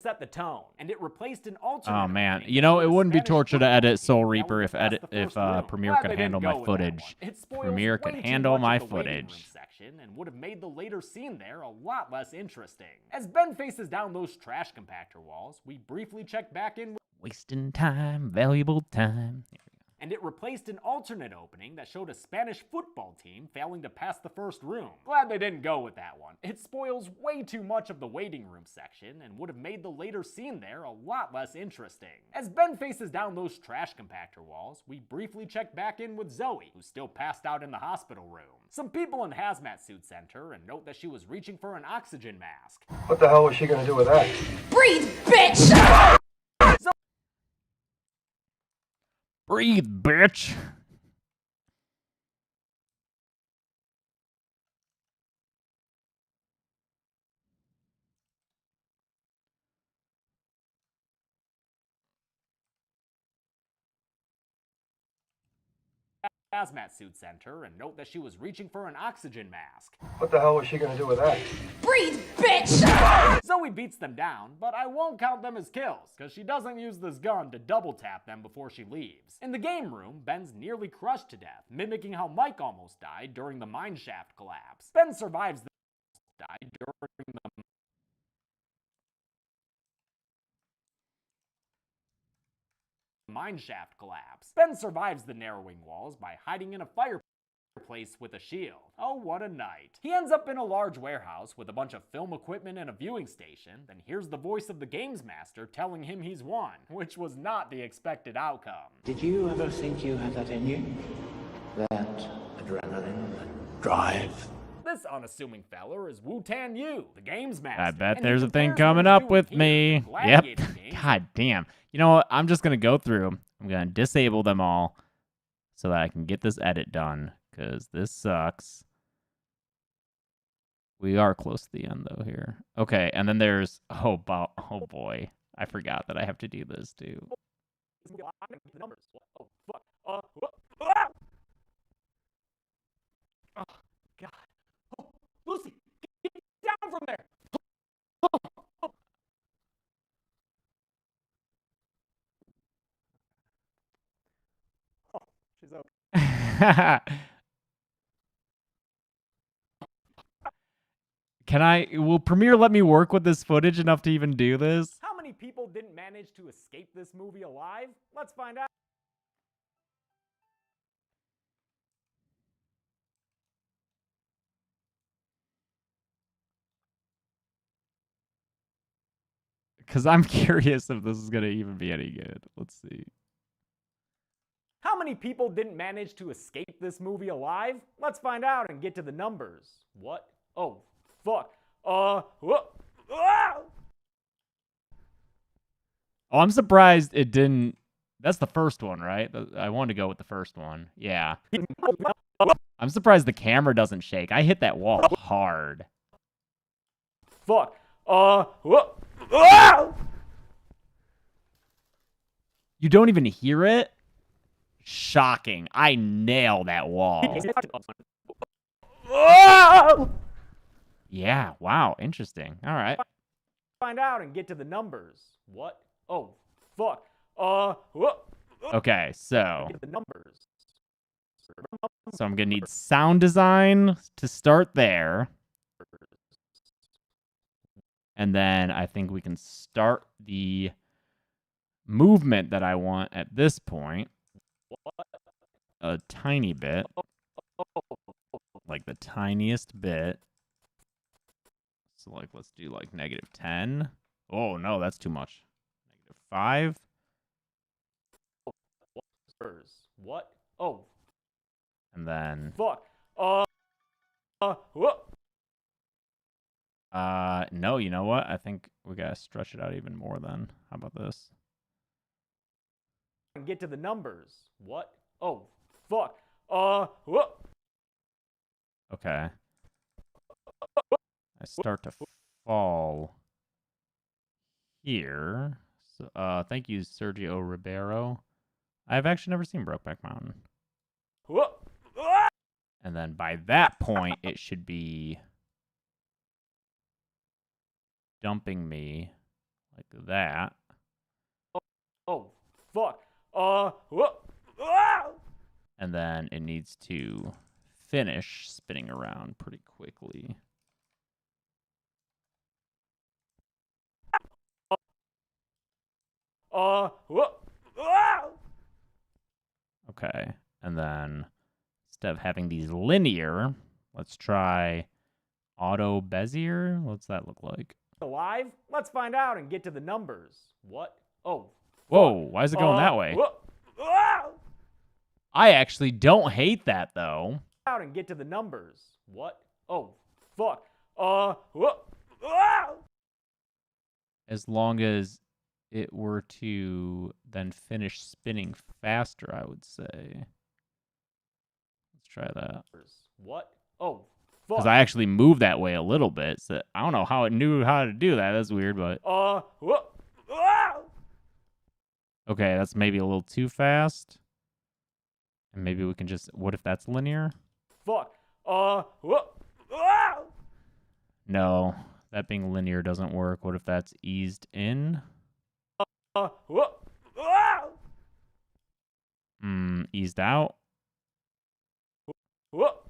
set the tone, and it replaced an alternate. Oh man, you know, it wouldn't be torture to edit Soul Reaper if Premiere could handle my footage. Premiere could handle my footage. Section and would have made the later scene there a lot less interesting. As Ben faces down those trash compactor walls, we briefly check back in with Wasting time, valuable time. And it replaced an alternate opening that showed a Spanish football team failing to pass the first room. Glad they didn't go with that one. It spoils way too much of the waiting room section and would have made the later scene there a lot less interesting. As Ben faces down those trash compactor walls, we briefly check back in with Zoe, who's still passed out in the hospital room. Some people in hazmat suits enter and note that she was reaching for an oxygen mask. What the hell was she gonna do with that? Breathe, bitch! Breathe, bitch! Hazmat suits enter and note that she was reaching for an oxygen mask. What the hell was she gonna do with that? Breathe, bitch! Zoe beats them down, but I won't count them as kills, because she doesn't use this gun to double tap them before she leaves. In the game room, Ben's nearly crushed to death, mimicking how Mike almost died during the mineshaft collapse. Ben survives the died during the mineshaft collapse. Ben survives the narrowing walls by hiding in a fireplace with a shield. Oh, what a night. He ends up in a large warehouse with a bunch of film equipment and a viewing station, then hears the voice of the games master telling him he's won, which was not the expected outcome. Did you ever think you had that in you? That adrenaline, that drive? This unassuming feller is Wu-Tan Yu, the games master. I bet there's a thing coming up with me. Yep. God damn. You know what? I'm just going to go through. I'm going to disable them all so that I can get this edit done, because this sucks. We are close to the end, though, here. Okay, and then there's... Oh, boy. I forgot that I have to do this, too. Oh, fuck. Oh, God. Oh, Lucy, get down from there. Oh, she's okay. Will Premiere let me work with this footage enough to even do this? How many people didn't manage to escape this movie alive? Let's find out. Because I'm curious if this is going to even be any good. Let's see. How many people didn't manage to escape this movie alive? Let's find out and get to the numbers. What? Oh, fuck. Oh, I'm surprised it didn't... That's the first one, right? I wanted to go with the first one. Yeah. I'm surprised the camera doesn't shake. I hit that wall hard. Fuck. You don't even hear it? Shocking. I nail that wall. Yeah, wow, interesting. All right. Find out and get to the numbers. What? Oh, fuck. Okay, so The numbers. I'm gonna need sound design to start there. And then I think we can start the movement that I want at this point. A tiny bit. Like the tiniest bit. So like let's do like -10. Oh no, that's too much. -5. What? Oh. And then Fuck. no, you know what? I think we gotta stretch it out even more then. How about this? Get to the numbers. What? Oh, fuck. Okay. I start to fall here. So, thank you, Sergio Ribeiro. I've actually never seen Brokeback Mountain. And then by that point, it should be dumping me like that. Oh, fuck. And then it needs to finish spinning around pretty quickly. Okay. And then instead of having these linear, let's try auto Bezier. What's that look like? Alive? Let's find out and get to the numbers. What? Oh. Whoa, why is it going that way? I actually don't hate that, though. Out and get to the numbers. What? Oh, fuck. As long as it were to then finish spinning faster, I would say. Let's try that. What? Oh, fuck. Because I actually moved that way a little bit. So I don't know how it knew how to do that. That's weird, but... Okay, that's maybe a little too fast. And maybe we can just... What if that's linear? Fuck. No, that being linear doesn't work. What if that's eased in? Eased out? What?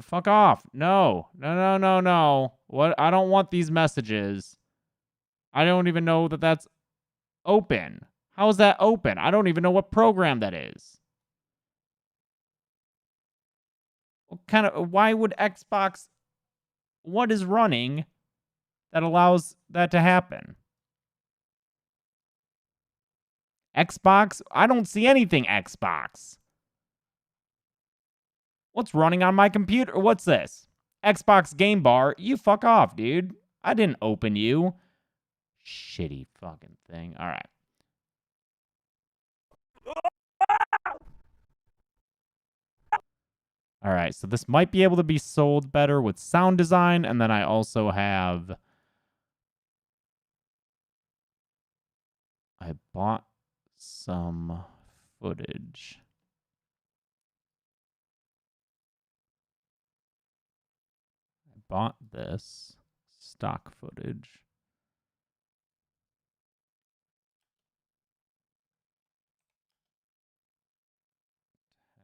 Fuck off. No. No. What? I don't want these messages. I don't even know that that's open. How is that open? I don't even know what program that is. What kind of... Why would Xbox... What is running that allows that to happen? Xbox? I don't see anything Xbox. What's running on my computer? What's this? Xbox Game Bar? You fuck off, dude. I didn't open you. Shitty fucking thing. All right. All right, so this might be able to be sold better with sound design, and then I also have... I bought some footage. I bought this stock footage.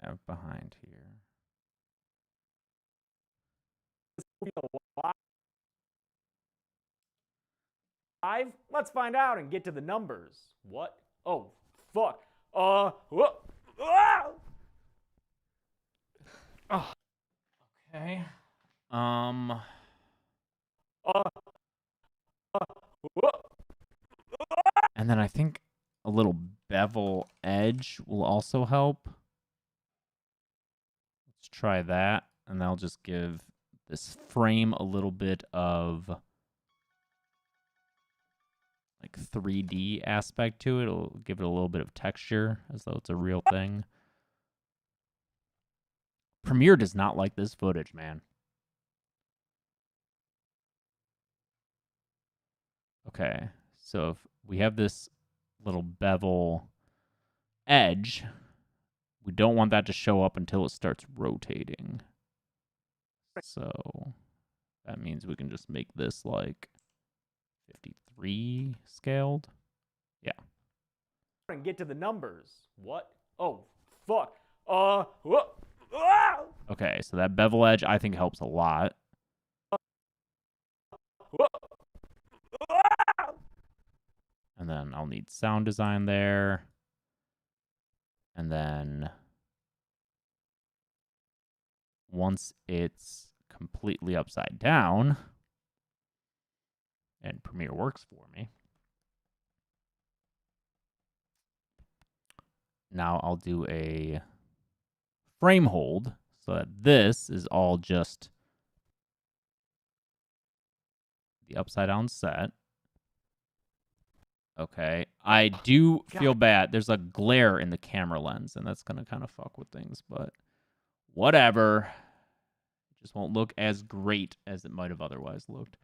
Have behind here. Live? Let's find out and get to the numbers. What? Oh, fuck. Oh, okay. And then I think a little bevel edge will also help. Let's try that, and that'll just give this frame a little bit of like 3D aspect to it. It'll give it a little bit of texture as though it's a real thing. Premiere does not like this footage, man. Okay, so if we have this little bevel edge. We don't want that to show up until it starts rotating. So that means we can just make this like 53 scaled. Yeah. And get to the numbers. What? Oh, fuck. Whoa. Ah! Okay, so that bevel edge I think helps a lot. And then I'll need sound design there. And then once it's completely upside down, and Premiere works for me, now I'll do a frame hold so that this is all just the upside down set. Okay, I do feel bad. There's a glare in the camera lens, and that's going to kind of fuck with things, but whatever. It just won't look as great as it might have otherwise looked.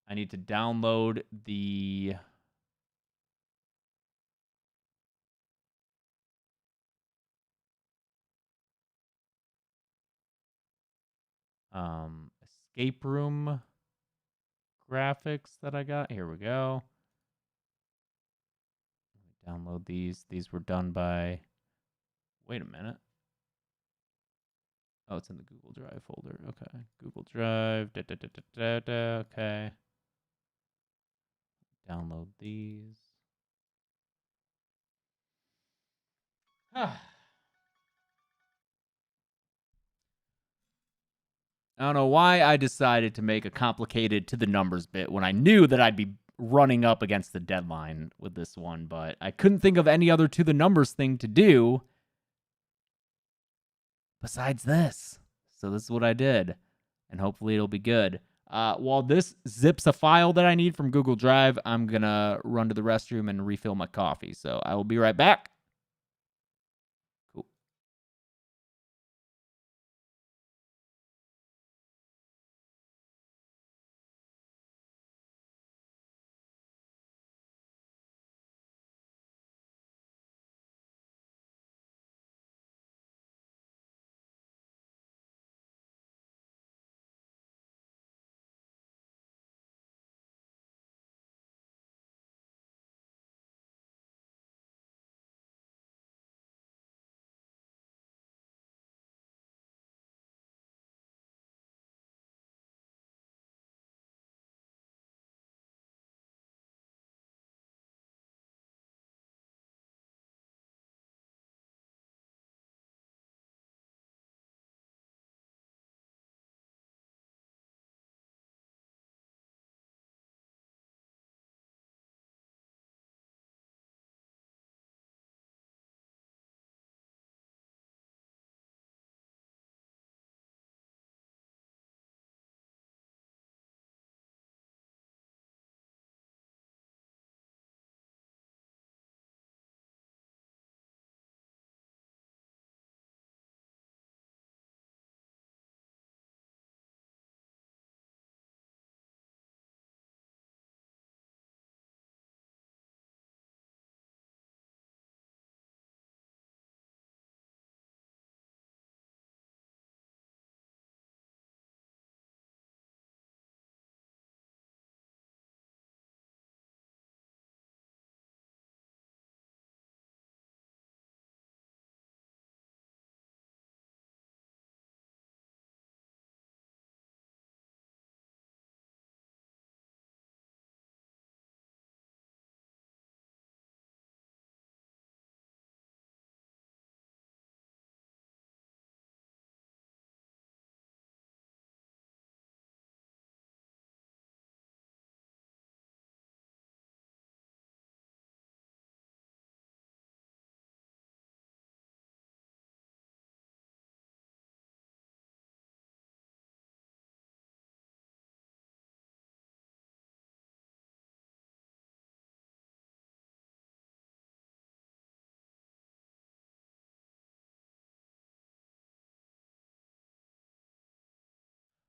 I need to download the escape room graphics that I got. Here we go. Download these. These were done by... Wait a minute. Oh, it's in the Google Drive folder. Okay. Google Drive. Okay. Download these. I don't know why I decided to make a complicated to the numbers bit when I knew that I'd be running up against the deadline with this one, but I couldn't think of any other to the numbers thing to do besides this. So this is what I did, and hopefully it'll be good. While this zips a file that I need from Google Drive, I'm going to run to the restroom and refill my coffee. So I will be right back. Cool.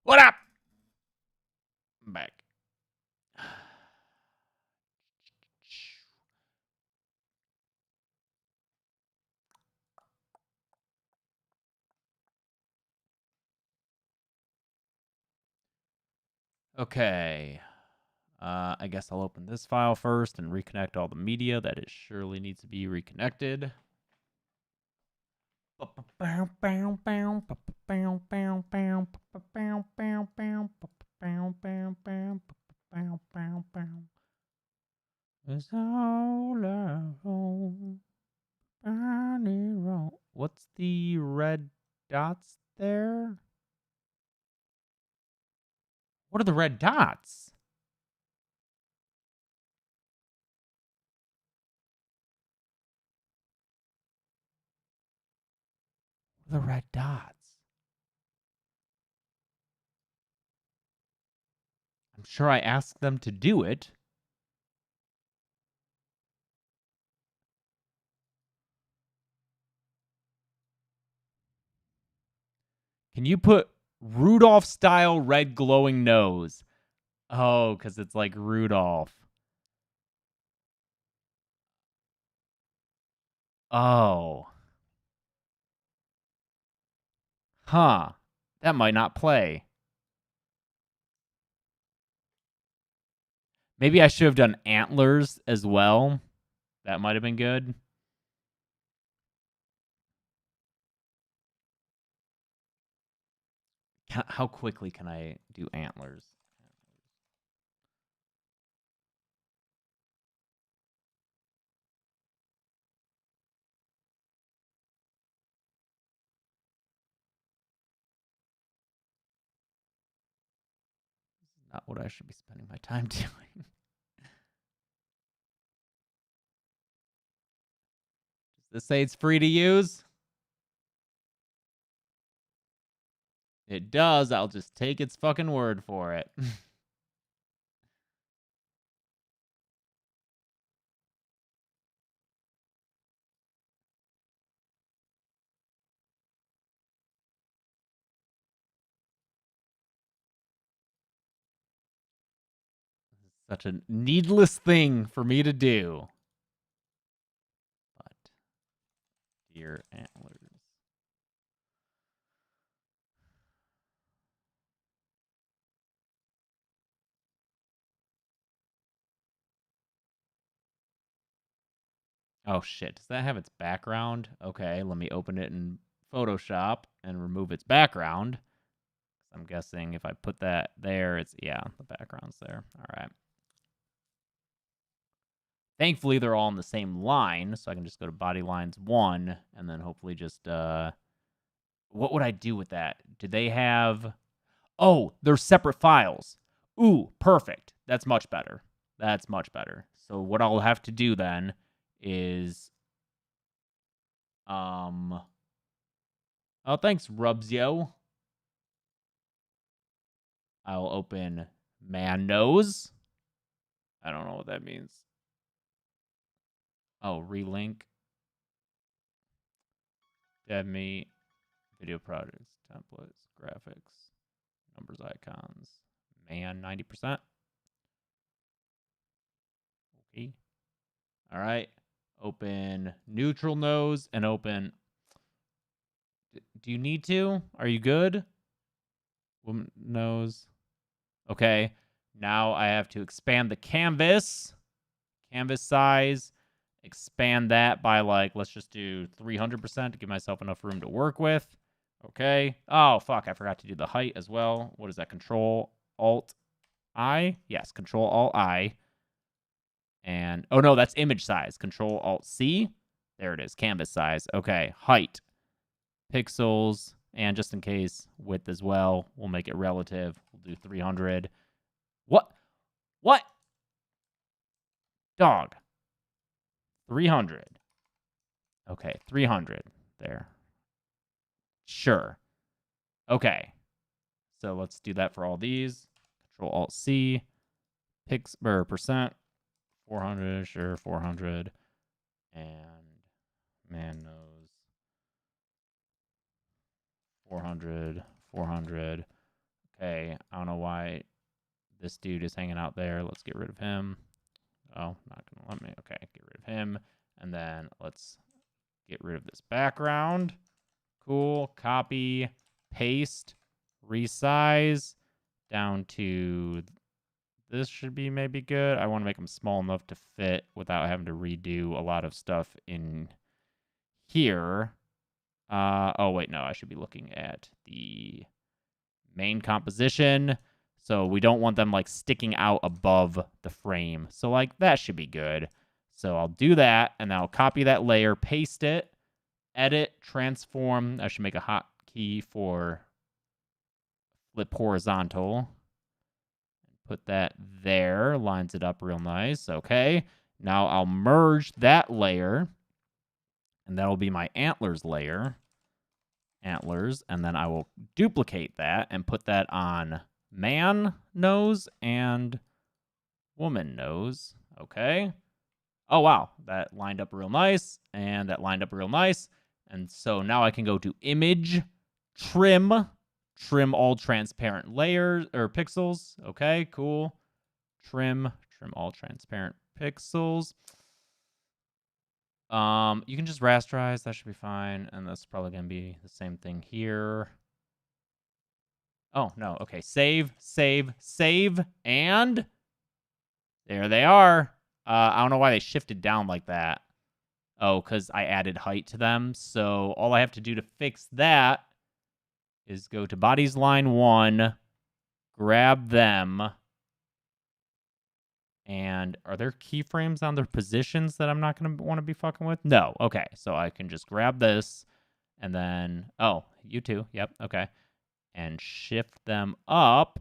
What up? I'm back. Okay. I guess I'll open this file first and reconnect all the media that it surely needs to be reconnected. It's all around. What's the red dots there? What are the red dots? The red dots. I'm sure I asked them to do it. Can you put Rudolph style red glowing nose? Oh, because it's like Rudolph. Oh. Huh. That might not play. Maybe I should have done antlers as well. That might have been good. How quickly can I do antlers? This is not what I should be spending my time doing. Does this say it's free to use? It does. I'll just take its fucking word for it. Such a needless thing for me to do. But dear antlers. Oh shit, does that have its background? Okay, let me open it in Photoshop and remove its background. I'm guessing if I put that there, it's, yeah, the background's there. All right. Thankfully, they're all in the same line, so I can just go to body lines 1, and then hopefully just, what would I do with that? Do they have, oh, they're separate files. Ooh, perfect. That's much better. That's much better. So what I'll have to do then is, oh, thanks, Rubsyo. I'll open man nose. I don't know what that means. Oh, relink. Dev me. Video projects, templates, graphics, numbers, icons. Man, 90%. Okay. All right. Open neutral nose and open. Do you need to? Are you good? Woman nose. Okay. Now I have to expand the canvas. Canvas size. Expand that by, like, let's just do 300% to give myself enough room to work with. Okay. Oh, fuck. I forgot to do the height as well. What is that? Control Alt I? Yes. Control Alt I. And, oh no, that's image size. Control Alt C. There it is. Canvas size. Okay. Height. Pixels. And just in case, width as well. We'll make it relative. We'll do 300. What? What? Dog. 300. Okay. 300. There. Sure. Okay. So let's do that for all these. Control Alt C. Percent. 400. Sure. 400. And man knows. 400. 400. Okay. I don't know why this dude is hanging out there. Let's get rid of him. Oh, not going to let me. Okay. Get rid of him. And then let's get rid of this background. Cool. Copy. Paste. Resize. down to this should be maybe good. I want to make them small enough to fit without having to redo a lot of stuff in here. Oh, wait, no, I should be looking at the main composition. So we don't want them, like, sticking out above the frame. So, like, that should be good. So I'll do that, and then I'll copy that layer, paste it, edit, transform. I should make a hotkey for flip horizontal. Put that there, lines it up real nice. Okay, now I'll merge that layer, and that'll be my antlers layer. Antlers, and then I will duplicate that and put that on man nose and woman nose. Okay. Oh, wow. That lined up real nice, and that lined up real nice. And so now I can go to image, trim all transparent layers or pixels. Okay, cool. Trim all transparent pixels. You can just rasterize. That should be fine. And that's probably going to be the same thing here. Oh, no. Okay. Save. And there they are. I don't know why they shifted down like that. Oh, because I added height to them. So all I have to do to fix that is go to bodies line 1, grab them. And are there keyframes on their positions that I'm not going to want to be fucking with? No. Okay. So I can just grab this and then, oh, you too. Yep. Okay. And shift them up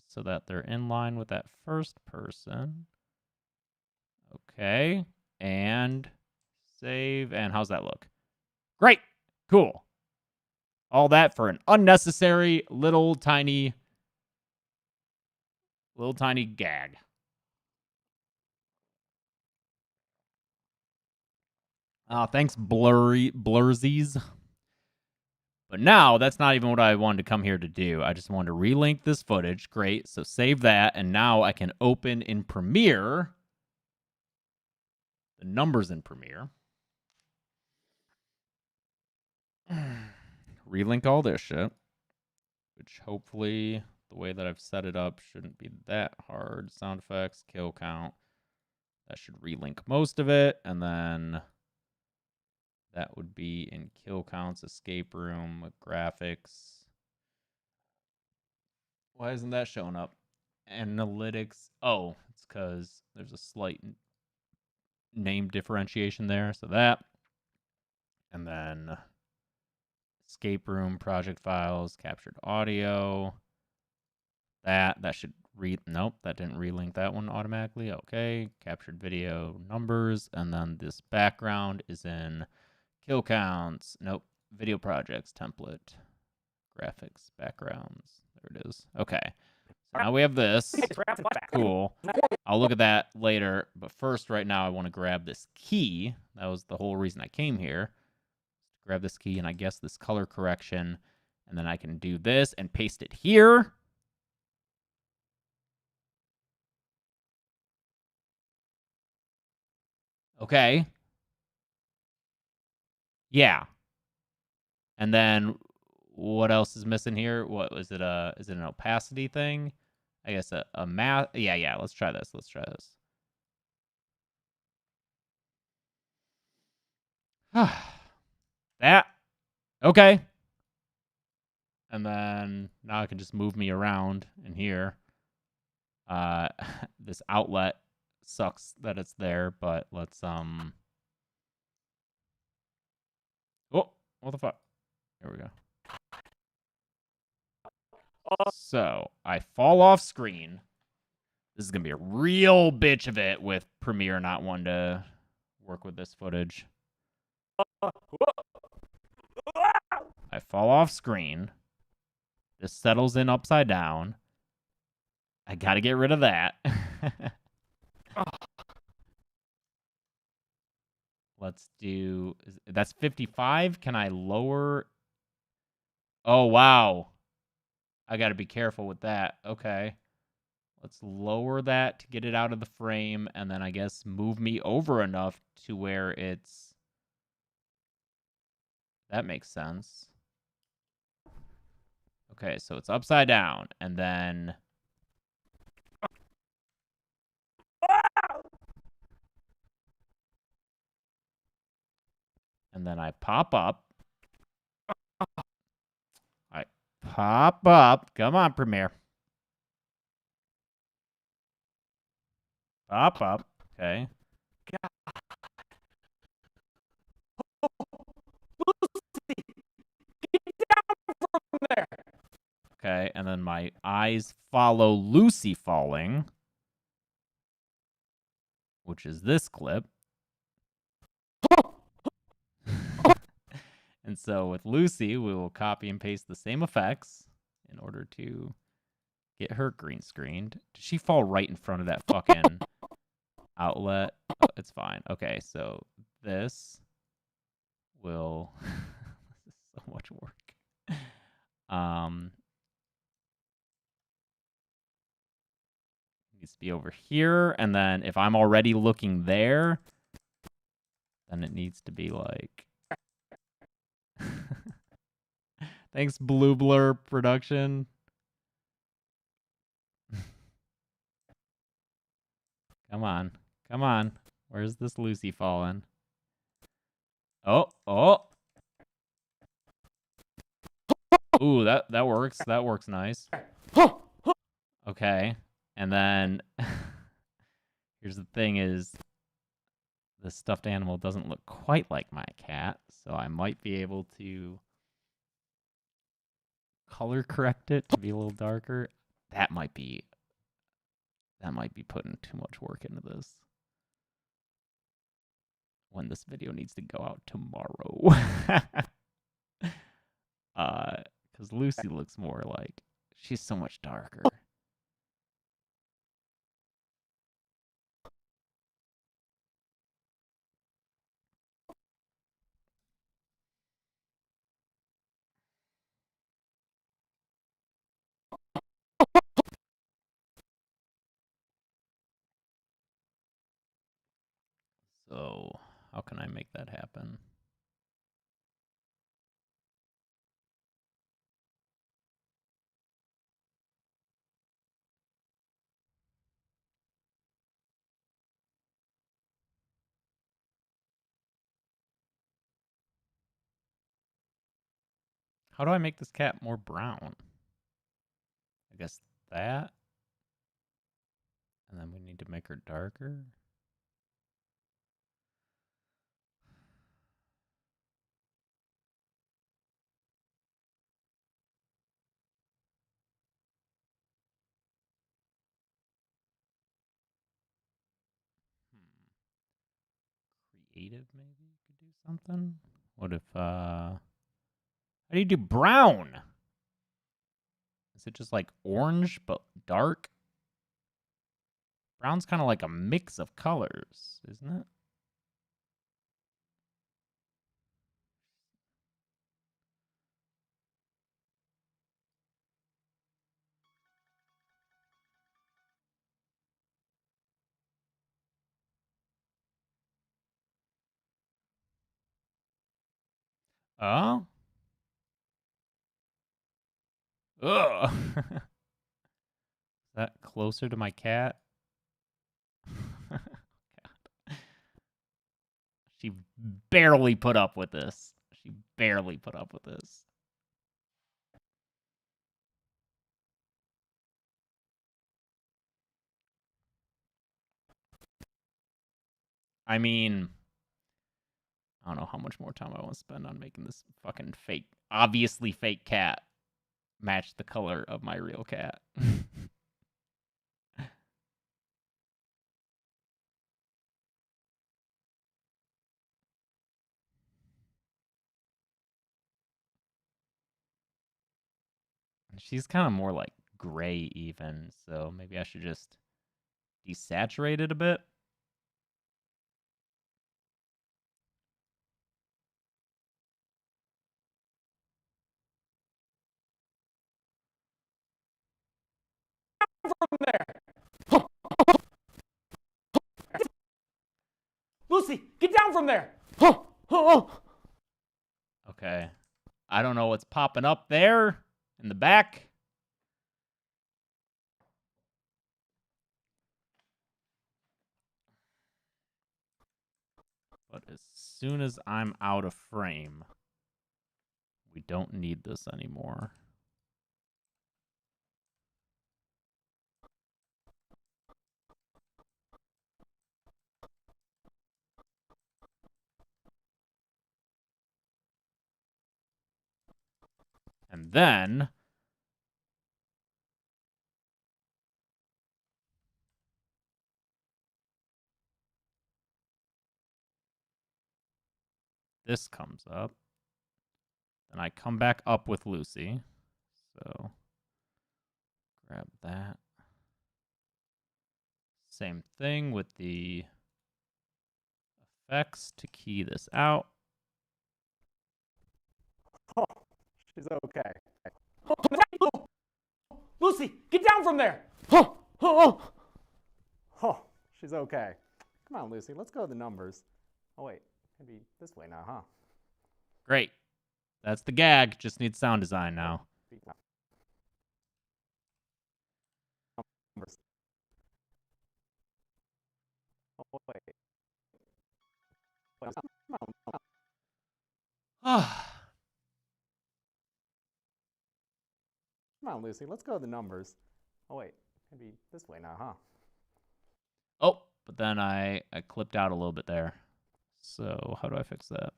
so that they're in line with that first person. Okay. And save. And how's that look? Great. Cool. All that for an unnecessary little tiny gag. Thanks, Blursies. But now, that's not even what I wanted to come here to do. I just wanted to relink this footage. Great, so save that, and now I can open in Premiere the numbers in Premiere. Relink all this shit, which hopefully, the way that I've set it up shouldn't be that hard. Sound effects, kill count. That should relink most of it, and then that would be in kill counts, escape room, graphics. Why isn't that showing up? Analytics. Oh, it's because there's a slight name differentiation there. So that. And then escape room, project files, captured audio. That should read. Nope, that didn't relink that one automatically. Okay, captured video numbers. And then this background is in kill counts. Nope. Video projects template. Graphics backgrounds. There it is. Okay. So now we have this. Cool. I'll look at that later. But first, right now, I want to grab this key. That was the whole reason I came here. Grab this key and I guess this color correction. And then I can do this and paste it here. Okay. Yeah. And then what else is missing here? What was it? Is it an opacity thing? I guess a math. Yeah. Let's try this. That. Okay. And then now I can just move me around in here. This outlet sucks that it's there, but let's Oh, what the fuck? Here we go. So I fall off screen. This is gonna be a real bitch of it with Premiere not wanting to work with this footage. I fall off screen. This settles in upside down. I gotta get rid of that. Let's do... That's 55? Can I lower... Oh, wow. I gotta be careful with that. Okay. Let's lower that to get it out of the frame, and then I guess move me over enough to where it's... That makes sense. Okay, so it's upside down, and then... And then I pop up. I pop up. Come on, Premiere. Pop up. Okay. Okay, and then my eyes follow Lucy falling, which is this clip. And so with Lucy, we will copy and paste the same effects in order to get her green screened. Did she fall right in front of that fucking outlet? Oh, it's fine. Okay, so this will... This is so much work. Needs to be over here, and then if I'm already looking there, then it needs to be like... Thanks, Blue Blur Production. Come on. Come on. Where's this Lucy falling? Oh, oh. Ooh, that works. That works nice. Okay. And then here's the thing is the stuffed animal doesn't look quite like my cat, so I might be able to color correct it to be a little darker. That might be putting too much work into this. When this video needs to go out tomorrow. Because Lucy looks more like she's so much darker. So, how can I make that happen? How do I make this cat more brown? I guess that. And then we need to make her darker. Creative, maybe could do something. What if how do you do brown? Is it just like orange but dark? Brown's kind of like a mix of colors, isn't it? Oh? Ugh. Is that closer to my cat? God. She barely put up with this. She barely put up with this. I mean, I don't know how much more time I want to spend on making this fucking fake, obviously fake cat match the color of my real cat. She's kind of more like gray even, so maybe I should just desaturate it a bit. From there! Lucy, get down from there! Okay. I don't know what's popping up there. in the back. But as soon as I'm out of frame, we don't need this anymore. And then this comes up. Then I come back up with Lucy. So grab that. Same thing with the effects to key this out. Oh, she's okay. Oh, Lucy, get down from there! Oh, she's okay. Come on, Lucy, let's go to the numbers. Oh, wait, maybe this way now, huh? Great. That's the gag. Just needs sound design now. Numbers. Oh, wait. Come on, Lucy, let's go to the numbers. Oh, wait, maybe this way now, huh? Oh, but then I clipped out a little bit there. So how do I fix that?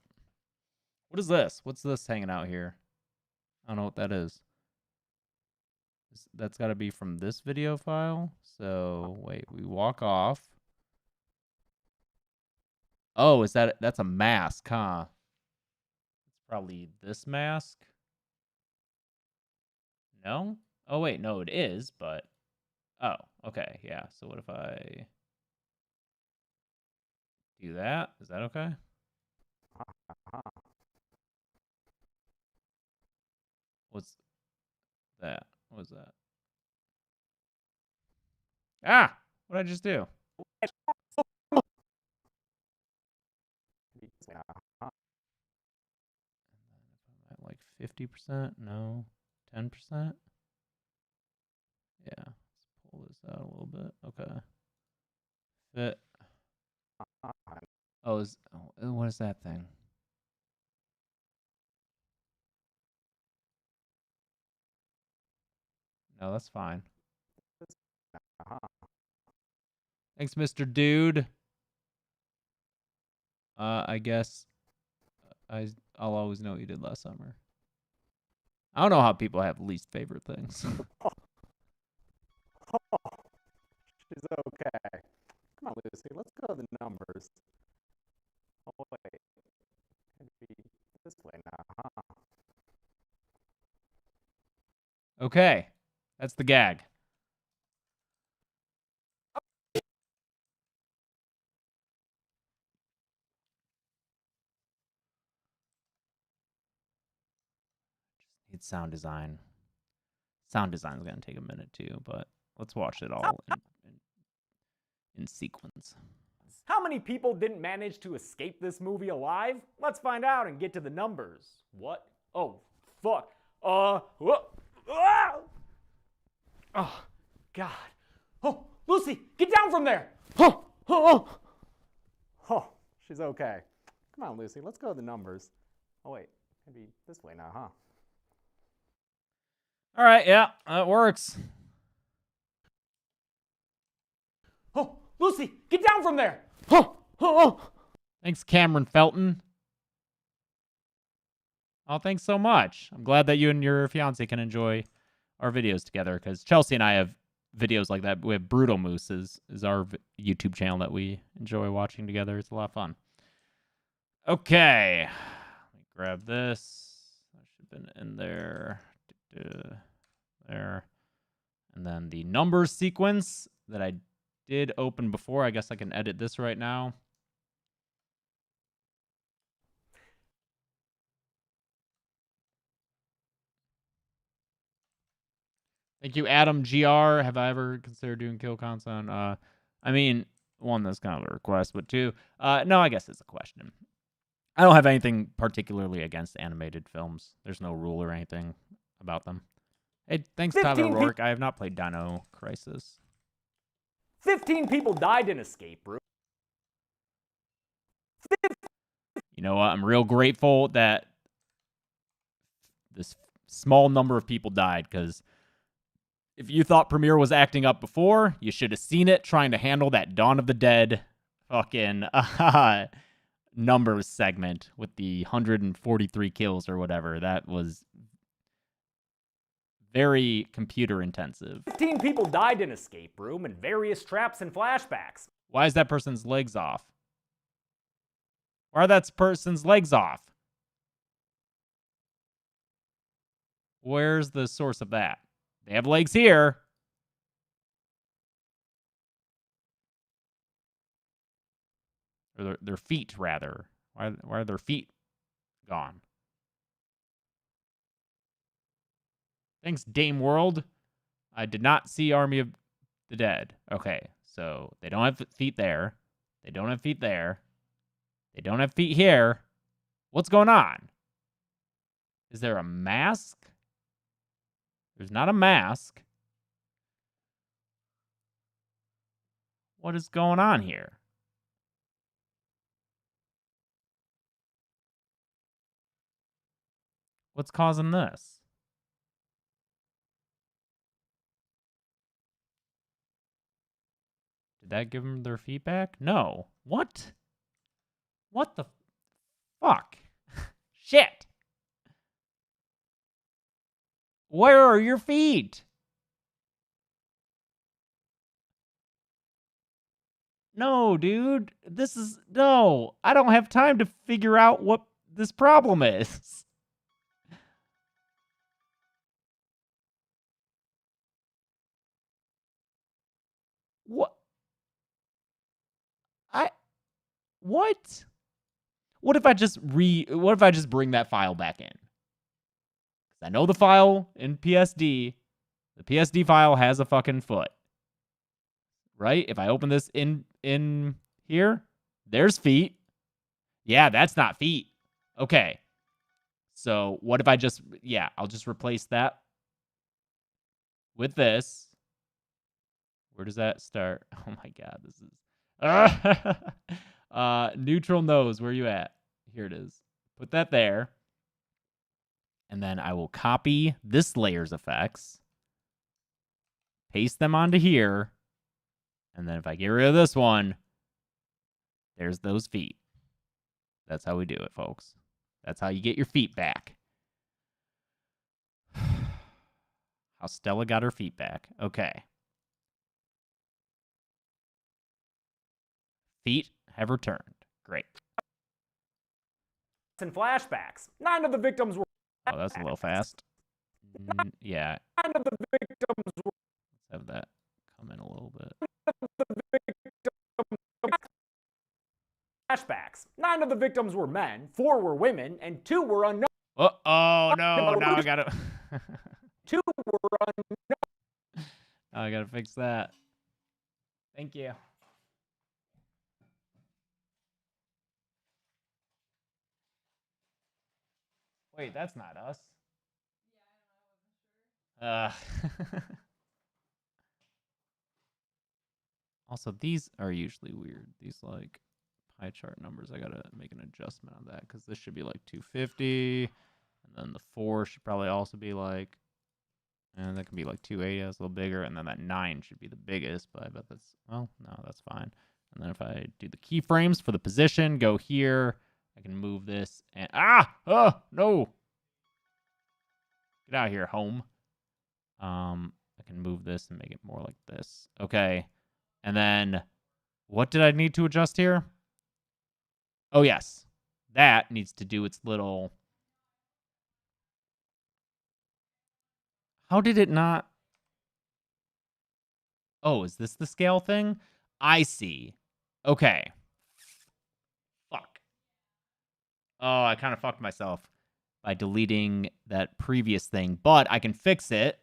What is this? What's this hanging out here? I don't know what that is. That's got to be from this video file. So wait, we walk off. Oh, that's a mask, huh? It's probably this mask. No? Oh, wait, no, it is, but... Oh, okay, yeah. So what if I do that? Is that okay? What's that? What was that? Ah! What did I just do? Like 50%? No. 10%? Yeah. Let's pull this out a little bit. Okay. Fit. Oh, what is that thing? No, that's fine. Thanks, Mr. Dude. I guess I'll always know what you did last summer. I don't know how people have least favorite things. She's okay. Come on, Lucy, let's go to the numbers. Oh, wait. Maybe this way now, huh? Okay. That's the gag. Just need sound design. Sound design is going to take a minute too, but let's watch it all in sequence. How many people didn't manage to escape this movie alive? Let's find out and get to the numbers. What? Oh, fuck. Whoa. Ah! Oh, God. Oh, Lucy, get down from there. Oh, she's okay. Come on, Lucy, let's go to the numbers. Oh, wait, maybe this way now, huh? All right, yeah, that works. Oh, Lucy, get down from there. Thanks, Cameron Felton. Oh, thanks so much. I'm glad that you and your fiance can enjoy our videos together, because Chelsea and I have videos like that. We have Brutal Moose is our YouTube channel that we enjoy watching together. It's a lot of fun. Okay. Let me grab this. That should have been in there. There. And then the numbers sequence that I did open before. I guess I can edit this right now. Thank you, Adam GR. Have I ever considered doing kill content? I mean, one, that's kind of a request, but two, no, I guess it's a question. I don't have anything particularly against animated films. There's no rule or anything about them. Hey, thanks, Tyler 15 Rourke. I have not played Dino Crisis. 15 people died in escape room. You know what? I'm real grateful that this small number of people died, because if you thought Premiere was acting up before, you should have seen it trying to handle that Dawn of the Dead fucking numbers segment with the 143 kills or whatever. That was very computer intensive. 15 people died in escape room in various traps and flashbacks. Why is that person's legs off? Why are that person's legs off? Where's the source of that? They have legs here. Or their feet, rather. Why are their feet gone? Thanks, Dame World. I did not see Army of the Dead. Okay, so they don't have feet there. They don't have feet there. They don't have feet here. What's going on? Is there a mask? There's not a mask. What is going on here? What's causing this? Did that give them their feet back? No. What? What the fuck? Shit. Where are your feet? No, dude. No. I don't have time to figure out what this problem is. What? What? What if I just bring that file back in? Because I know the file in PSD. The PSD file has a fucking foot. Right? If I open this in here, there's feet. Yeah, that's not feet. Okay. So what if I I'll just replace that with this. Where does that start? Oh my God, this is neutral nose. Where you at? Here it is. Put that there. And then I will copy this layer's effects. Paste them onto here. And then if I get rid of this one, there's those feet. That's how we do it, folks. That's how you get your feet back. How Stella got her feet back. Okay. Feet have returned. Great. And flashbacks. 9 of the victims were. Oh, that's a little fast. Yeah. 9 of the victims were. Let's have that come in a little bit. Flashbacks. 9 of the victims were men, 4 were women, and 2 were unknown. Oh no! Now I gotta. 2 were unknown. Oh, I gotta fix that. Thank you. Wait, that's not us. Also, these are usually weird. These like pie chart numbers. I gotta make an adjustment on that because this should be like 250, and then the 4 should probably also be like, and that can be like 280. That's a little bigger, and then that 9 should be the biggest. But I bet that's no, that's fine. And then if I do the keyframes for the position, go here. I can move this and no. Get out of here, home. I can move this and make it more like this. Okay. And then what did I need to adjust here? Oh, yes. That needs to do its little... How did it not... Oh, is this the scale thing? I see. Okay. Fuck. Oh, I kind of fucked myself by deleting that previous thing. But I can fix it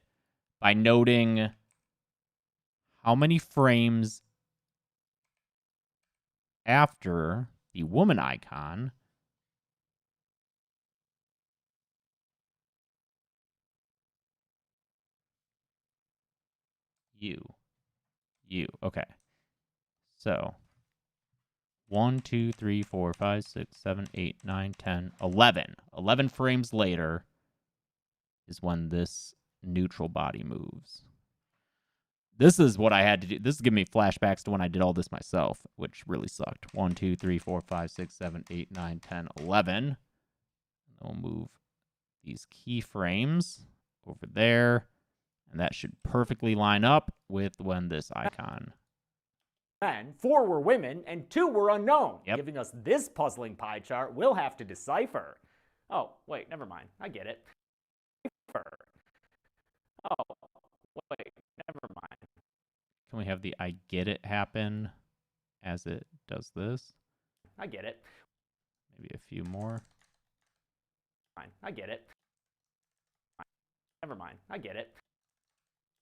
by noting how many frames after the woman icon You. Okay. So 1, 2, 3, 4, 5, 6, 7, 8, 9, 10, 11. 11 frames later is when this neutral body moves. This is what I had to do. This is giving me flashbacks to when I did all this myself, which really sucked. 1, 2, 3, 4, 5, 6, 7, 8, 9, 10, 11. And then we'll move these keyframes over there. And that should perfectly line up with when this icon. Men, 4 were women, and 2 were unknown, giving us this puzzling pie chart we'll have to decipher. Oh, wait, never mind. I get it. Oh, wait, never mind. Can we have the I get it happen as it does this? I get it. Maybe a few more. Fine, I get it. Never mind. I get it.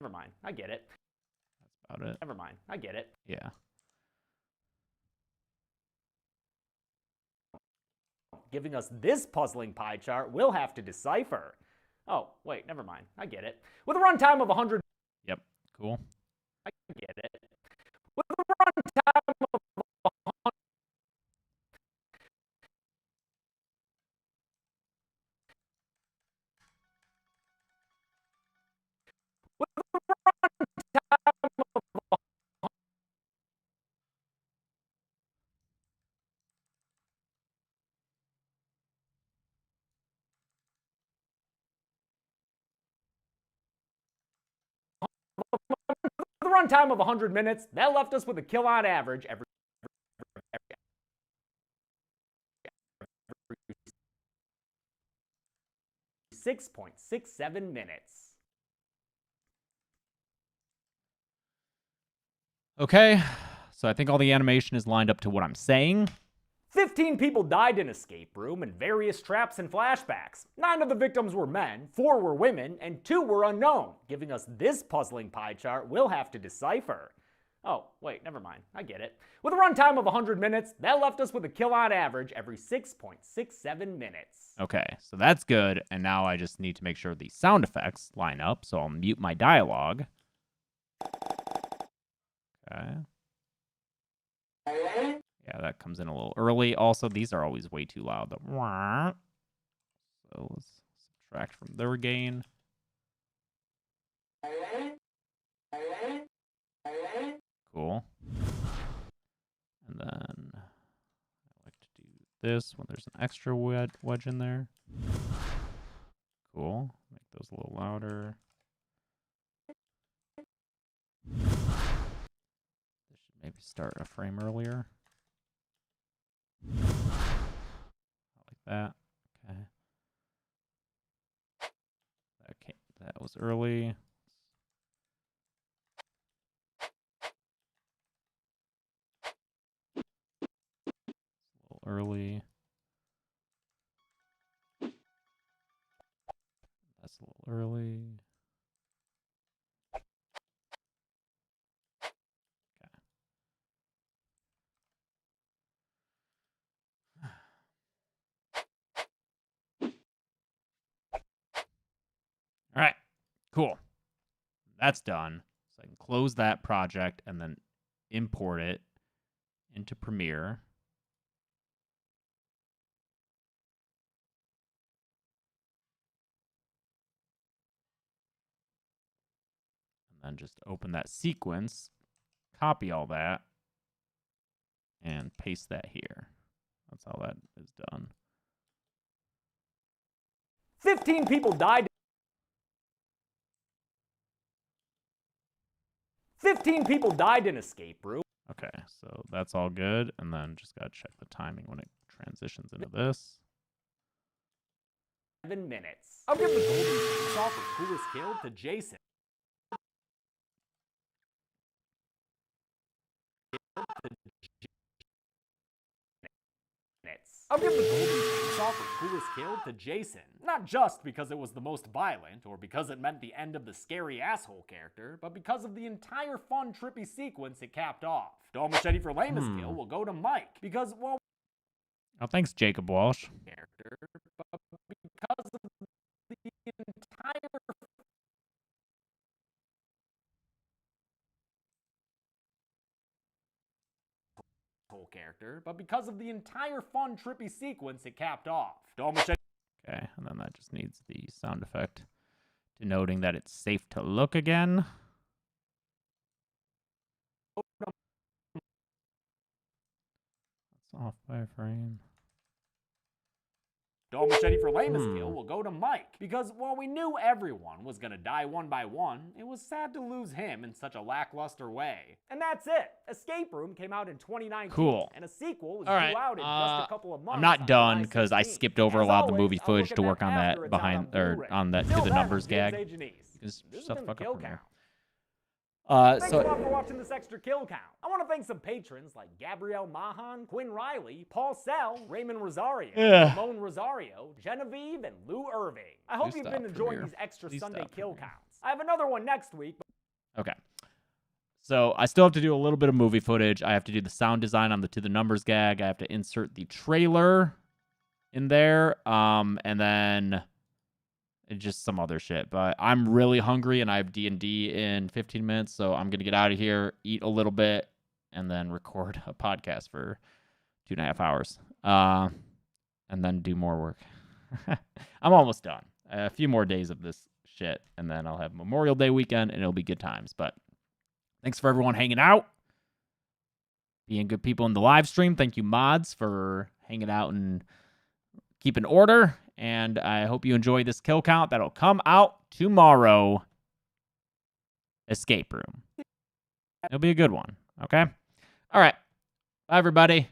Never mind. I get it. That's about it. Never mind. I get it. Yeah. Giving us this puzzling pie chart we'll have to decipher. Oh, wait, never mind. I get it. With a runtime of 100... Yep, cool. I get it. With a runtime of 100... With a runtime of... With a runtime of 100 minutes, that left us with a kill on average every 6.67 minutes. Okay, so I think all the animation is lined up to what I'm saying. 15 people died in escape room in various traps and flashbacks. 9 of the victims were men, 4 were women, and 2 were unknown, giving us this puzzling pie chart we'll have to decipher. Oh, wait, never mind. I get it. With a runtime of 100 minutes, that left us with a kill on average every 6.67 minutes. Okay, so that's good, and now I just need to make sure the sound effects line up, so I'll mute my dialogue. Okay. Yeah, that comes in a little early. Also, these are always way too loud. So let's subtract from their gain. Cool. And then I like to do this when there's an extra wedge in there. Cool. Make those a little louder. This should maybe start a frame earlier. Like that. Okay. That was early. A little early. That's a little early. All right, cool. That's done. So I can close that project and then import it into Premiere. And then just open that sequence, copy all that, and paste that here. That's how that is done. 15 people died. 15 people died in escape room. Okay, so that's all good. And then just got to check the timing when it transitions into this. 7 minutes. I'll give the golden chainsaw for coolest kill to Jason. I'll give the golden chainsaw for coolest kill to Jason. Not just because it was the most violent, or because it meant the end of the scary asshole character, but because of the entire fun, trippy sequence it capped off. Dull machete for lamest kill will go to Mike, because, well... Oh, thanks, Jacob Walsh. Character, but because of the entire character, but because of the entire fun, trippy sequence it capped off. Don't machete. Okay, and then that just needs the sound effect denoting that it's safe to look again. It's off by a frame. Dull Machete for lamest kill will go to Mike, because while we knew everyone was gonna die one by one, it was sad to lose him in such a lackluster way. And that's it. Escape Room came out in 2019, cool. and a sequel is All right. due out in just a couple of months. I'm not on done July because I 16th. skipped over a As lot of the always, movie I'll footage look to at work on after that it's behind out on or Blu-ray. on that Until to the then, numbers I'm gag. James H. Denise. Just This has shut the been fuck Kill up from Count. there. Thanks a lot for watching this extra kill count. I want to thank some patrons like Gabrielle Mahan, Quinn Riley, Paul Sell, Raymond Rosario, Ramon Rosario, Genevieve, and Lou Irving. I hope you've been enjoying these extra Sunday kill counts. I have another one next week. Okay. So I still have to do a little bit of movie footage. I have to do the sound design on the To the Numbers gag. I have to insert the trailer in there. And then just some other shit. But I'm really hungry and I have D&D in 15 minutes. So I'm going to get out of here, eat a little bit, and then record a podcast for 2.5 hours. And then do more work. I'm almost done. A few more days of this shit, and then I'll have Memorial Day weekend, and it'll be good times. But thanks for everyone hanging out, being good people in the live stream. Thank you, mods, for hanging out and keeping order. And I hope you enjoy this kill count that'll come out tomorrow. Escape Room. It'll be a good one. Okay? All right. Bye, everybody.